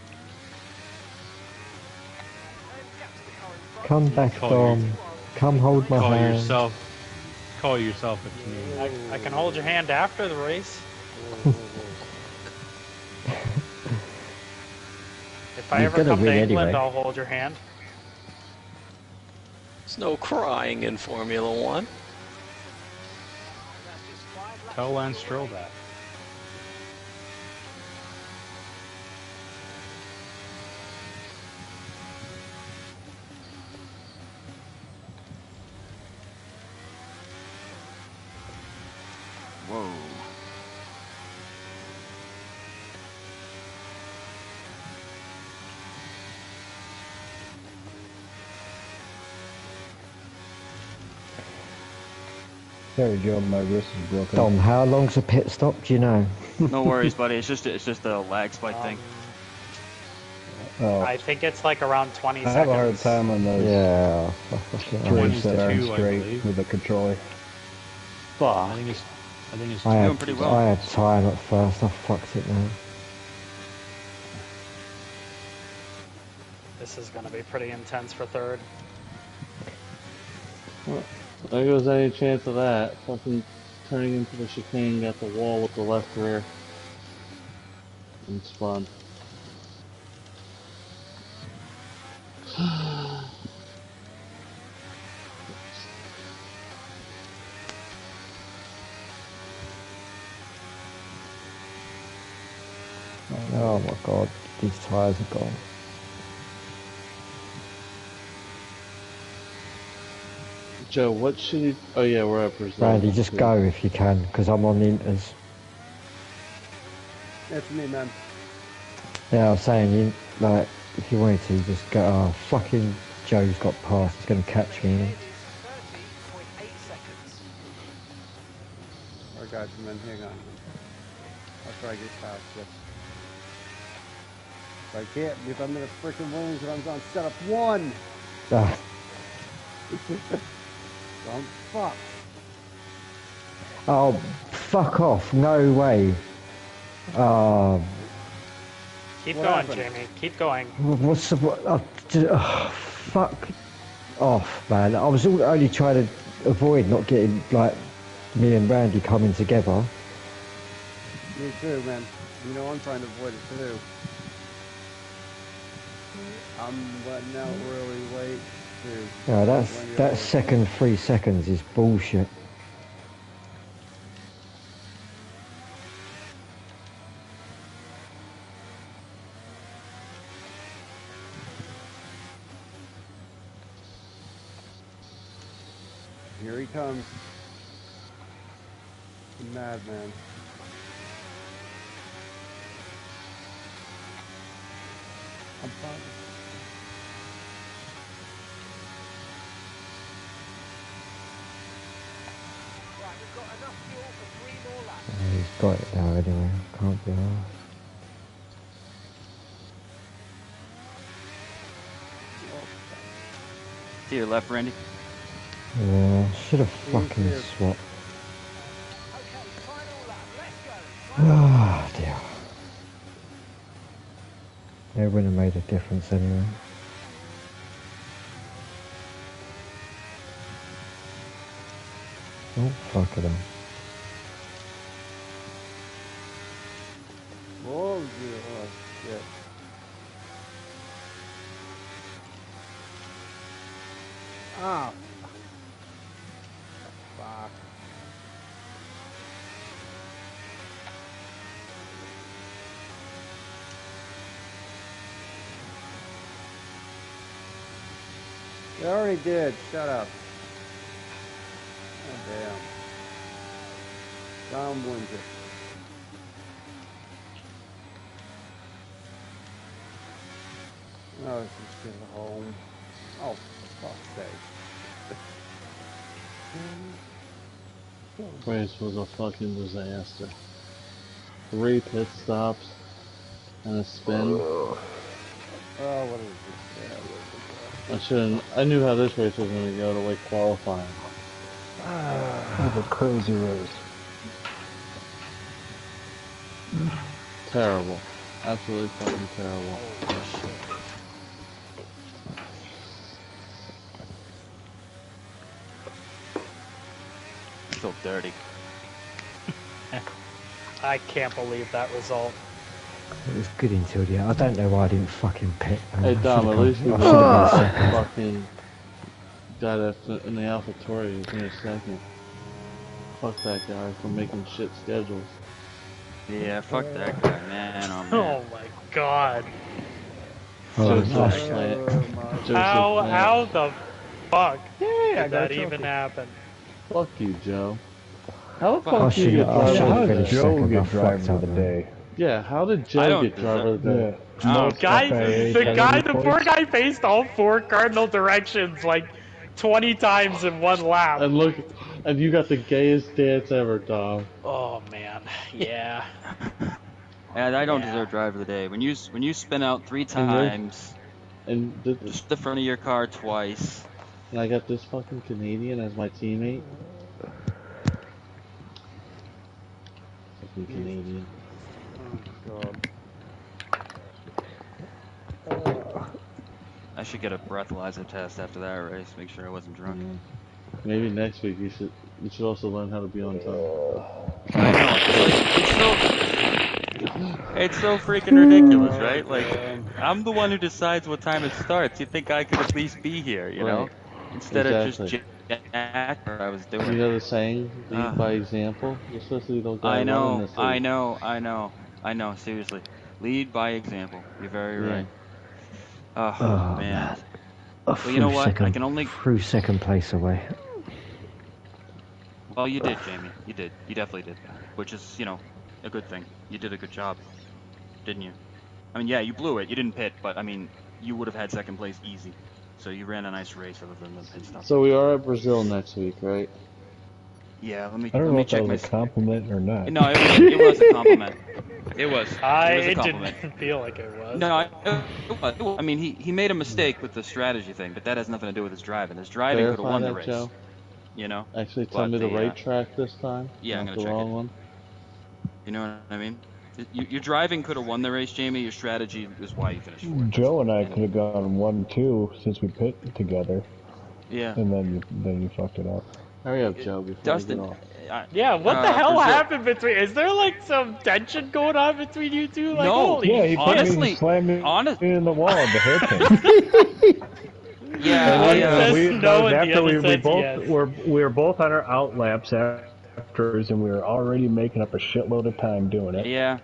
Come back, Dom. Come hold my hand. Call yourself if you need. I can hold your hand after the race. If I ever come to England, I'll hold your hand. There's no crying in Formula One. Tell Lance Stroll that. Whoa. Sorry, Joe, my wrist is broken. Dom, how long's a pit stop? Do you know? No worries, buddy. It's just a lag spike thing. Oh, I think it's like around 20 seconds. I have a hard time on those Yeah. turns that aren't 22, I straight believe. with the controller. I think it's doing pretty well. I had time at first. I fucked it now. This is going to be pretty intense for third. There goes any chance of that. Fucking turning into the chicane, got the wall with the left rear. And spun. Oh my god, these tyres are gone. Joe, what should he... Oh yeah, we're at Brazil. Randy, just go if you can, because I'm on the inters. That's me, man. Yeah, I was saying, you, like, if you wanted to, just go, oh, fucking Joe's got past, he's going to catch me. It is 30.8 seconds. I got you, man. Hang on. I'll try to get past this. If I can't, if I'm in a freaking wings and I'm on setup 1. Ah, I'm fucked. oh, fuck off, no way. Oh, Keep What going, happened? Jamie. Keep going. what's the... fuck off, man. I was only trying to avoid not getting, like, me and Randy coming together. Me too, man. You know I'm trying to avoid it too. I'm letting out really late too. Yeah, When that you're- second 3 seconds is bullshit. Here he comes. The madman. I'm fine. Right, we've got enough fuel for 3 more laps. He's got it now anyway, can't be arsed. To your left, Randy. Yeah, should have fucking here. swapped. Okay, final lap. Let's go. Oh dear. It wouldn't have made a difference anyway. Oh, fuck it up. Oh, yeah. Oh, shit. Ah. Fuck. They already did. Shut up. Oh, damn. Round wins it. Oh, let's just get home. Oh, for fuck's sake. Race was a fucking disaster. 3 pit stops and a spin. Oh, what is this? I knew how this race was going to go to like qualifying. That was a crazy race. Terrible. Absolutely fucking terrible. So dirty. I can't believe that result. It was good until the end. I don't know why I didn't fucking pit. Hey Dom, at least we I should've gone second. fucking got in the AlphaTauri in a second. Fuck that guy for making shit schedules. Yeah, fuck that guy, man. Oh, man. Oh my god. How the fuck did that even happen? Fuck you, Joe. How the I fuck did you get should've driver of the finished day? second. I driver fucked of up, the man. day? Yeah, how did I Joe don't get driver of the day? Yeah. The poor guy faced all 4 cardinal directions like 20 times in one lap. And look, and you got the gayest dance ever, Dom. Oh man, yeah. And I don't Yeah. deserve driver of the day. When you spin out 3 times, And just the front of your car twice. And I got this fucking Canadian as my teammate. Fucking Canadian. Oh, I should get a breathalyzer test after that race. Make sure I wasn't drunk. Yeah. Maybe next week you should also learn how to be on time. I know. It's so freaking ridiculous, right? Like, I'm the one who decides what time it starts. You think I could at least be here, you know? Instead of just Jack, I was doing. You know the saying, lead by example? You're supposed to be the guy running this league. I know, seriously. Lead by example. You're very right. Oh man. I Well, you know what? second, I can only... threw second place away. Well, you did, Jamie. You did. You definitely did. Which is, you know, a good thing. You did a good job. Didn't you? I mean, yeah, you blew it. You didn't pit, but, I mean, you would have had second place easy. So you ran a nice race other than the pit stop. So we are at Brazil next week, right? Yeah, let me I don't know if check that was a compliment or not. No, it was a compliment. It was. It a compliment. didn't feel like it was. No, it was. I mean, he made a mistake with the strategy thing, but that has nothing to do with his driving. His driving could have won the race. Joe? You know? Actually, tell me the right track this time. Yeah, I'm not gonna the check wrong it. one. You know what I mean? Your driving could have won the race, Jamie. Your strategy is why you finished fourth. Joe and I could have gone 1-2 since we pit together. Yeah. And then you fucked it up. Hurry up, Joe, before Dustin. I get off. Yeah, what the hell Brazil. happened between? Is there like some tension going on between you two? Like, No. holy Yeah, he honestly, slammed me in the wall of the hairpin. Yeah, we were both on our out laps afterwards, and we were already making up a shitload of time doing it. Yeah,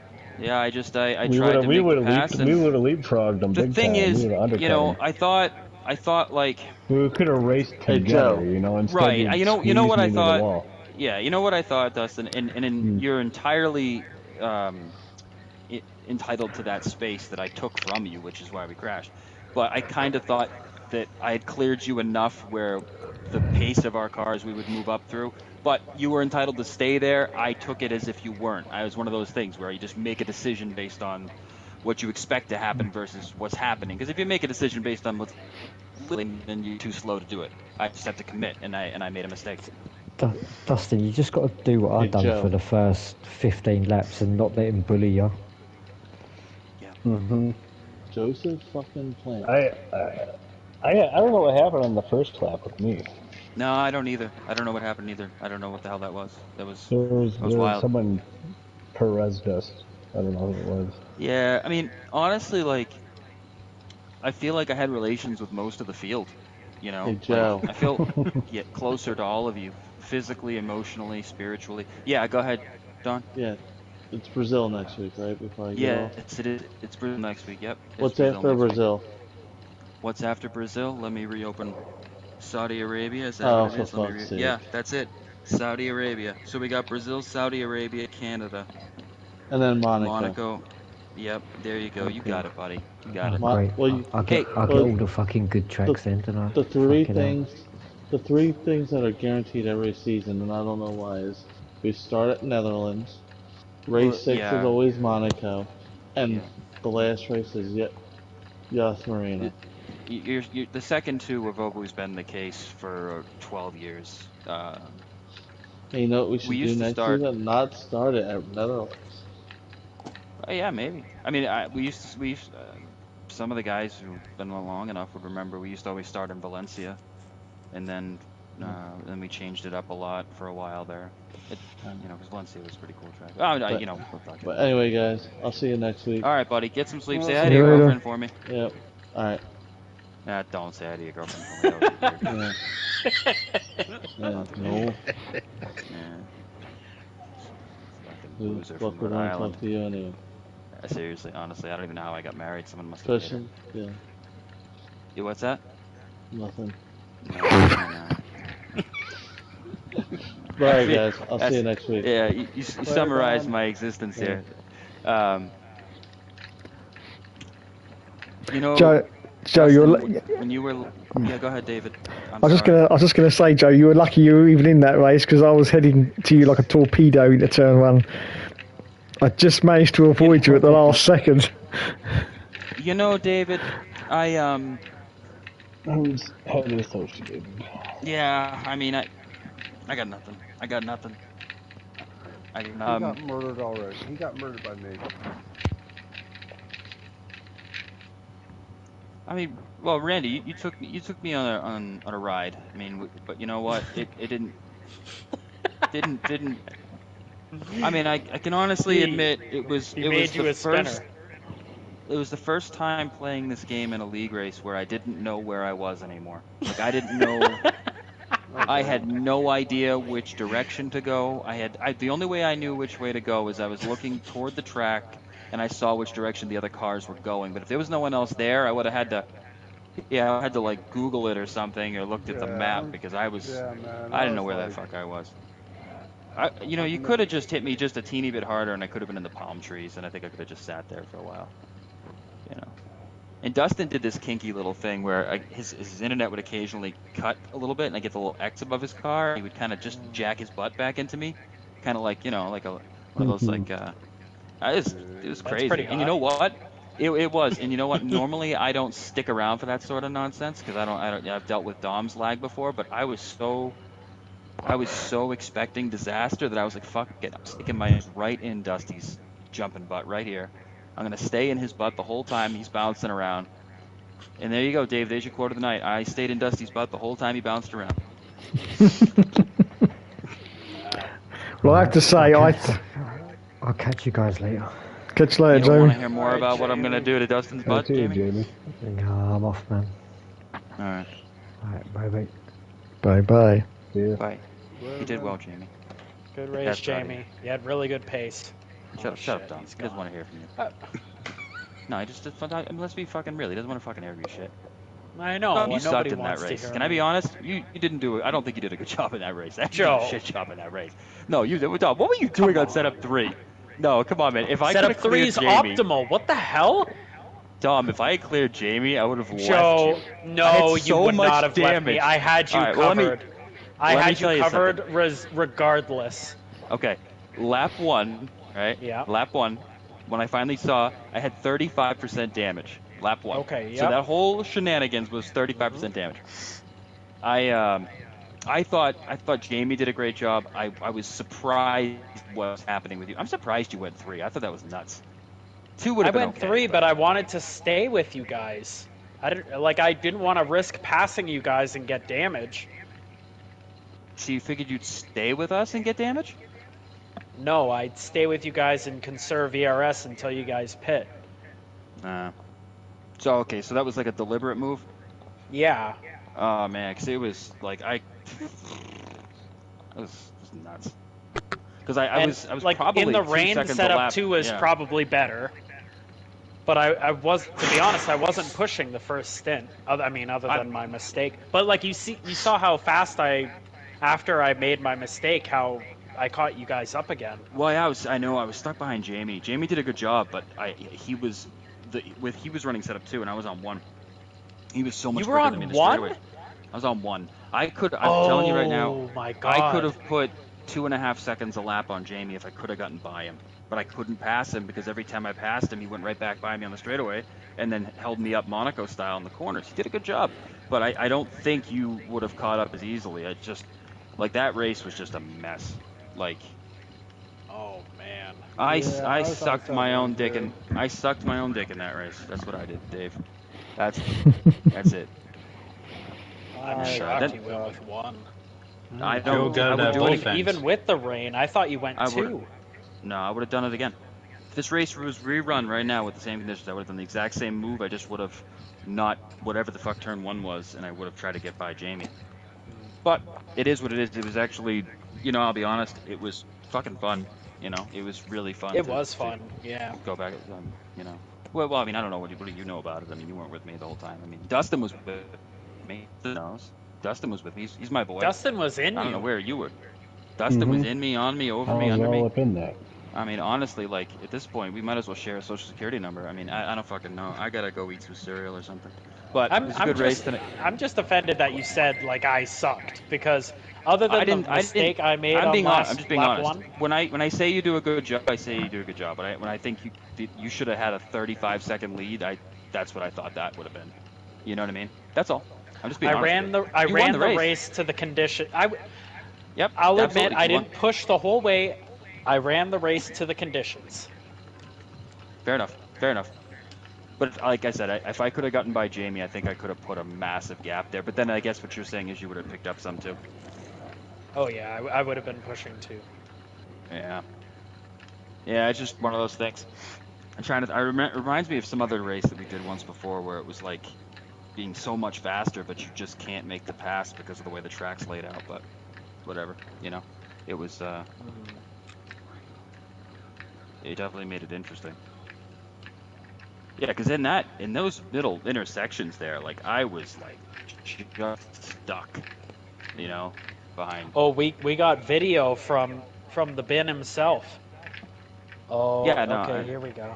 I tried to make the pass. We would have leapfrogged them the big thing time. is, you know, I thought like we could have raced together, you know, instead right. of You know what I squeezing me into the thought. wall. Yeah, you know what I thought, Dustin, and you're entirely entitled to that space that I took from you, which is why we crashed. But I kind of thought that I had cleared you enough where the pace of our cars we would move up through. But you were entitled to stay there. I took it as if you weren't. I was one of those things where you just make a decision based on what you expect to happen versus what's happening. Because if you make a decision based on what's happening, then you're too slow to do it. I just had to commit, and I made a mistake. Dustin, you just got to do what I've done Joe. for the first 15 laps and not let him bully you. Yeah. Mm-hmm. Joseph fucking Plant. I don't know what happened on the first lap with me. No, I don't either. I don't know what happened either. I don't know what the hell that was. That was There was wild. someone Perez'd us. I don't know who it was. Yeah, I mean, honestly, like, I feel like I had relations with most of the field. You know, Hey, Joe. like I feel get closer to all of you, physically, emotionally, spiritually. Yeah, go ahead, Don. Yeah, it's Brazil next week, right? Before I get off. Yes, it is. It's Brazil next week. Yep. It's What's Brazil after next week. Brazil? What's after Brazil? Let me reopen. Saudi Arabia. Is that Oh, what it for is? Let me fuck's sake. Yeah, that's it. Saudi Arabia. So we got Brazil, Saudi Arabia, Canada, And then Monaco. Monaco. Yep, there you go. You Okay. got it, buddy. You got it. Great. Well, you, I'll get well, all the fucking good tracks then, don't I? the three Fucking hell. things, the three things that are guaranteed every season, and I don't know why, is we start at Netherlands, race 6 yeah. is always Monaco, and Yeah. the last race is Yas Marina. The second two have always been the case for 12 years. And you know what we should used do to next start- season? Not start it at Netherlands. Yeah, maybe. I mean, some of the guys who've been long enough would remember we used to always start in Valencia, and then we changed it up a lot for a while there. Because Valencia was a pretty cool track. We'll talk But anyway, guys, I'll see you next week. All right, buddy, get some sleep. Say See hi to you your later. girlfriend for me. Yep. All right. Don't say hi to your girlfriend for me. That would be weird. Yeah. No. Yeah. Fucking loser from Fuck would Rhode want to Island. talk to you anyway. Seriously, honestly, I don't even know how I got married. Someone must have paid her. Question? Yeah. Yeah, what's that? Nothing. No. All right, guys. I'll see you next week. Yeah, you summarized my existence here. Joe, Justin, you're. when you were. Yeah, go ahead, David. I was just gonna say, Joe, you were lucky you were even in that race because I was heading to you like a torpedo into turn one. I just managed to avoid you at the last second. You know, David, I Who's head associated? Yeah, I mean, I got nothing. I got nothing. He got murdered already. He got murdered by me. I mean, well, Randy, you took me on a ride. I mean, but you know what? It didn't. I mean, I can honestly admit it was the first. It was the first time playing this game in a league race where I didn't know where I was anymore. Like I didn't know. I had no idea which direction to go. The only way I knew which way to go is I was looking toward the track and I saw which direction the other cars were going. But if there was no one else there, I would have had to. Yeah, I had to like Google it or something or looked at the map because I didn't know where the fuck I was. You could have just hit me just a teeny bit harder and I could have been in the palm trees and I think I could have just sat there for a while. And Dustin did this kinky little thing where his internet would occasionally cut a little bit and I get the little X above his car. He would kind of just jack his butt back into me, kind of like like one of those like. It was crazy. And you know what? It was. And you know what? Normally I don't stick around for that sort of nonsense because I've dealt with Dom's lag before, but I was so expecting disaster that I was like, fuck it, I'm sticking my nose right in Dusty's jumping butt right here. I'm going to stay in his butt the whole time he's bouncing around. And there you go, Dave. There's your quote of the night. I stayed in Dusty's butt the whole time he bounced around. Well, I have to say, I'll catch you guys later. Catch you later, You don't want to Jamie. hear more about what I'm going to do to Dustin's butt, Jamie? No, I'm off, man. All right. Bye. Bye. Yeah. Bye. You did well, Jamie. Good race, Jamie. You had really good pace. Shut up, Dom. He doesn't want to hear from you. No, let's be fucking real. He doesn't want to fucking hear your shit. I know. Dom, you nobody sucked in that wants to race. hear Can I me. be honest? You didn't do it. I don't think you did a good job in that race. Actually, Joe. you did a shit job in that race. No, you did. Dom, what were you doing on setup 3? No, come on, man. If I Setup could have 3 cleared is Jamie, optimal. What the hell? Dom, if I had cleared Jamie, I would have Joe, left you. no, you you would not have left me. I had you All right, well, covered. I let me had tell you you covered regardless. Okay, lap 1, right? Yeah. Lap 1, when I finally saw, I had 35% damage. Lap 1. Okay, So yep. that whole shenanigans was 35% damage. I thought Jamie did a great job. I was surprised what was happening with you. I'm surprised you went 3. I thought that was nuts. 2 would I have been went okay. 3, but I wanted to stay with you guys. I didn't want to risk passing you guys and get damage. So you figured you'd stay with us and get damage? No, I'd stay with you guys and conserve ERS until you guys pit. So okay, so that was like a deliberate move. Yeah. Oh man, because it was like it was nuts. Because I was like probably in the 2 rain, seconds a setup lap. 2 was Yeah. probably better. But I was, to be honest, I wasn't pushing the first stint. Other than my mistake. But like you saw how fast after I made my mistake, how I caught you guys up again. Well, yeah, I know I was stuck behind Jamie. Jamie did a good job, but he was running setup 2, and I was on 1. He was so much quicker than me in the straightaway. I was on 1. I'm telling you right now. Oh my god! I could have put 2.5 seconds a lap on Jamie if I could have gotten by him, but I couldn't pass him because every time I passed him, he went right back by me on the straightaway and then held me up Monaco style in the corners. He did a good job, but I don't think you would have caught up as easily. I just that race was just a mess. Oh man. I I sucked thought my so, own dick too. in that race. That's what I did, Dave. That's it. I'm shocked you went with 1. I Joe don't. got I it would at do both it. ends. Even with the rain, I thought you went 2. No, I would have done it again. If this race was rerun right now with the same conditions, I would have done the exact same move. I just would have not whatever the fuck turn 1 was, and I would have tried to get by Jamie. But it is what it is. It was actually, I'll be honest, it was fucking fun. It was really fun. It was fun, yeah. Go back, Well, I mean, I don't know what do you know about it. I mean, you weren't with me the whole time. I mean, Dustin was with me. Dustin was with me. He's my boy. Dustin was in I don't know you. where you were. Dustin was in me, on me, over me, under me. all up in that. I mean, honestly, at this point, we might as well share a social security number. I mean, I don't fucking know. I gotta go eat some cereal or something. But it was a good race tonight. I'm just offended that you said I sucked, because other than the mistake I made I'm on just being lap honest. 1. When I say you do a good job, I say you do a good job. But when I think you should have had a 35-second lead, that's what I thought that would have been. You know what I mean? That's all. I'm just being honest. I ran the race to the condition. Yep. I'll absolutely. admit I didn't push the whole way. I ran the race to the conditions. Fair enough. But like I said, if I could have gotten by Jamie, I think I could have put a massive gap there. But then I guess what you're saying is you would have picked up some too. Oh yeah, I would have been pushing too. Yeah. Yeah, it's just one of those things. It reminds me of some other race that we did once before where it was like being so much faster, but you just can't make the pass because of the way the track's laid out. But whatever, it was. It definitely made it interesting. Yeah, because in those middle intersections there, I was just stuck, behind. Oh, we got video from the bin himself. Oh, yeah, no, okay, here we go.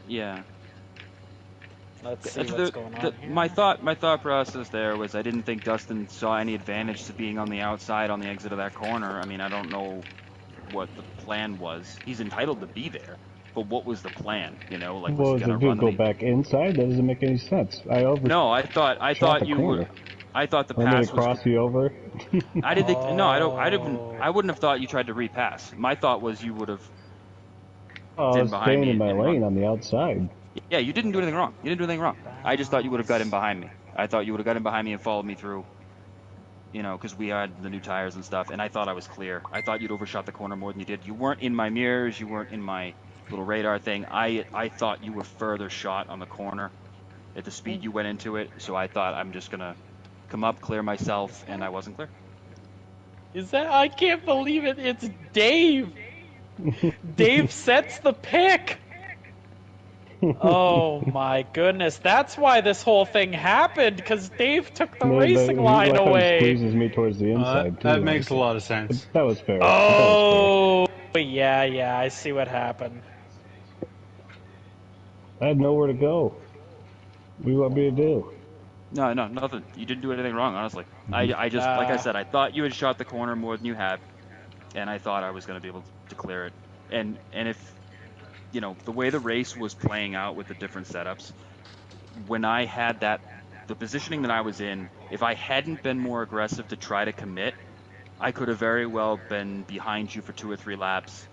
Yeah. Let's see what's going on here. My thought process there was I didn't think Dustin saw any advantage to being on the outside on the exit of that corner. I mean, I don't know what the plan was. He's entitled to be there, but what was the plan? Was he gonna run go back inside? That doesn't make any sense. No, I thought you would. I thought the pass was cross you over. I didn't think. No, I wouldn't have thought you tried to repass. My thought was you would have. I was staying in my lane on the outside. Yeah, you didn't do anything wrong. I just thought you would have got in behind me. I thought you would have got in behind me and followed me through. Because we had the new tires and stuff, and I thought I was clear. I thought you'd overshot the corner more than you did. You weren't in my mirrors. You weren't in my little radar thing. I thought you were further shot on the corner at the speed you went into it. So I thought I'm just going to come up, clear myself, and I wasn't clear. I can't believe it. It's Dave. Dave sets the pick. Oh my goodness, that's why this whole thing happened, because Dave took the racing line away. Squeezes me towards the inside, too. That makes a lot of sense. That was fair. Oh, yeah, I see what happened. I had nowhere to go. What do you want me to do? No, nothing. You didn't do anything wrong, honestly. I just, like I said, I thought you had shot the corner more than you had, and I thought I was going to be able to clear it. And if, the way the race was playing out with the different setups, when I had the positioning that I was in, if I hadn't been more aggressive to try to commit, I could have very well been behind you for 2 or 3 laps,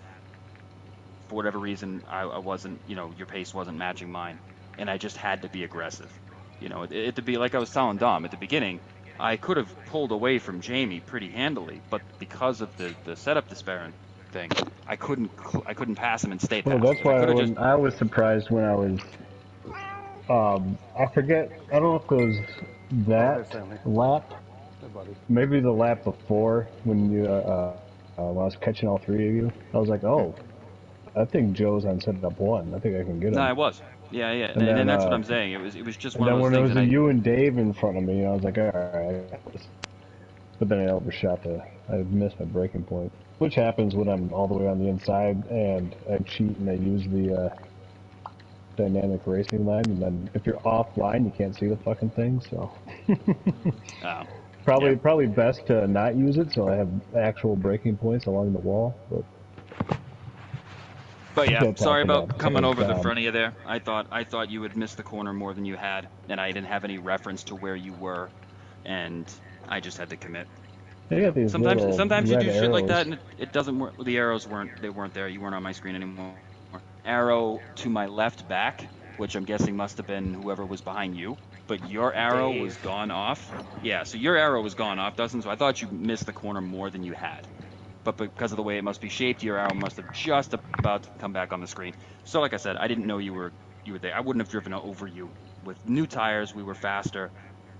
for whatever reason, I wasn't, your pace wasn't matching mine, and I just had to be aggressive. It to be like I was telling Dom at the beginning, I could have pulled away from Jamie pretty handily, but because of the setup despairing thing, I couldn't pass him and stay Well, past. that's If I why could have just I was surprised when I was. I forget. I don't know if it was that lap. Hey, buddy. Maybe the lap before when you when I was catching all three of you. I was like, oh, I think Joe's on setup 1. I think I can get him. No, I was. Yeah. And then, that's what I'm saying. It was just one of then those when things. it was you and Dave in front of me, I was like, all right. But then I overshot I missed my braking point, which happens when I'm all the way on the inside and I cheat and I use the dynamic racing line, and then if you're offline, you can't see the fucking thing. So probably best to not use it, so I have actual braking points along the wall. But yeah, sorry about coming over the front of you there. I thought you would miss the corner more than you had, and I didn't have any reference to where you were, and I just had to commit. Sometimes you do shit like that, and it doesn't work. The arrows weren't there. You weren't on my screen anymore. Arrow to my left back, which I'm guessing must have been whoever was behind you, but your arrow was gone off. Yeah, so your arrow was gone off, Dustin, so I thought you missed the corner more than you had. But because of the way it must be shaped, your arrow must have just about to come back on the screen. So like I said, I didn't know you were there. I wouldn't have driven over you. With new tires, we were faster.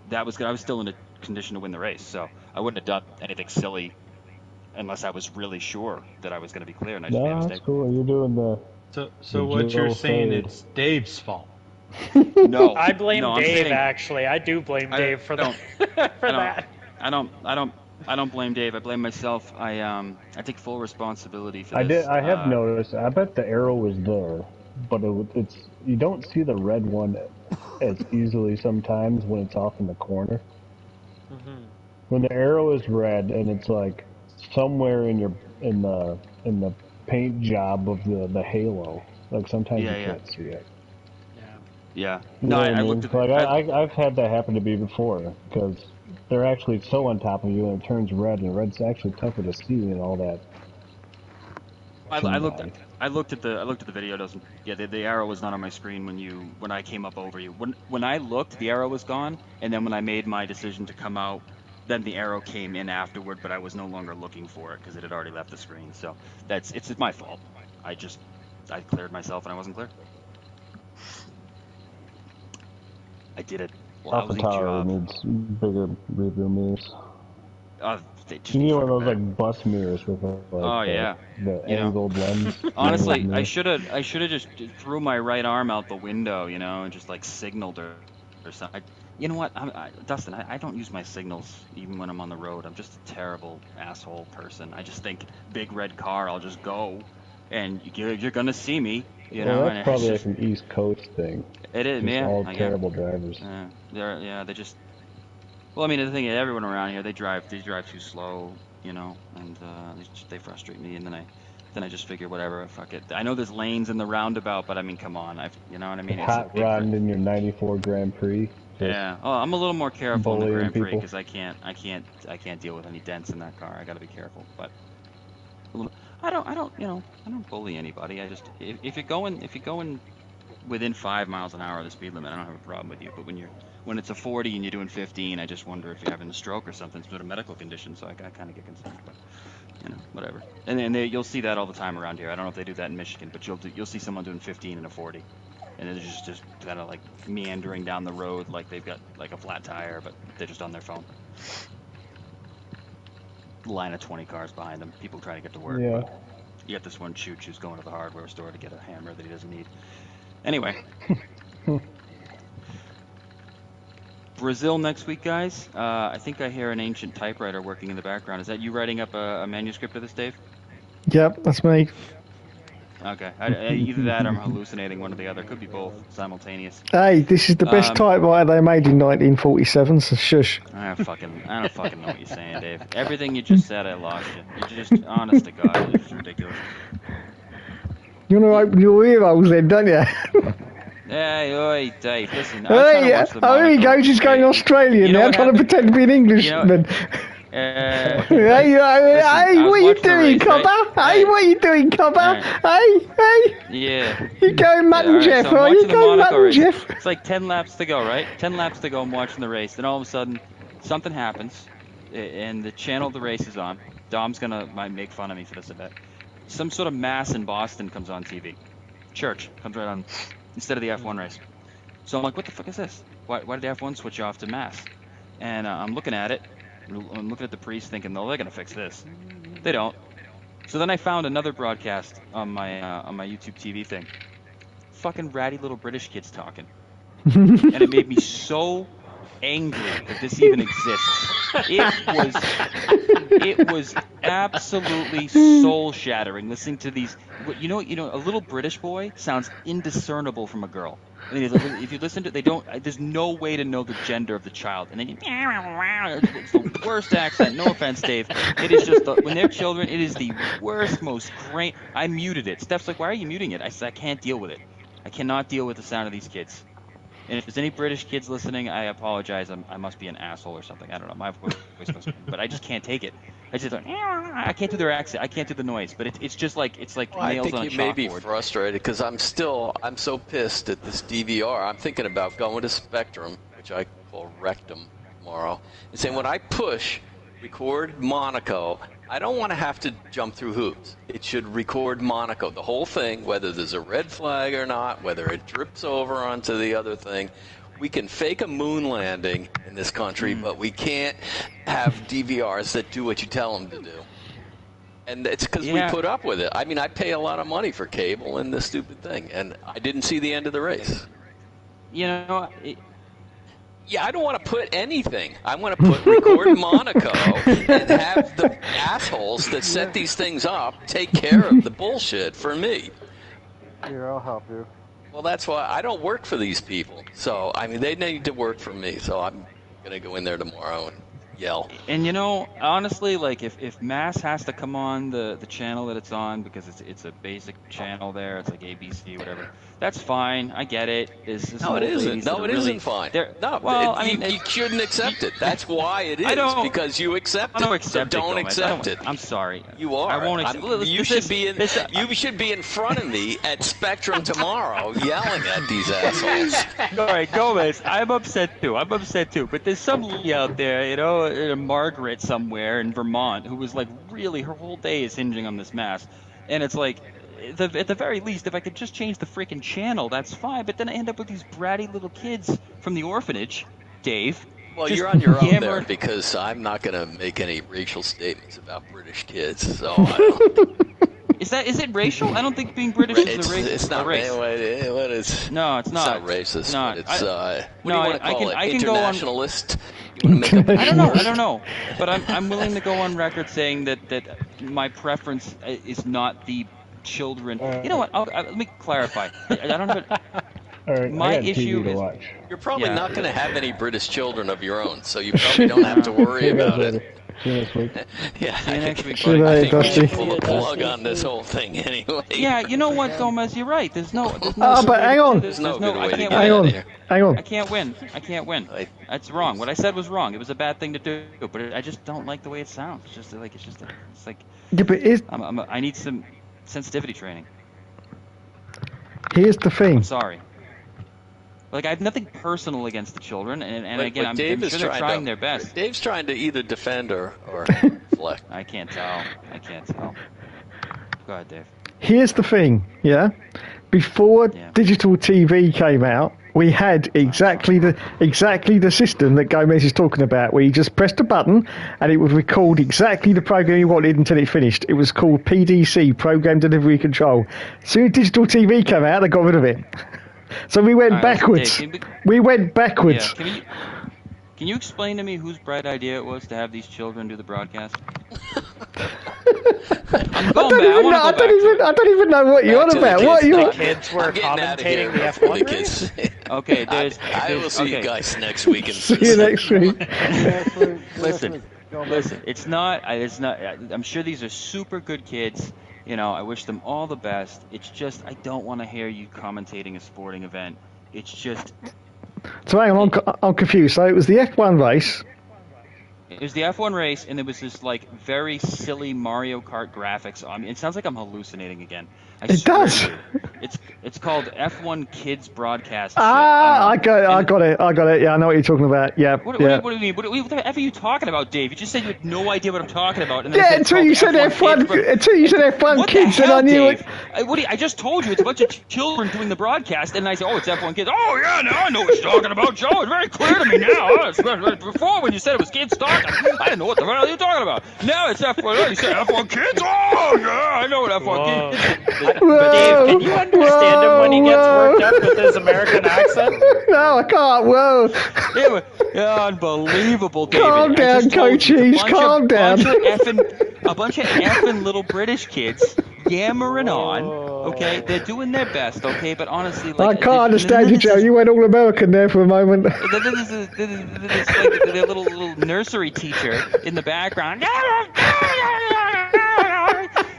That was good. I was still in a condition to win the race, so I wouldn't have done anything silly unless I was really sure that I was going to be clear, and I just made a mistake. That's cool. You're doing the... So what you're saying, it's Dave's fault. No. I blame Dave, actually. I do blame Dave for that. I don't blame Dave. I blame myself. I take full responsibility for I this. have noticed. I bet the arrow was there, but it's you don't see the red one as easily sometimes when it's off in the corner. Mm-hmm. When the arrow is red and it's like somewhere in the paint job of the halo, like sometimes you can't see it. Yeah. You No, know I looked at I've had that happen to me before, because they're actually so on top of you and it turns red, and red's actually tougher to see and all that. I looked at the video. The arrow was not on my screen when I came up over you. When I looked, the arrow was gone, and then when I made my decision to come out, then the arrow came in afterward, but I was no longer looking for it because it had already left the screen. So it's my fault. I cleared myself and I wasn't clear. I did it. Lousy job. Needs bigger rearview mirrors. You need one of those like bus mirrors with the angled lens. Honestly, I should have just threw my right arm out the window, and just like signaled her or something. You know what, Dustin? I don't use my signals even when I'm on the road. I'm just a terrible asshole person. I just think big red car. I'll just go, and you're gonna see me. That's probably like an East Coast thing. It is, man. All terrible drivers. They just. Well, I mean, the thing is, everyone around here they drive too slow, and they frustrate me. And then I just figure, whatever, fuck it. I know there's lanes in the roundabout, but I mean, come on, you know what I mean? Hot rodding in your '94 Grand Prix. Yeah. Oh, I'm a little more careful in the Grand Prix because I can't deal with any dents in that car. I got to be careful, but. I don't bully anybody. I just if you're going within 5 miles an hour of the speed limit, I don't have a problem with you. But when it's a 40 and you're doing 15, I just wonder if you're having a stroke or something, some sort of medical condition. So I kind of get concerned. But whatever. And you'll see that all the time around here. I don't know if they do that in Michigan, but you'll see someone doing 15 and a 40, and they're just kind of like meandering down the road like they've got like a flat tire, but they're just on their phone. Line of 20 cars behind them, people trying to get to work. Yeah. You got this one chooch who's going to the hardware store to get a hammer that he doesn't need. Anyway. Brazil next week, guys. I think I hear an ancient typewriter working in the background. Is that you writing up a manuscript of this, Dave? Yep, that's me. Okay. Either that or I'm hallucinating, one or the other. Could be both simultaneous. Hey, this is the best typewriter they made in 1947, so shush. I don't fucking know what you're saying, Dave. Everything you just said, I lost you. You're just, honest to God, it's ridiculous. You want to open your ear holes then, don't you? Hey, oi, Dave, listen. Hey, here he goes, he's going Australian now, trying to pretend to be an Englishman. Hey, listen, I was what are you watching the doing, race, right? Cobber? Hey, what are you doing, Cobber? Alright. Hey, Yeah. you going mutton, Alright, Jeff? so I'm Are you watching the going Monaco mutton, race. Jeff? It's like 10 laps to go, right? 10 laps to go, I'm watching the race. Then all of a sudden, something happens, and the channel the race is on. Dom's might make fun of me for this, I bet. Some sort of mass in Boston comes on TV. Church comes right on instead of the F1 race. So I'm like, what the fuck is this? Why did the F1 switch off to mass? And I'm looking at it. I'm looking at the priest thinking, no, they're going to fix this. They don't. So then I found another broadcast on my YouTube TV thing. Fucking ratty little British kids talking. And it made me so angry that this even exists. It was absolutely soul shattering listening to these. You know, a little British boy sounds indiscernible from a girl. I mean, if you listen to, they don't. There's no way to know the gender of the child, and then it's the worst accent. No offense, Dave. It is just when they're children, it is the worst, most grain. I muted it. Steph's like, "Why are you muting it?" I said, "I can't deal with it. I cannot deal with the sound of these kids." And if there's any British kids listening, I apologize. I must be an asshole or something. I don't know. My voice goes, but I just can't take it. I just don't. I can't do their accent. I can't do the noise. But it's just like nails on a chalkboard. I think you may be frustrated because I'm so pissed at this DVR. I'm thinking about going to Spectrum, which I call Rectum tomorrow, and saying when I push record Monaco, I don't want to have to jump through hoops. It should record Monaco, the whole thing, whether there's a red flag or not, whether it drips over onto the other thing. We can fake a moon landing in this country, but we can't have DVRs that do what you tell them to do. And it's because we put up with it. I mean, I pay a lot of money for cable and this stupid thing, and I didn't see the end of the race. You know, yeah, I don't want to put anything. I want to put record Monaco and have the assholes that set these things up take care of the bullshit for me. Here, I'll help you. Well, that's why I don't work for these people. So, I mean, they need to work for me. So I'm going to go in there tomorrow and yell. And you know, honestly, like if Mass has to come on the channel that it's on because it's a basic channel there, it's like ABC, whatever. That's fine. I get it. No, it isn't. No, it isn't fine. No, well, you shouldn't accept it. That's why it is. Because you accept it. I don't accept so don't accept it. I'm sorry. You are. I won't accept. You should be in front of me at Spectrum tomorrow, yelling at these assholes. All right, Gomez. I'm upset too. But there's some lady out there, you know, Margaret somewhere in Vermont, who was like really her whole day is hinging on this Mass, and it's like. At the very least, if I could just change the freaking channel, that's fine. But then I end up with these bratty little kids from the orphanage, Dave. Well, you're on your own there because I'm not going to make any racial statements about British kids. So I don't... Is it racial? I don't think being British is a race. It's not race. What is? No, it's not. It's not racist. It's not. But it's what do you want to call it? Internationalist? You want to make up I don't know. But I'm willing to go on record saying that my preference is not the children. You know what? Let me clarify. I don't have Right, my issue is you're probably not going to have any British children of your own, so you probably don't have to worry about it. See you next week. Yeah, I think we should pull the plug on this whole thing anyway. Yeah, you know what, Gomez? You're right. There's no. But hang on. There's no good way to get hang on. Hang on. I can't win. That's wrong. What I said was wrong. It was a bad thing to do, but I just don't like the way it sounds. It's like. Yeah, but I need some sensitivity training. Here's the thing. I'm sorry. Like, I have nothing personal against the children, and again, I'm sure they're trying their best. Dave's trying to either defend or deflect. I can't tell. Go ahead, Dave. Here's the thing, yeah? Before digital TV came out, we had exactly the system that Gomez is talking about, where you just pressed a button and it would record exactly the program you wanted until it finished. It was called PDC, Program Delivery Control. As soon as digital TV came out, they got rid of it. So we went backwards. We went backwards. Yeah. Can you explain to me whose bright idea it was to have these children do the broadcast? I don't even know what you're on about. What are you? The kids were commentating the F1 race. Okay, I will see you guys next week. See you next week. Listen. It's not. I'm sure these are super good kids. You know, I wish them all the best. It's just I don't want to hear you commentating a sporting event. It's just. So hang on, I'm confused. So it was the F1 race. It was the F1 race, and there was this like very silly Mario Kart graphics. I mean, it sounds like I'm hallucinating again. It does. To you. It's called F1 Kids Broadcast. I shit. got it. Yeah, I know what you're talking about. Yeah. What do you mean? What the F are you talking about, Dave? You just said you had no idea what I'm talking about. And then Yeah, until you said F1 Kids, and I knew it. I just told you it's a bunch of children doing the broadcast, and I said, it's F1 Kids. Oh, yeah, now I know what you're talking about, Joe. It's very clear to me now. Before, when you said it was kids talking, I didn't know what the hell you're talking about. Now it's F1. You said F1 Kids? Oh, yeah, I know what F1 Kids is. Dave, can you understand him when he gets worked up with his American accent? No, I can't. Whoa. Yeah, unbelievable, David. Calm down, coaches. Calm down. A bunch of effing little British kids yammering on. Okay, they're doing their best. Okay, but honestly, like, I can't understand you, Joe. You went all American there for a moment. There's like their little nursery teacher in the background.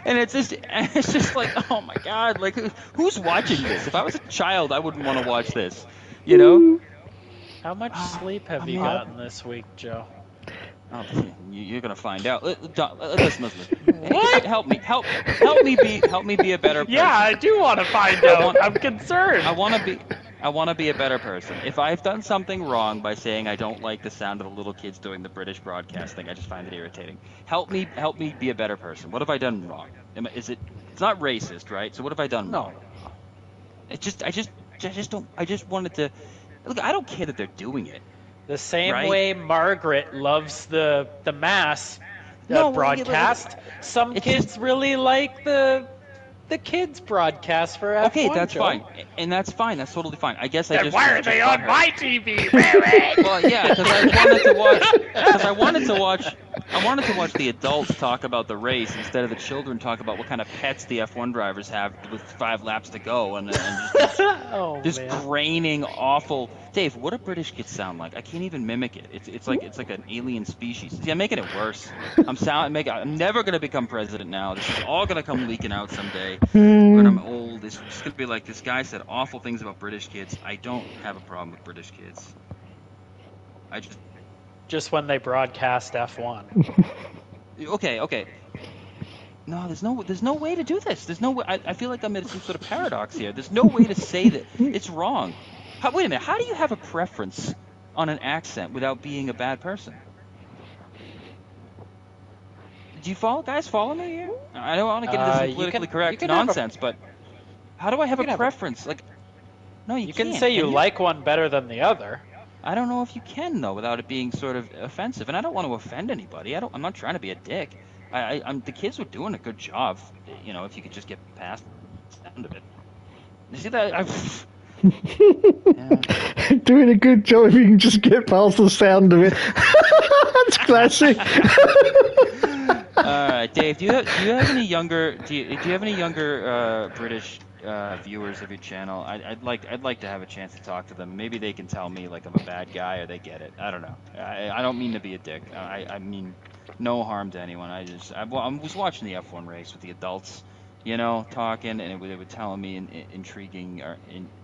And it's just like, oh my God, like who's watching this? If I was a child, I wouldn't want to watch this, you know? How much sleep have you gotten this week, Joe? Oh, you're gonna find out. Listen. What? Help me be a better person. Yeah, I do want to find out. I'm concerned. I want to be a better person. If I've done something wrong by saying I don't like the sound of the little kids doing the British broadcasting, I just find it irritating. Help me be a better person. What have I done wrong? It's not racist, right? So what have I done wrong? I just wanted to look. I don't care that they're doing it. The same way Margaret loves the mass broadcast, some kids really like the kids broadcast for F1. Okay, that's fine, and that's fine. That's totally fine. I guess then why are they on my TV? Well, yeah, because I wanted to watch the adults talk about the race instead of the children talk about what kind of pets the F1 drivers have with 5 laps to go and just graining awful. Dave, what do British kids sound like? I can't even mimic it. It's like an alien species. See, I'm making it worse. I'm never gonna become president now. This is all gonna come leaking out someday when I'm old. It's just gonna be like this guy said awful things about British kids. I don't have a problem with British kids. I just when they broadcast F1. Okay. No, there's no way to do this. There's no way. I feel like I'm in some sort of paradox here. There's no way to say that it's wrong. Wait a minute. How do you have a preference on an accent without being a bad person? Do you follow me here? I don't want to get into some politically correct nonsense, but how do I have a preference? No, you can't. You can say you like one better than the other. I don't know if you can though, without it being sort of offensive. And I don't want to offend anybody. I'm not trying to be a dick. The kids were doing a good job. You know, if you could just get past the sound of it. You see that? Doing a good job if you can just get past the sound of it. That's classic. All right, Dave. Do you have any younger? Do you have any younger British viewers of your channel? I'd like to have a chance to talk to them. Maybe they can tell me like I'm a bad guy or they get it. I don't know. I don't mean to be a dick. I mean no harm to anyone. I was watching the F1 race with the adults, you know, talking, and they were telling me intriguing or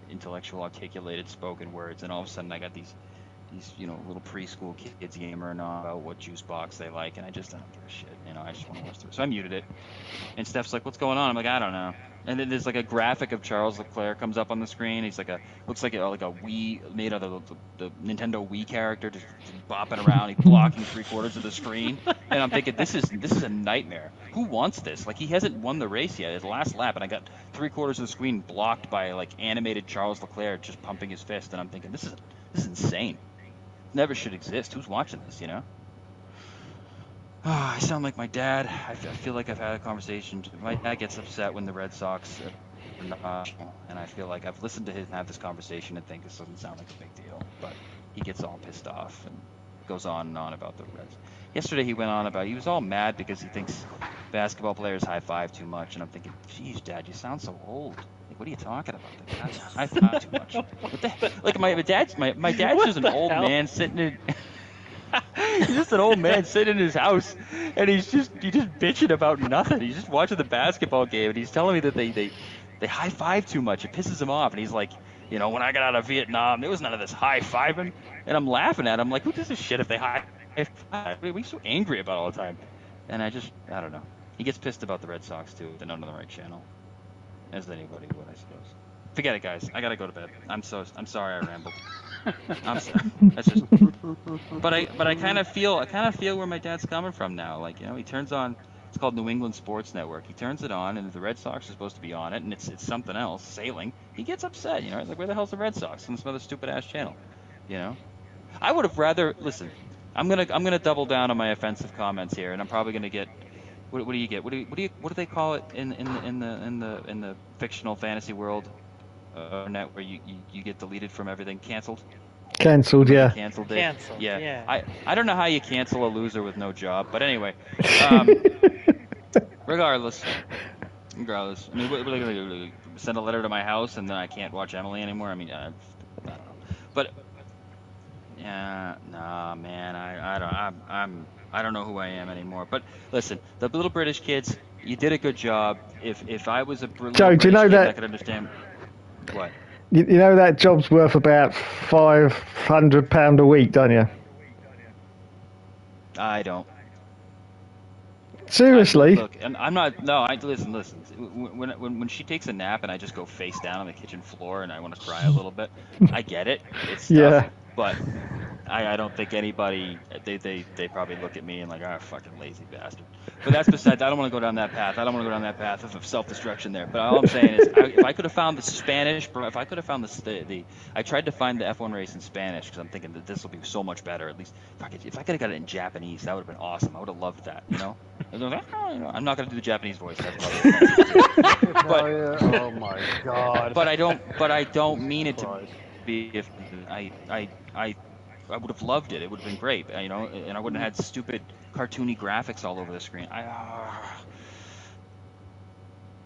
intellectual, articulated spoken words, and all of a sudden I got these little preschool kids yammering on about what juice box they like, and I just don't give a shit. You know, I just want to watch through. So I muted it, and Steph's like, "What's going on?" I'm like, "I don't know." And then there's like a graphic of Charles Leclerc comes up on the screen. He's looks like a Wii made out of the Nintendo Wii character, just bopping around. He's blocking 3/4 of the screen, and I'm thinking, this is a nightmare. Who wants this? Like, he hasn't won the race yet. His last lap, and I got 3/4 of the screen blocked by like animated Charles Leclerc just pumping his fist, and I'm thinking, this is insane. Never should exist. Who's watching this? You know. I sound like my dad. I feel like I've had a conversation. My dad gets upset when the Red Sox are not, and I feel like I've listened to him have this conversation and think this doesn't sound like a big deal, but he gets all pissed off and goes on and on about the Reds. Yesterday he went on about, he was all mad because he thinks basketball players high-five too much, and I'm thinking, geez, Dad, you sound so old. Like, what are you talking about? Like, high-five too much. What the hell? Like, my dad's just an old man sitting in... He's just an old man sitting in his house, and he's just bitching about nothing. He's just watching the basketball game, and he's telling me that they high-five too much. It pisses him off, and he's like, when I got out of Vietnam, there was none of this high-fiving. And I'm laughing at him, like, who gives a shit if they high What are we so angry about all the time? And I don't know. He gets pissed about the Red Sox too. They're not on the right channel, as anybody would, I suppose. Forget it, guys. I gotta go to bed. I'm sorry I rambled. I'm sorry. That's just. But I kind of feel where my dad's coming from now. Like, he turns on. It's called New England Sports Network. He turns it on, and the Red Sox are supposed to be on it, and it's something else, sailing. He gets upset. He's like, where the hell's the Red Sox on some other stupid ass channel? I would have rather listen. I'm gonna double down on my offensive comments here, and I'm probably gonna get. What do you get? What do they call it in the fictional fantasy world? Net where you get deleted from everything, canceled. Cancelled, yeah. Canceled it. Canceled, yeah. I don't know how you cancel a loser with no job, but anyway. Regardless. I mean, what are they gonna do? Send a letter to my house and then I can't watch Emily anymore? I mean, I don't know. But yeah, nah, man, I don't know who I am anymore. But listen, the little British kids, you did a good job. If I was a little Joe, British do you know kid, that I could understand what. You know that job's worth about £500 a week, don't you? I don't. Seriously? Look, and I'm not. No, listen. When she takes a nap and I just go face down on the kitchen floor and I want to cry a little bit, I get it. It's tough, Yeah. but I don't think anybody. They probably look at me and like, fucking lazy bastard. But that's besides. I don't want to go down that path. I don't want to go down that path of self-destruction there. But all I'm saying is, if I could have found the Spanish, if I could have found I tried to find the F1 race in Spanish because I'm thinking that this will be so much better. At least if I could have got it in Japanese, that would have been awesome. I would have loved that. I'm not going to do the Japanese voice. That's oh my god. But I don't mean it to be. If I would have loved it. It would have been great, and I wouldn't have had stupid cartoony graphics all over the screen.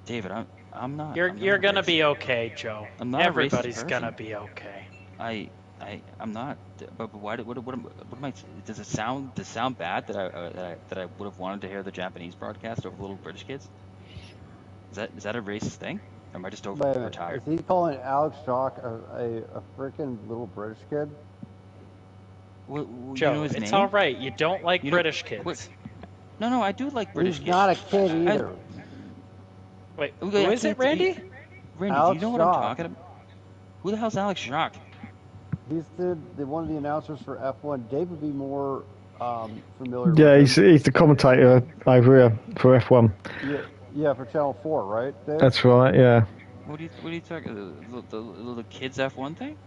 David, I'm not. You're gonna be okay, Joe. I'm not. Everybody's gonna be okay. I'm not. But why? What am I? Does it sound bad that I would have wanted to hear the Japanese broadcast over little British kids? Is that a racist thing? Or am I just overtired? Is he calling Alex Jock a freaking little British kid? Joe, it's all right. You don't like British kids. No, I do like British kids. He's not a kid either. Wait, who is it, Randy? Randy, Alex do you know what Jock. I'm talking about? Who the hell's Alex Jock? He's one of the announcers for F1. Dave would be more familiar Yeah, with him. he's the commentator over here for F1. Yeah, for Channel 4, right, Dave? That's right, yeah. What are you talking? The kids F1 thing?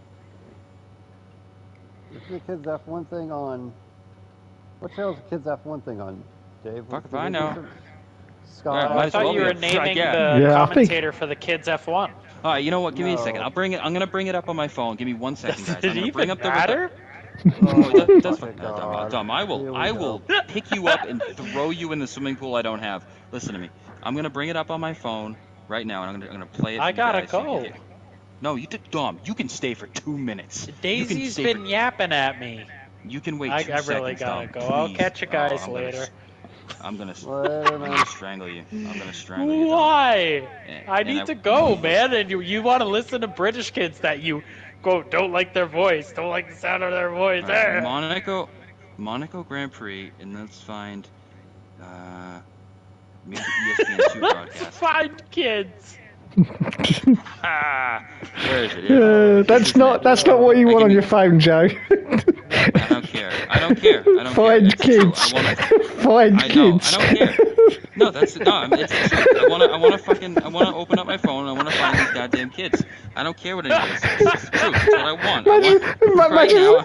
Is the kids F1 thing on? What channel is the kids F1 thing on, Dave? Fuck if I know. Scott. I thought you were naming the Yeah, commentator for the kids F1. All right, you know what? Give me a second. I'm gonna bring it up on my phone. Give me 1 second, guys. Does I'm it gonna bring even up matter? That's fine. Dumb. I will pick you up and throw you in the swimming pool I don't have. Listen to me. I'm gonna bring it up on my phone right now, and I'm gonna play it. I gotta guys. go. No, you did, Dom. You can stay for 2 minutes. Daisy's been yapping at me. You can wait 2 I seconds. really gotta Dom, go. I'll please. catch you guys later. I'm gonna strangle you. I'm gonna strangle you. Why? I need to go, man. And you want to listen to British kids that you quote don't like their voice, don't like the sound of their voice. Right, Monaco Grand Prix, and let's find maybe ESPN2 broadcast. Find kids. Where is it? That's not what you want on your phone, Joe. I don't care. I don't care. Find kids. Find kids. I don't care. No, it's true. I wanna open up my phone and I wanna find these goddamn kids. I don't care what anyone says. It's true. That's what I want.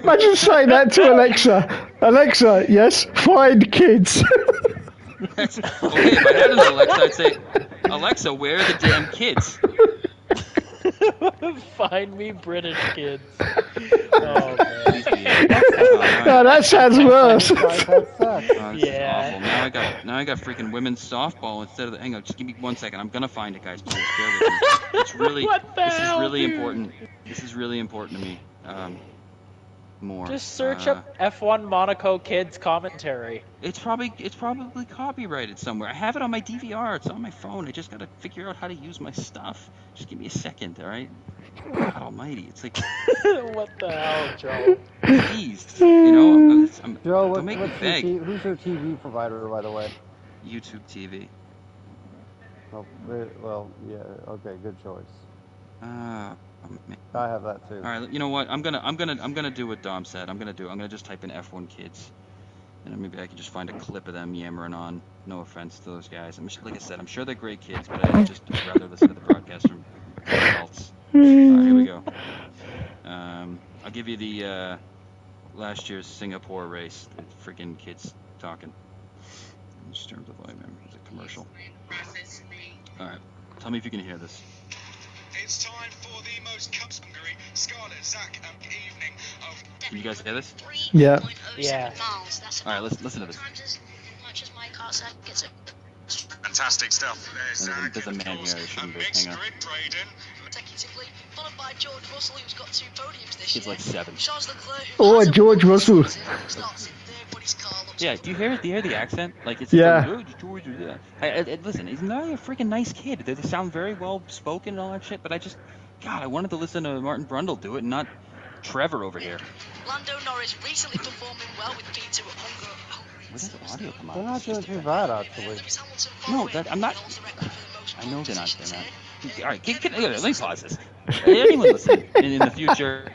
Imagine saying that to Alexa. Alexa, yes, find kids. Okay, if I had an Alexa, I'd say, Alexa, where are the damn kids? Find me British kids. Oh, man. No, that sounds worse. Yeah. Awful. Now I got freaking women's softball instead of the. Hang on, just give me 1 second. I'm gonna find it, guys. Please bear with me. It's really. What the this hell, is really dude? important. This is really important to me. more. Just search up F1 Monaco kids commentary. It's probably copyrighted somewhere. I have it on my DVR. It's on my phone. I just gotta figure out how to use my stuff. Just give me a second, all right? God Almighty, it's like What the hell, Joe? Jeez, you know, Joe, don't make me beg. who's your TV provider, by the way? YouTube TV. Oh, well, yeah. Okay, good choice. Man. I have that too. All right, you know what? I'm gonna do what Dom said. I'm gonna just type in F1 kids, and maybe I can just find a clip of them yammering on. No offense to those guys. Like I said, I'm sure they're great kids, but I'd rather listen to the broadcast from adults. All right, here we go. I'll give you the last year's Singapore race. The freaking kids talking. Just turn the volume. It's a commercial. All right, tell me if you can hear this. It's time for the most Hungary, Scarlett, Zach, and evening of... Can you guys hear this? Yeah. Yeah. All right, listen to this. Fantastic stuff. There's a man here. I shouldn't be. Hang on. He's like 7. Oh, George Russell. Yeah, do you hear the accent? Like it's Yeah. Listen, he's not a freaking nice kid. They sound very well spoken and all that shit, but I wanted to listen to Martin Brundle do it and not Trevor over here. Lando Norris recently performing well with P2 at Hungary. Where does the audio come out? They're not doing too bad, actually. No, I'm not. I know they're not. All right, let me pause this. Anyone listening in the future,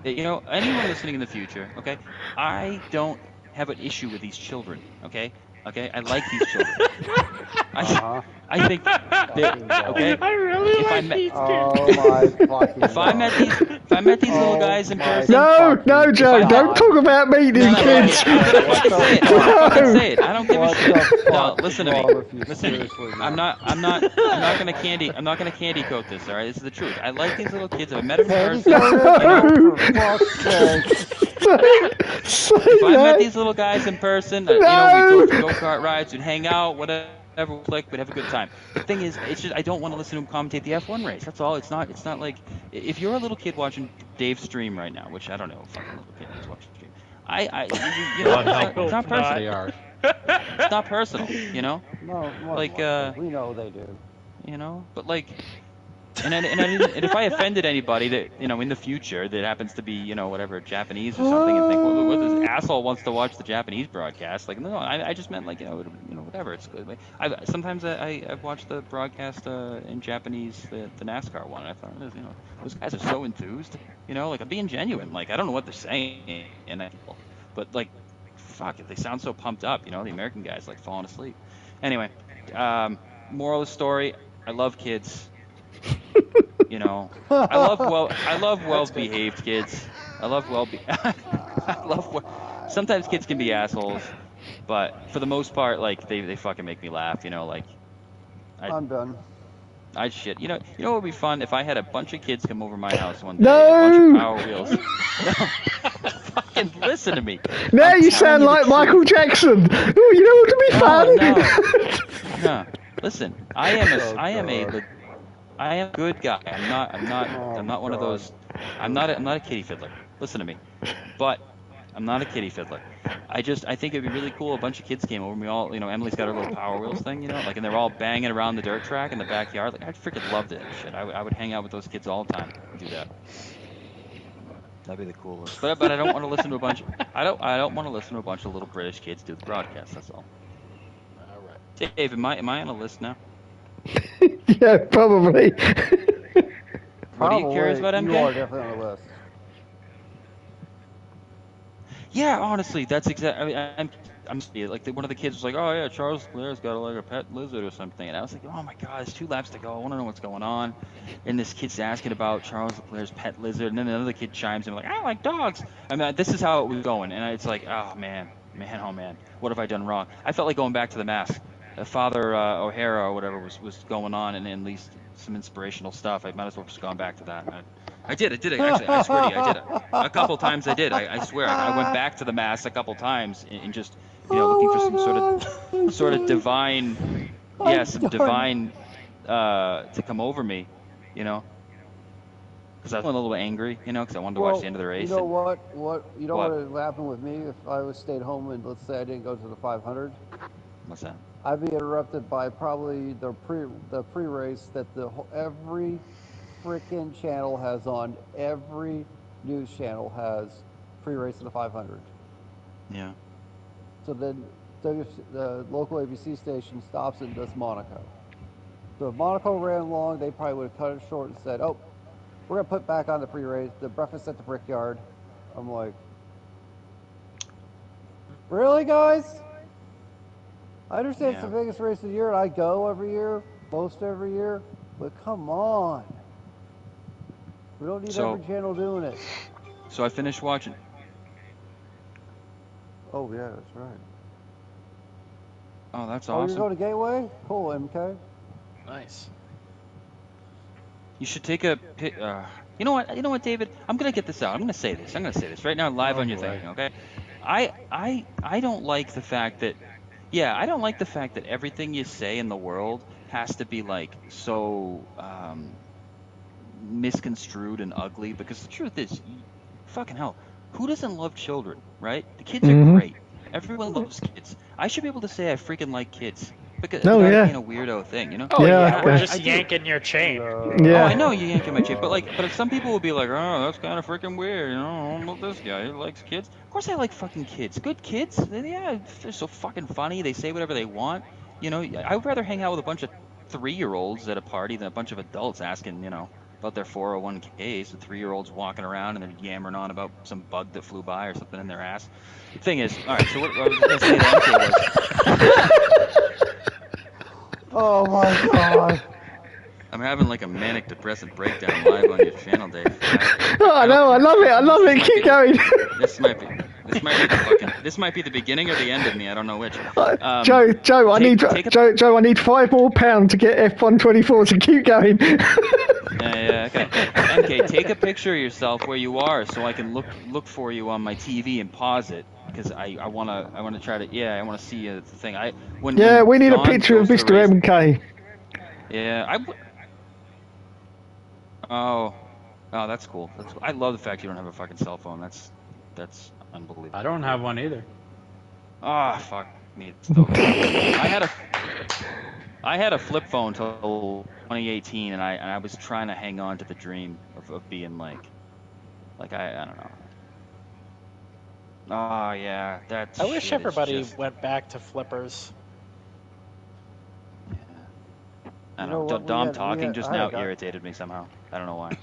anyone listening in the future, okay? I don't have an issue with these children, okay? Okay, I like these children. I think okay. I really like these kids. Oh my fucking If I met these little guys in person. No, Joe, don't talk about meeting kids. I'm gonna say it. I don't give a shit. No, listen to me. Listen. I'm not gonna candy coat this. All right, this is the truth. I like these little kids. If I met them in person, if I met these little guys in person, we'd go for go-kart rides, we'd hang out, whatever, we'd click, we'd have a good time. The thing is, it's just I don't want to listen to him commentate the F1 race. That's all. It's not like if you're a little kid watching Dave's stream right now, which I don't know, if fucking little kid is watching stream. It's not personal. It's not personal, you know. No, like we know they do. You know, but like. And if I offended anybody that in the future that happens to be whatever Japanese or something and think what this asshole wants to watch the Japanese broadcast, like no, I just meant like whatever, it's good. Like, sometimes I've watched the broadcast in Japanese, the NASCAR one, and I thought those guys are so enthused, like I'm being genuine, like I don't know what they're saying, but like fuck it, they sound so pumped up, the American guys like falling asleep. Anyway, moral of the story, I love kids. I love well-behaved kids. Sometimes kids can be assholes, but for the most part, like they fucking make me laugh. I'm done. I'd shit. You know what would be fun if I had a bunch of kids come over my house one day, a bunch of Power Wheels. Fucking listen to me. Now you sound like Michael Jackson. Oh, you know what would be fun? No. Listen, I am a good guy. I'm not one of those. I'm not a kitty fiddler. Listen to me. But I'm not a kitty fiddler. I think it'd be really cool. A bunch of kids came over. And we all, Emily's got her little Power Wheels thing, and they're all banging around the dirt track in the backyard. Like I freaking loved it. Shit, I would hang out with those kids all the time. And do that. That'd be the coolest. But I don't want to listen to a bunch. I don't want to listen to a bunch of little British kids do the broadcast. That's all. All right. Dave, am I on a list now? Yeah, probably. What are you curious about, MK? You are definitely on the list. Yeah, honestly, that's exactly. I'm like one of the kids was like, "Oh yeah, Charles Leclerc's got like a pet lizard or something," and I was like, "Oh my God, there's 2 laps to go. I want to know what's going on." And this kid's asking about Charles Leclerc's pet lizard, and then another kid chimes in like, "I like dogs." I mean, this is how it was going, and it's like, "Oh man, oh man, what have I done wrong?" I felt like going back to the mask. Father O'Hara or whatever was going on, and at least some inspirational stuff. I might as well have just gone back to that. I did. Actually, I swear to you, I did it. A couple times I did. I swear. I went back to the mass a couple times and just, looking for some sort of divine, some divine to come over me, because I was a little angry, because I wanted to watch the end of the race. You know what would happen with me if I was stayed home and let's say I didn't go to the 500? What's that? I'd be interrupted by probably the pre-race that every freaking channel has on. Every news channel has pre-race of the 500. Yeah. So then the local ABC station stops and does Monaco. So if Monaco ran long, they probably would have cut it short and said, "Oh, we're gonna put back on the pre-race, the breakfast at the Brickyard." I'm like, really, guys? I understand it's the biggest race of the year, and I go every year, most every year, but come on. We don't need every channel doing it. So I finished watching. Oh, yeah, that's right. Oh, that's awesome. Oh, you're going to Gateway? Cool, MK. Nice. You should take a you know what, David? I'm gonna get this out. I'm gonna say this right now, live on your thing, okay? I don't like the fact that, I don't like the fact that everything you say in the world has to be like so misconstrued and ugly. Because the truth is, fucking hell, who doesn't love children, right? The kids are great. Everyone loves kids. I should be able to say I freaking like kids. Because without it being a weirdo thing, Oh yeah, we're just yanking your chain. Yeah. Oh, I know you're yanking my chain, but if some people will be like, oh, that's kind of freaking weird, I don't know this guy, he likes kids. Of course I like fucking kids. Good kids, they're so fucking funny. They say whatever they want. I would rather hang out with a bunch of 3-year-olds at a party than a bunch of adults asking, about their 401ks. The 3-year-olds walking around and they're yammering on about some bug that flew by or something in their ass. The thing is, all right. So what I was going to say to MK was. Oh my god. I'm having like a manic depressive breakdown live on your channel, Dave. I know, I love it. Keep going. This might be the beginning or the end of me. I don't know which. Joe, I need £5 more to get F124. So keep going. Yeah, okay. MK, take a picture of yourself where you are, so I can look for you on my TV and pause it. Because I wanna try to I wanna see the thing. When we need Don a picture of Mr. MK. Yeah, Oh, that's cool. I love the fact you don't have a fucking cell phone. That's unbelievable. I don't have one either. Ah, fuck me. I had a flip phone till 2018, and I was trying to hang on to the dream of being like I don't know. Oh yeah, that's. I wish everybody went back to flippers. Yeah. I don't know. Dom talking just now irritated me somehow. I don't know why.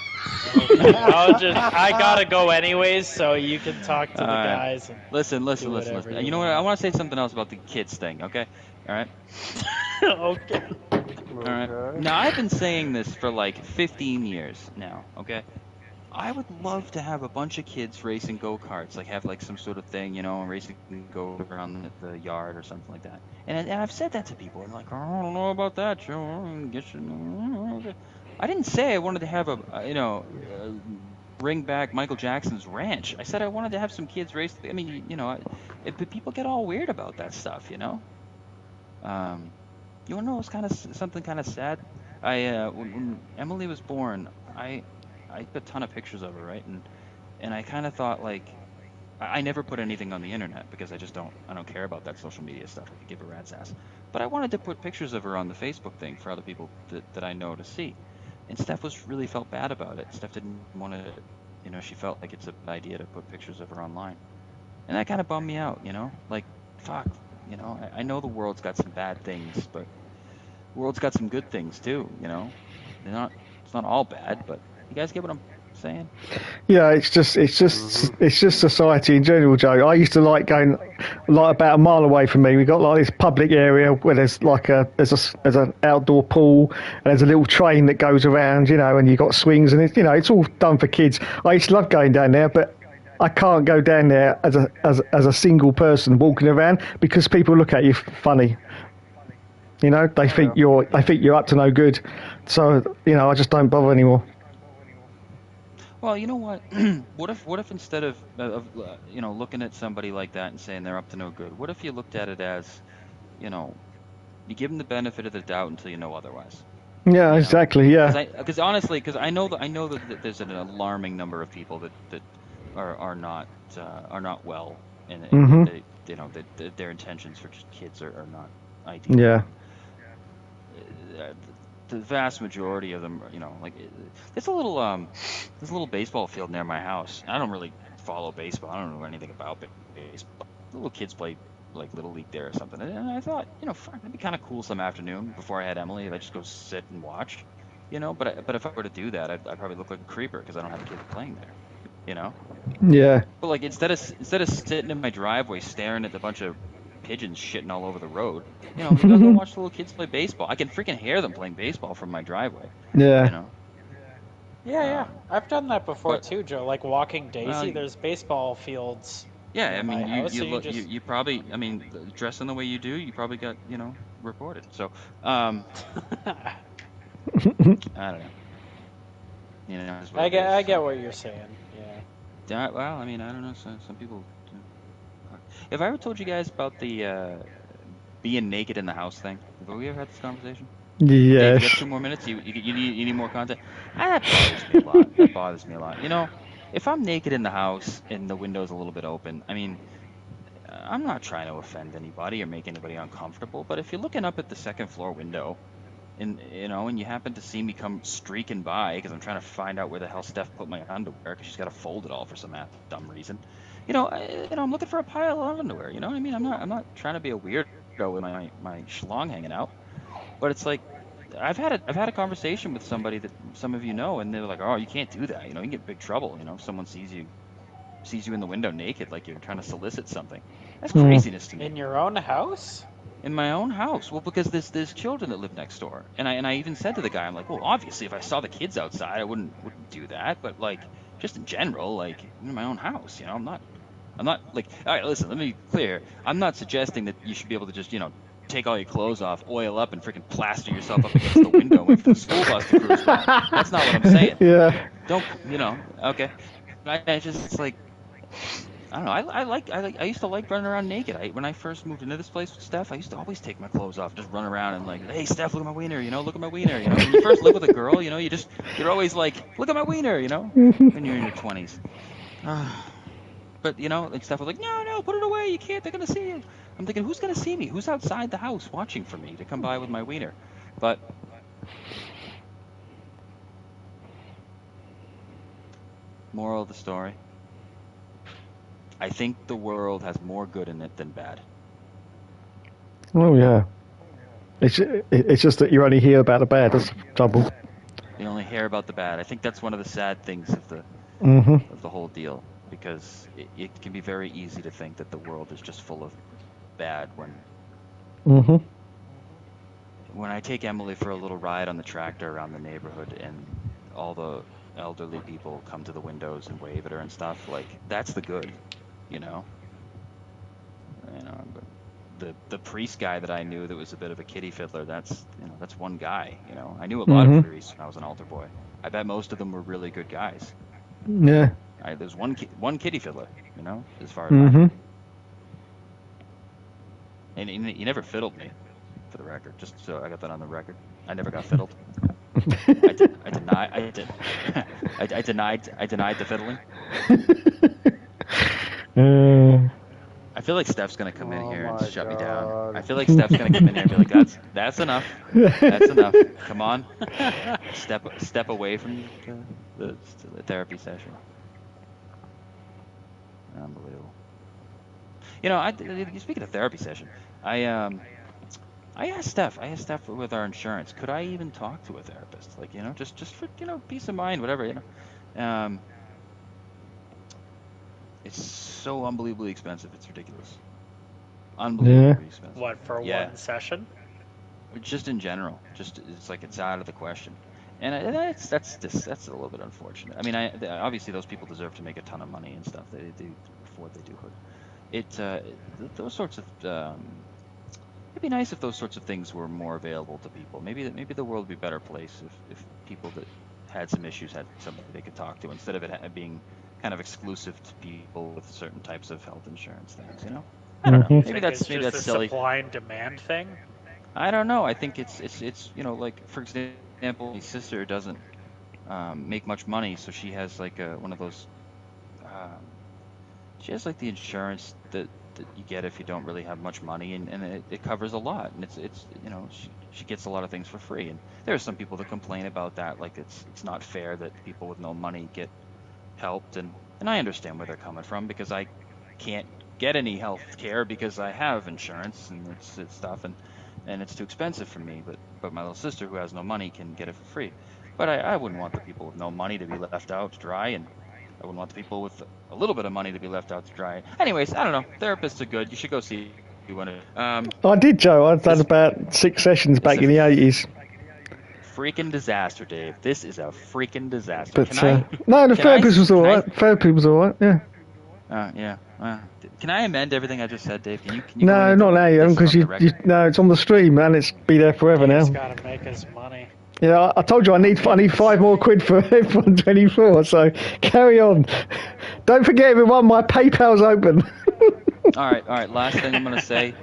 I gotta go anyways, so you can talk to the guys. And listen. You know what? I want to say something else about the kids thing. Okay. All right. Okay. All right. Now I've been saying this for like 15 years now. Okay. I would love to have a bunch of kids racing go-karts, like have like some sort of thing, and racing go around the yard or something like that. And I've said that to people, and like, oh, I don't know about that, Joe. I didn't say I wanted to have bring back Michael Jackson's ranch. I said I wanted to have some kids race. I mean, but people get all weird about that stuff, You want to know something kind of sad? When Emily was born, I took a ton of pictures of her, right? And I kind of thought, like, I never put anything on the internet because I don't care about that social media stuff. I could give a rat's ass. But I wanted to put pictures of her on the Facebook thing for other people that I know to see. And Steph really felt bad about it. Steph didn't want to, she felt like it's a bad idea to put pictures of her online. And that kind of bummed me out, Like, fuck, I know the world's got some bad things, but the world's got some good things too, It's not all bad, but you guys get what I'm saying? Yeah, it's just society in general, Joe. I used to like going like about a mile away from me. We got like this public area where there's like there's an outdoor pool and there's a little train that goes around, and you got swings and it's all done for kids. I used to love going down there, but I can't go down there as a single person walking around because people look at you funny. They think you're up to no good. So I just don't bother anymore. Well, you know what? What if instead of looking at somebody like that and saying they're up to no good, what if you looked at it as, you give them the benefit of the doubt until you know otherwise? Yeah, exactly. Yeah. Because honestly, because I know that there's an alarming number of people that are not well, and Mhm. they that their intentions for kids are not ideal. Yeah. The vast majority of them, like there's a little baseball field near my house. I don't really follow baseball. I don't know anything about baseball. Little kids play like little league there or something, and I thought, fuck, that'd be kind of cool some afternoon before I had Emily. If I just go sit and watch, But if I were to do that, I'd probably look like a creeper because I don't have kids playing there, you know. Yeah. But like instead of sitting in my driveway staring at a bunch of pigeons shitting all over the road, maybe I'll go watch the little kids play baseball. I can freaking hear them playing baseball from my driveway, Yeah. you know. Yeah. I've done that before But too, Joe. Like walking well, Daisy, there's baseball fields yeah, near I my mean, house, so you you probably, I mean, dressing the way you do, you probably got, reported. So, I don't know. Is what I it is. I So. get what you're saying. Yeah. Yeah, well, I mean, I don't know. Some people. Have I ever told you guys about the being naked in the house thing? Have we ever had this conversation? Dave, you got Yes. 2 more minutes? You need more content? That bothers me a lot. That bothers me a lot. If I'm naked in the house and the window's a little bit open, I mean, I'm not trying to offend anybody or make anybody uncomfortable, but if you're looking up at the second floor window and and you happen to see me come streaking by because I'm trying to find out where the hell Steph put my underwear because she's got to fold it all for some dumb reason, I'm looking for a pile of underwear. You know what I mean? I'm not trying to be a weirdo with my schlong hanging out, but it's like I've had a conversation with somebody that some of you know, and they're like, oh, you can't do that. You can get in big trouble. If someone sees you in the window naked, like you're trying to solicit something. That's craziness to me. In your own house? In my own house. Well, because there's children that live next door, and I even said to the guy, I'm like, well, obviously, if I saw the kids outside, I wouldn't do that, but like just in general, like in my own house, I'm not like, all right, listen, let me be clear. I'm not suggesting that you should be able to just take all your clothes off, oil up, and freaking plaster yourself up against the window and wait for the school bus to cruise by. That's not what I'm saying. Yeah. Don't okay. I just it's like. I don't know. I used to like running around naked. When I first moved into this place with Steph, I used to always take my clothes off, just run around and like, hey Steph, look at my wiener, look at my wiener, When you first live with a girl, you're always like, look at my wiener, when you're in your 20s. But and Steph was like, no, put it away, you can't. They're gonna see you. I'm thinking, who's gonna see me? Who's outside the house watching for me to come by with my wiener? But moral of the story. I think the world has more good in it than bad. Oh yeah. It's just that you only hear about the bad. That's the trouble. You only hear about the bad. I think that's one of the sad things of the whole deal, because it can be very easy to think that the world is just full of bad when I take Emily for a little ride on the tractor around the neighborhood and all the elderly people come to the windows and wave at her and stuff, like that's the good. But the priest guy that I knew that was a bit of a kitty fiddler, that's one guy. I knew a lot of priests when I was an altar boy. I bet most of them were really good guys. Yeah. There's one kitty fiddler, as far as I know. And he never fiddled me, for the record, just so I got that on the record. I never got fiddled. I denied the fiddling. I feel like Steph's gonna come in here and shut me down. I feel like Steph's gonna come in here and be like, "That's enough. That's enough. Come on, step away from the therapy session." Unbelievable. Speaking of therapy session, I asked Steph with our insurance, could I even talk to a therapist? Like, just for peace of mind, whatever. It's so unbelievably expensive. It's ridiculous. Unbelievably expensive. What, for one session? Just in general. It's like it's out of the question. And that's a little bit unfortunate. I mean, obviously those people deserve to make a ton of money and stuff. They do for what they do. But those sorts of it'd be nice if those sorts of things were more available to people. Maybe the world would be a better place if people that had some issues had somebody they could talk to, instead of it being kind of exclusive to people with certain types of health insurance things. I don't know. Maybe that's just silly. A supply and demand thing. I don't know. I think it's like, for example, example, my sister doesn't make much money, so she has like one of those. Um, she has like the insurance that you get if you don't really have much money, and it covers a lot, and it's you know she gets a lot of things for free, and there are some people that complain about that, like it's not fair that people with no money get helped, and I understand where they're coming from because I can't get any health care because I have insurance and it's stuff and it's too expensive for me, but my little sister who has no money can get it for free. But I wouldn't want the people with no money to be left out to dry, and I wouldn't want the people with a little bit of money to be left out to dry. Anyways, I don't know. Therapists are good. You should go see one. I did, Joe. I've done about 6 sessions back in the 80s. Freaking disaster, Dave. This is a freaking disaster. But no, the therapist was all right. Therapy was all right. Yeah. Yeah. Can I amend everything I just said, Dave? Can you No, not now, because no, it's on the stream, man. It's be there forever now. He's got to make his money. Yeah, I told you I need £5 more for F124. So carry on. Don't forget, everyone, my PayPal's open. All right. Last thing I'm gonna say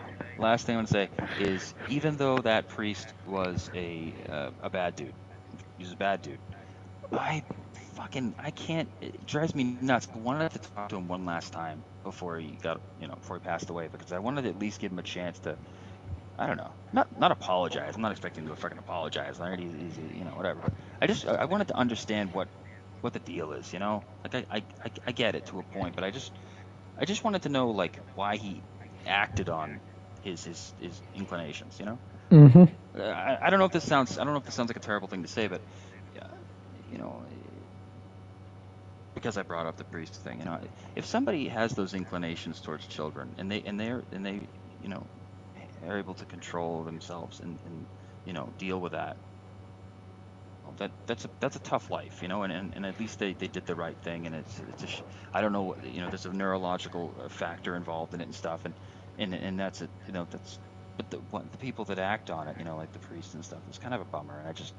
is even though that priest was a bad dude, he was a bad dude. I can't. It drives me nuts. I wanted to talk to him one last time before he passed away, because I wanted to at least give him a chance to, I don't know, not apologize. I'm not expecting him to fucking apologize. I already, whatever. I wanted to understand what the deal is. Like I get it to a point, but I just wanted to know like why he acted on his inclinations. Mm-hmm. I don't know if this sounds like a terrible thing to say, but because I brought up the priest thing, if somebody has those inclinations towards children and they are able to control themselves and deal with that, well, that's a tough life, and at least they did the right thing, and I don't know, there's a neurological factor involved in it and stuff, and that's it, but the people that act on it, like the priest and stuff, it's kind of a bummer, and I just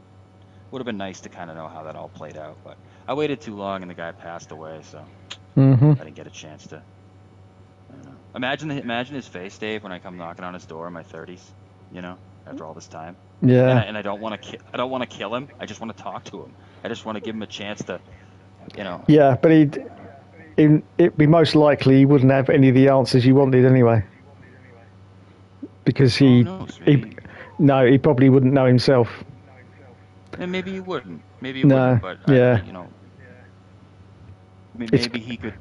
would have been nice to kind of know how that all played out, but I waited too long and the guy passed away, so I didn't get a chance to. I don't know. Imagine his face, Dave, when I come knocking on his door in my 30s, after all this time. Yeah. And I don't want to kill him. I just want to talk to him. I just want to give him a chance to, Yeah, but it'd be most likely he wouldn't have any of the answers you wanted anyway, because he probably wouldn't know himself. And maybe he wouldn't. But yeah. Maybe he could.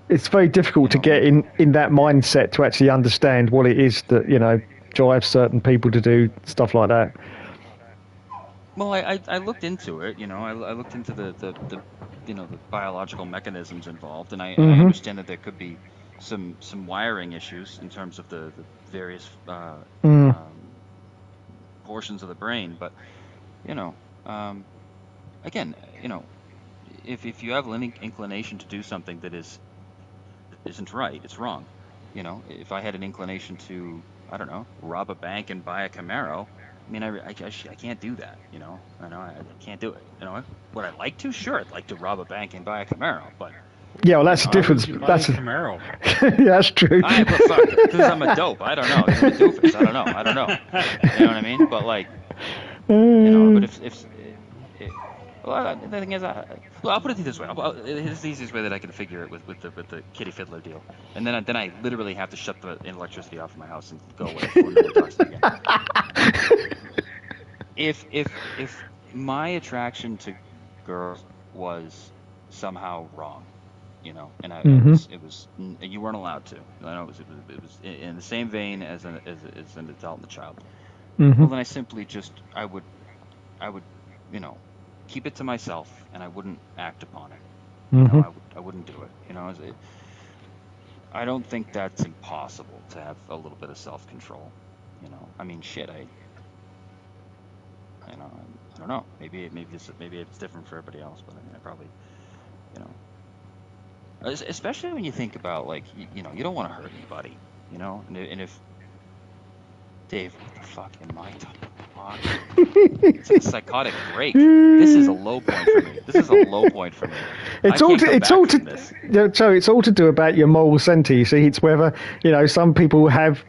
It's very difficult to get in that mindset to actually understand what it is that drives certain people to do stuff like that. Well, I looked into it. I looked into the biological mechanisms involved, and I understand that there could be some wiring issues in terms of the various portions of the brain, but. Again, if you have an inclination to do something that isn't right, it's wrong. If I had an inclination to, I don't know, rob a bank and buy a Camaro, I mean, I can't do that. I know I can't do it. Would I like to? Sure, I'd like to rob a bank and buy a Camaro, but. Yeah, well, that's the difference. That's a Camaro. Yeah, that's true. Because I'm a dope. I don't know. I'm a doofus. I don't know. You know what I mean? But like. But if well, the thing is, I'll put it this way. It's the easiest way that I can figure it with the kitty fiddler deal, and then I literally have to shut the electricity off in my house and go away before no one talks to me again. If my attraction to girls was somehow wrong, and it was you weren't allowed to. I know it was in the same vein as an adult and a child. Mm-hmm. Well, then I simply I would, keep it to myself, and I wouldn't act upon it. Mm-hmm. I wouldn't do it. I don't think that's impossible to have a little bit of self-control. I mean, shit. I don't know. Maybe it's different for everybody else, but I mean, I probably, especially when you think about like, you don't want to hurt anybody, and if. Dave, what the fuck am I talking? It's a psychotic break. This is a low point for me. It's all to do about your moral centre. You see, it's whether some people have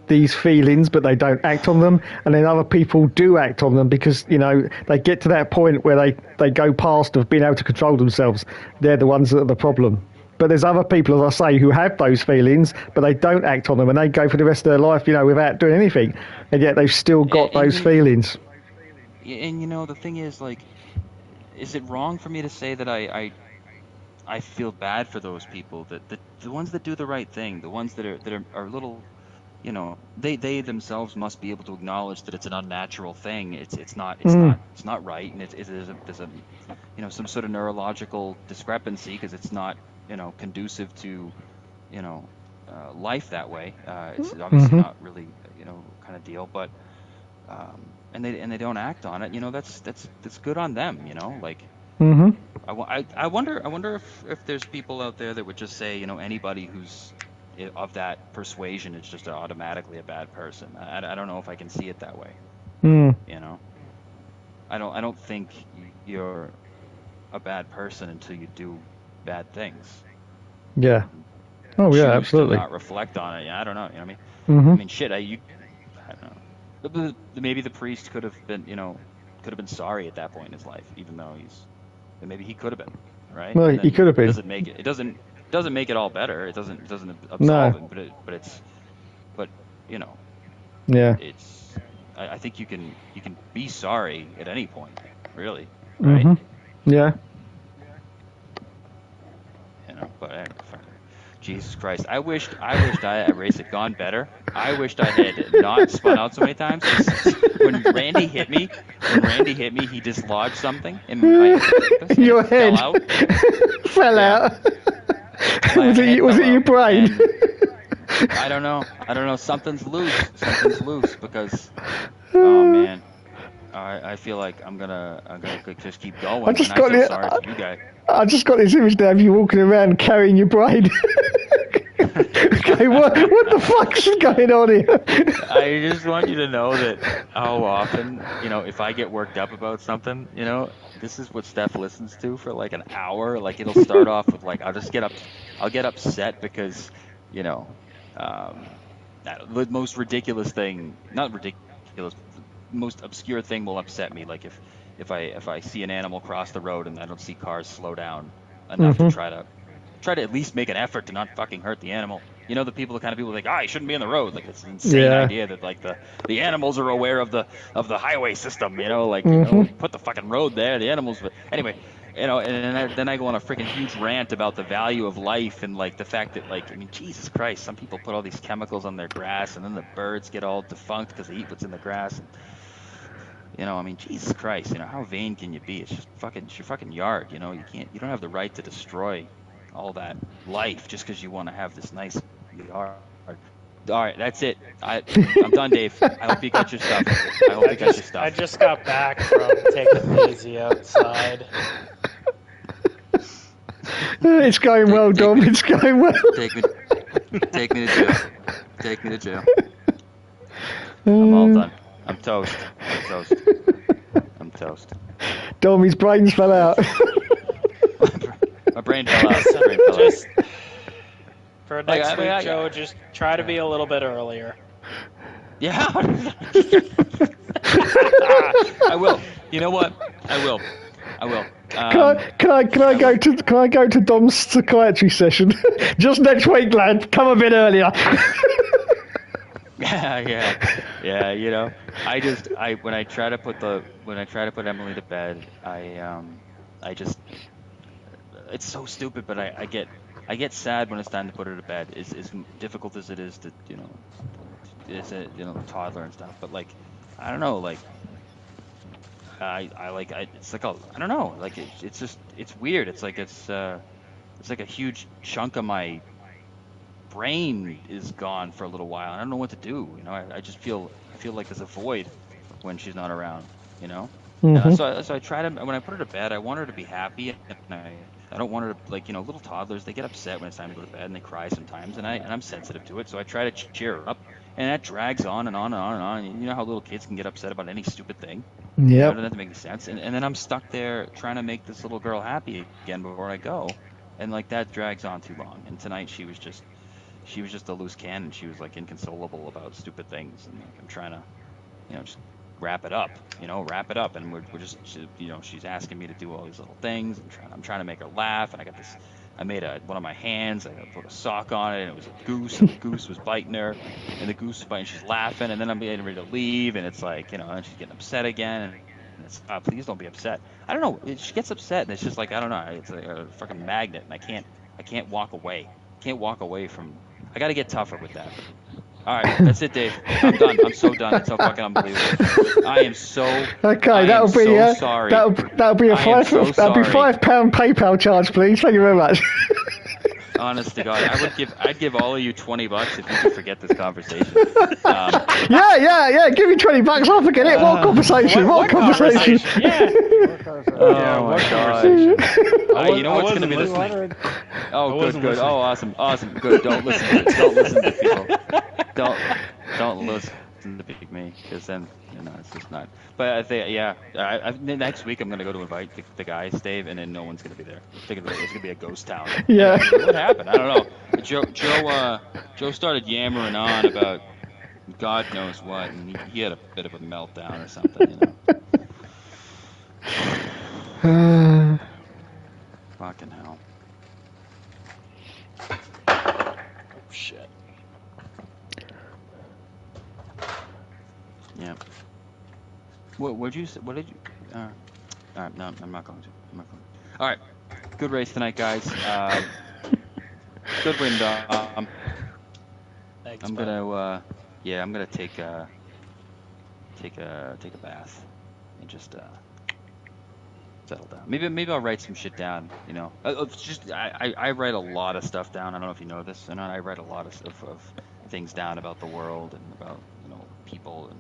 these feelings but they don't act on them, and then other people do act on them because they get to that point where they go past of being able to control themselves. They're the ones that are the problem. But there's other people, as I say, who have those feelings, but they don't act on them, and they go for the rest of their life, without doing anything, and yet they've still got those feelings. And the thing is, like, is it wrong for me to say that I feel bad for those people, that the ones that do the right thing, the ones that are a little, they themselves must be able to acknowledge that it's an unnatural thing. It's not right, and there's a some sort of neurological discrepancy because it's not conducive to life that way. It's obviously not really kind of deal, but and they don't act on it. That's good on them. Like. I wonder if there's people out there that would just say anybody who's of that persuasion is just automatically a bad person. I don't know if I can see it that way. I don't think you're a bad person until you do bad things. Yeah. Oh yeah, absolutely. To not reflect on it. Yeah, I don't know. You know what I mean? I mean, shit. I don't know. Maybe the priest could have been sorry at that point in his life, even though maybe he could have been, right? Well, he could have been. It doesn't make it all better. It doesn't absolve him, but yeah. It's I think you can be sorry at any point, really, right? Yeah. But Jesus Christ, I wished that race had gone better. I wished I had not spun out so many times. When Randy hit me, he dislodged something in my your head fell out. Was it your brain? I don't know. Something's loose because oh man, I feel like I'm gonna just keep going. I feel sorry for you guys. I just got this image now of you walking around carrying your brain. Okay, what the fuck's going on here? I just want you to know that how often, if I get worked up about something, this is what Steph listens to for like an hour. Like it'll start off with like I'll get upset because, the most ridiculous thing, not ridiculous, the most obscure thing will upset me. Like if I see an animal cross the road and I don't see cars slow down enough to try to at least make an effort to not fucking hurt the animal. The kind of people like, you shouldn't be on the road. Like it's an insane idea that like the animals are aware of the highway system. Put the fucking road there. The animals. But anyway, and then I go on a freaking huge rant about the value of life and like the fact that like Jesus Christ, some people put all these chemicals on their grass and then the birds get all defunct because they eat what's in the grass. And, Jesus Christ, how vain can you be? It's just it's your fucking yard. You don't have the right to destroy all that life just because you want to have this nice yard. All right, that's it. I'm done, Dave. I hope you got your stuff. I just got back from taking Daisy outside. It's going well, Dom. It's going well. Take me to jail. I'm all done. I'm toast. Dom, his brains fell out. My brain fell out. Just for next week, Joe, just try to be a little bit earlier. Yeah. I will. You know what? I will. Can I go to Dom's psychiatry session? Just next week, lad. Come a bit earlier. Yeah. When I try to put Emily to bed, I just it's so stupid, but I get sad when it's time to put her to bed. As difficult as it is to it's a toddler and stuff, but like I don't know, like it's like I don't know, like it's just it's weird. It's like it's like a huge chunk of my brain is gone for a little while. I don't know what to do. I just feel like there's a void when she's not around. So I try to when I put her to bed, I want her to be happy, and I don't want her to like little toddlers. They get upset when it's time to go to bed and they cry sometimes, and I'm sensitive to it. So I try to cheer her up, And that drags on and on and on and on. You know how little kids can get upset about any stupid thing? Yep. You know, it doesn't make any sense. And then I'm stuck there trying to make this little girl happy again before I go. And like that drags on too long. And tonight she was just a loose cannon. She was like inconsolable about stupid things. And like I'm trying to, just wrap it up, and we're just, she's asking me to do all these little things. I'm trying to make her laugh. And I made one of my hands, I put a sock on it, and it was a goose, and the goose was biting her, and the goose was biting, she's laughing, and then I'm getting ready to leave, and it's like, and she's getting upset again, and it's, please don't be upset. I don't know, she gets upset, and it's just like, I don't know, it's like a fucking magnet, and I can't walk away. From, I gotta get tougher with that. All right, that's it, Dave. I'm done. I'm so done. It's so fucking unbelievable. I am so. Okay, that'll be sorry. That'll be that'll be £5 PayPal charge, please. Thank you very much. Honest to God, I'd give all of you $20 if you could forget this conversation. Yeah. Give me $20. I'll forget it. What conversation? What conversation? Yeah. What conversation? You know what's going to be this week? Oh, good. Oh, awesome. Good. Don't listen to it. Don't listen to people. Don't listen to me, because then it's just not. But I think next week I'm gonna go to invite the guys, Dave, and then no one's gonna be there. It's gonna be a ghost town. Yeah. What happened? I don't know. Joe started yammering on about God knows what, and he had a bit of a meltdown or something. Fucking hell. Oh shit. Yeah. What did you? All right, no, I'm not going to. All right, good race tonight, guys. Good win, Dom. Thanks, I'm gonna, I'm gonna take a bath and just settle down. Maybe I'll write some shit down. I write a lot of stuff down. I don't know if you know this, and I write a lot of things down about the world and about people and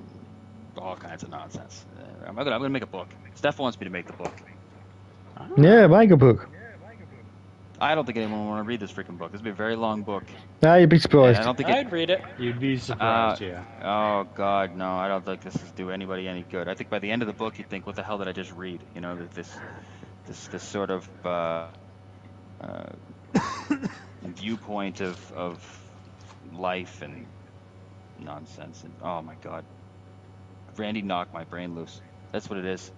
all kinds of nonsense. I'm gonna make a book. Steph wants me to make the book. Yeah, make a book. I don't think anyone will want to read this freaking book. This will be a very long book. No, you'd be surprised. I don't think I'd read it. You'd be surprised, yeah. Oh God, no! I don't think this is do anybody any good. I think by the end of the book, you'd think, "What the hell did I just read?" That this sort of viewpoint of life and nonsense. And oh my God, Randy knocked my brain loose. That's what it is.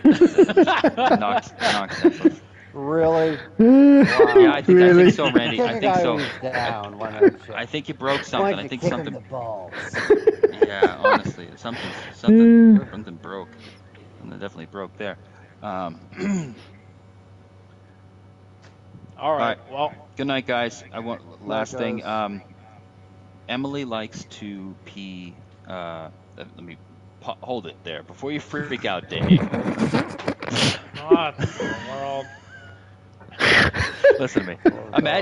knocked sense loose. Really? Wow. Yeah, I think so, Randy. I think so. Down, I think you broke something. I think something. The balls. Yeah, honestly, something broke. Something definitely broke there. All right. Well, good night, guys. Last thing. Emily likes to pee. Let me hold it there before you freak out, Dave. Not the world. Listen to me.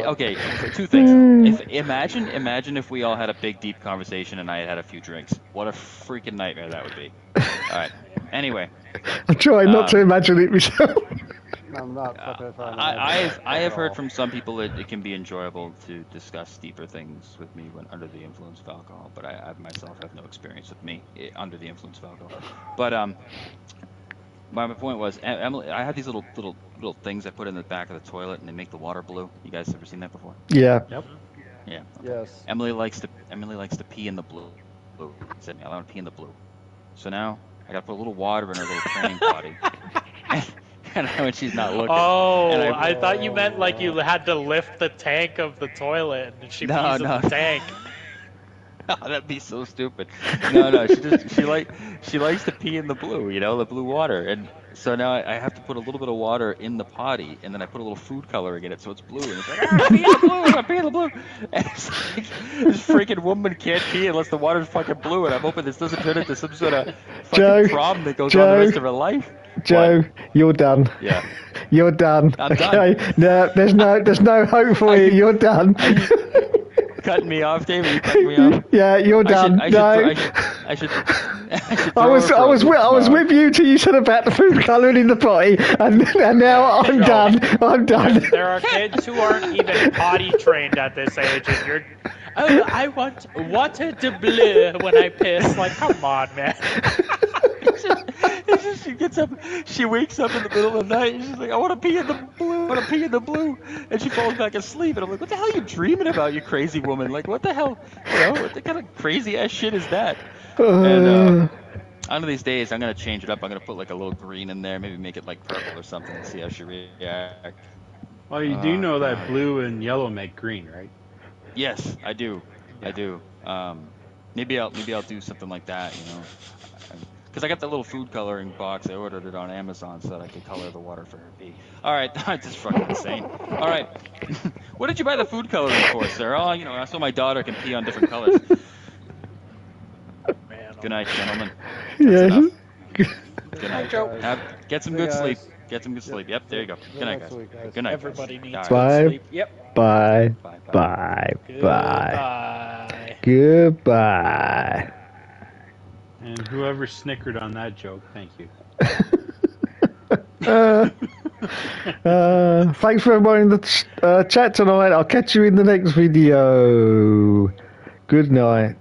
Okay, two things. Imagine if we all had a big, deep conversation and I had a few drinks. What a freaking nightmare that would be. All right. Anyway. I'm trying not to imagine it myself. I'm not fucking trying to I have heard from some people it can be enjoyable to discuss deeper things with me when under the influence of alcohol, but I myself have no experience with me under the influence of alcohol. But my point was, Emily, I have these little things I put in the back of the toilet, and they make the water blue. You guys ever seen that before? Yeah. Yep. Yeah. Yes. Emily likes to pee in the blue. She said, "I want to pee in the blue." So now I got to put a little water in her little training potty. And when she's not looking. Oh, I thought you meant like you had to lift the tank of the toilet and she pees in the tank. Oh, that'd be so stupid. No, she likes to pee in the blue, the blue water. And so now I have to put a little bit of water in the potty, and then I put a little food coloring in it so it's blue. And it's like, I'm peeing the blue. And it's like, this freaking woman can't pee unless the water's fucking blue, and I'm hoping this doesn't turn into some sort of fucking problem that goes on the rest of her life. Joe, you're done. Yeah. You're done. I'm done. No, there's no hope for you. You're done. Cutting me off, David? You cutting me off? Yeah, you're done. I should I was with you till you said about the food colouring in the potty, and now I'm done. I'm done. There are kids who aren't even potty trained at this age, and Oh, I want water de bleu when I piss. Like, come on, man. It's just, she gets up, she wakes up in the middle of the night, and she's like, I want to pee in the blue, I want to pee in the blue, and she falls back asleep, and I'm like, what the hell are you dreaming about, you crazy woman? Like, what the hell, what the kind of crazy ass shit is that? And one of these days, I'm gonna change it up. I'm gonna put like a little green in there, maybe make it like purple or something, and see how she reacts. Well, you do know that blue and yellow make green, right? Yes, I do. Yeah. I do. Maybe I'll do something like that, because I got the little food coloring box. I ordered it on Amazon so that I could color the water for her pee. All right, that's just fucking insane. All right, what did you buy the food coloring for, sir? Oh, so my daughter can pee on different colors. Man, Good night, gentlemen. Yeah. Good night, Joe. Get some good sleep. Get some good sleep. Yep, there you go. Good night, guys. Good night. Everybody needs All good right. sleep. Yep. Bye. Bye. Bye. Goodbye. Goodbye. And whoever snickered on that joke, thank you. Thanks for everybody in the chat tonight. I'll catch you in the next video. Good night.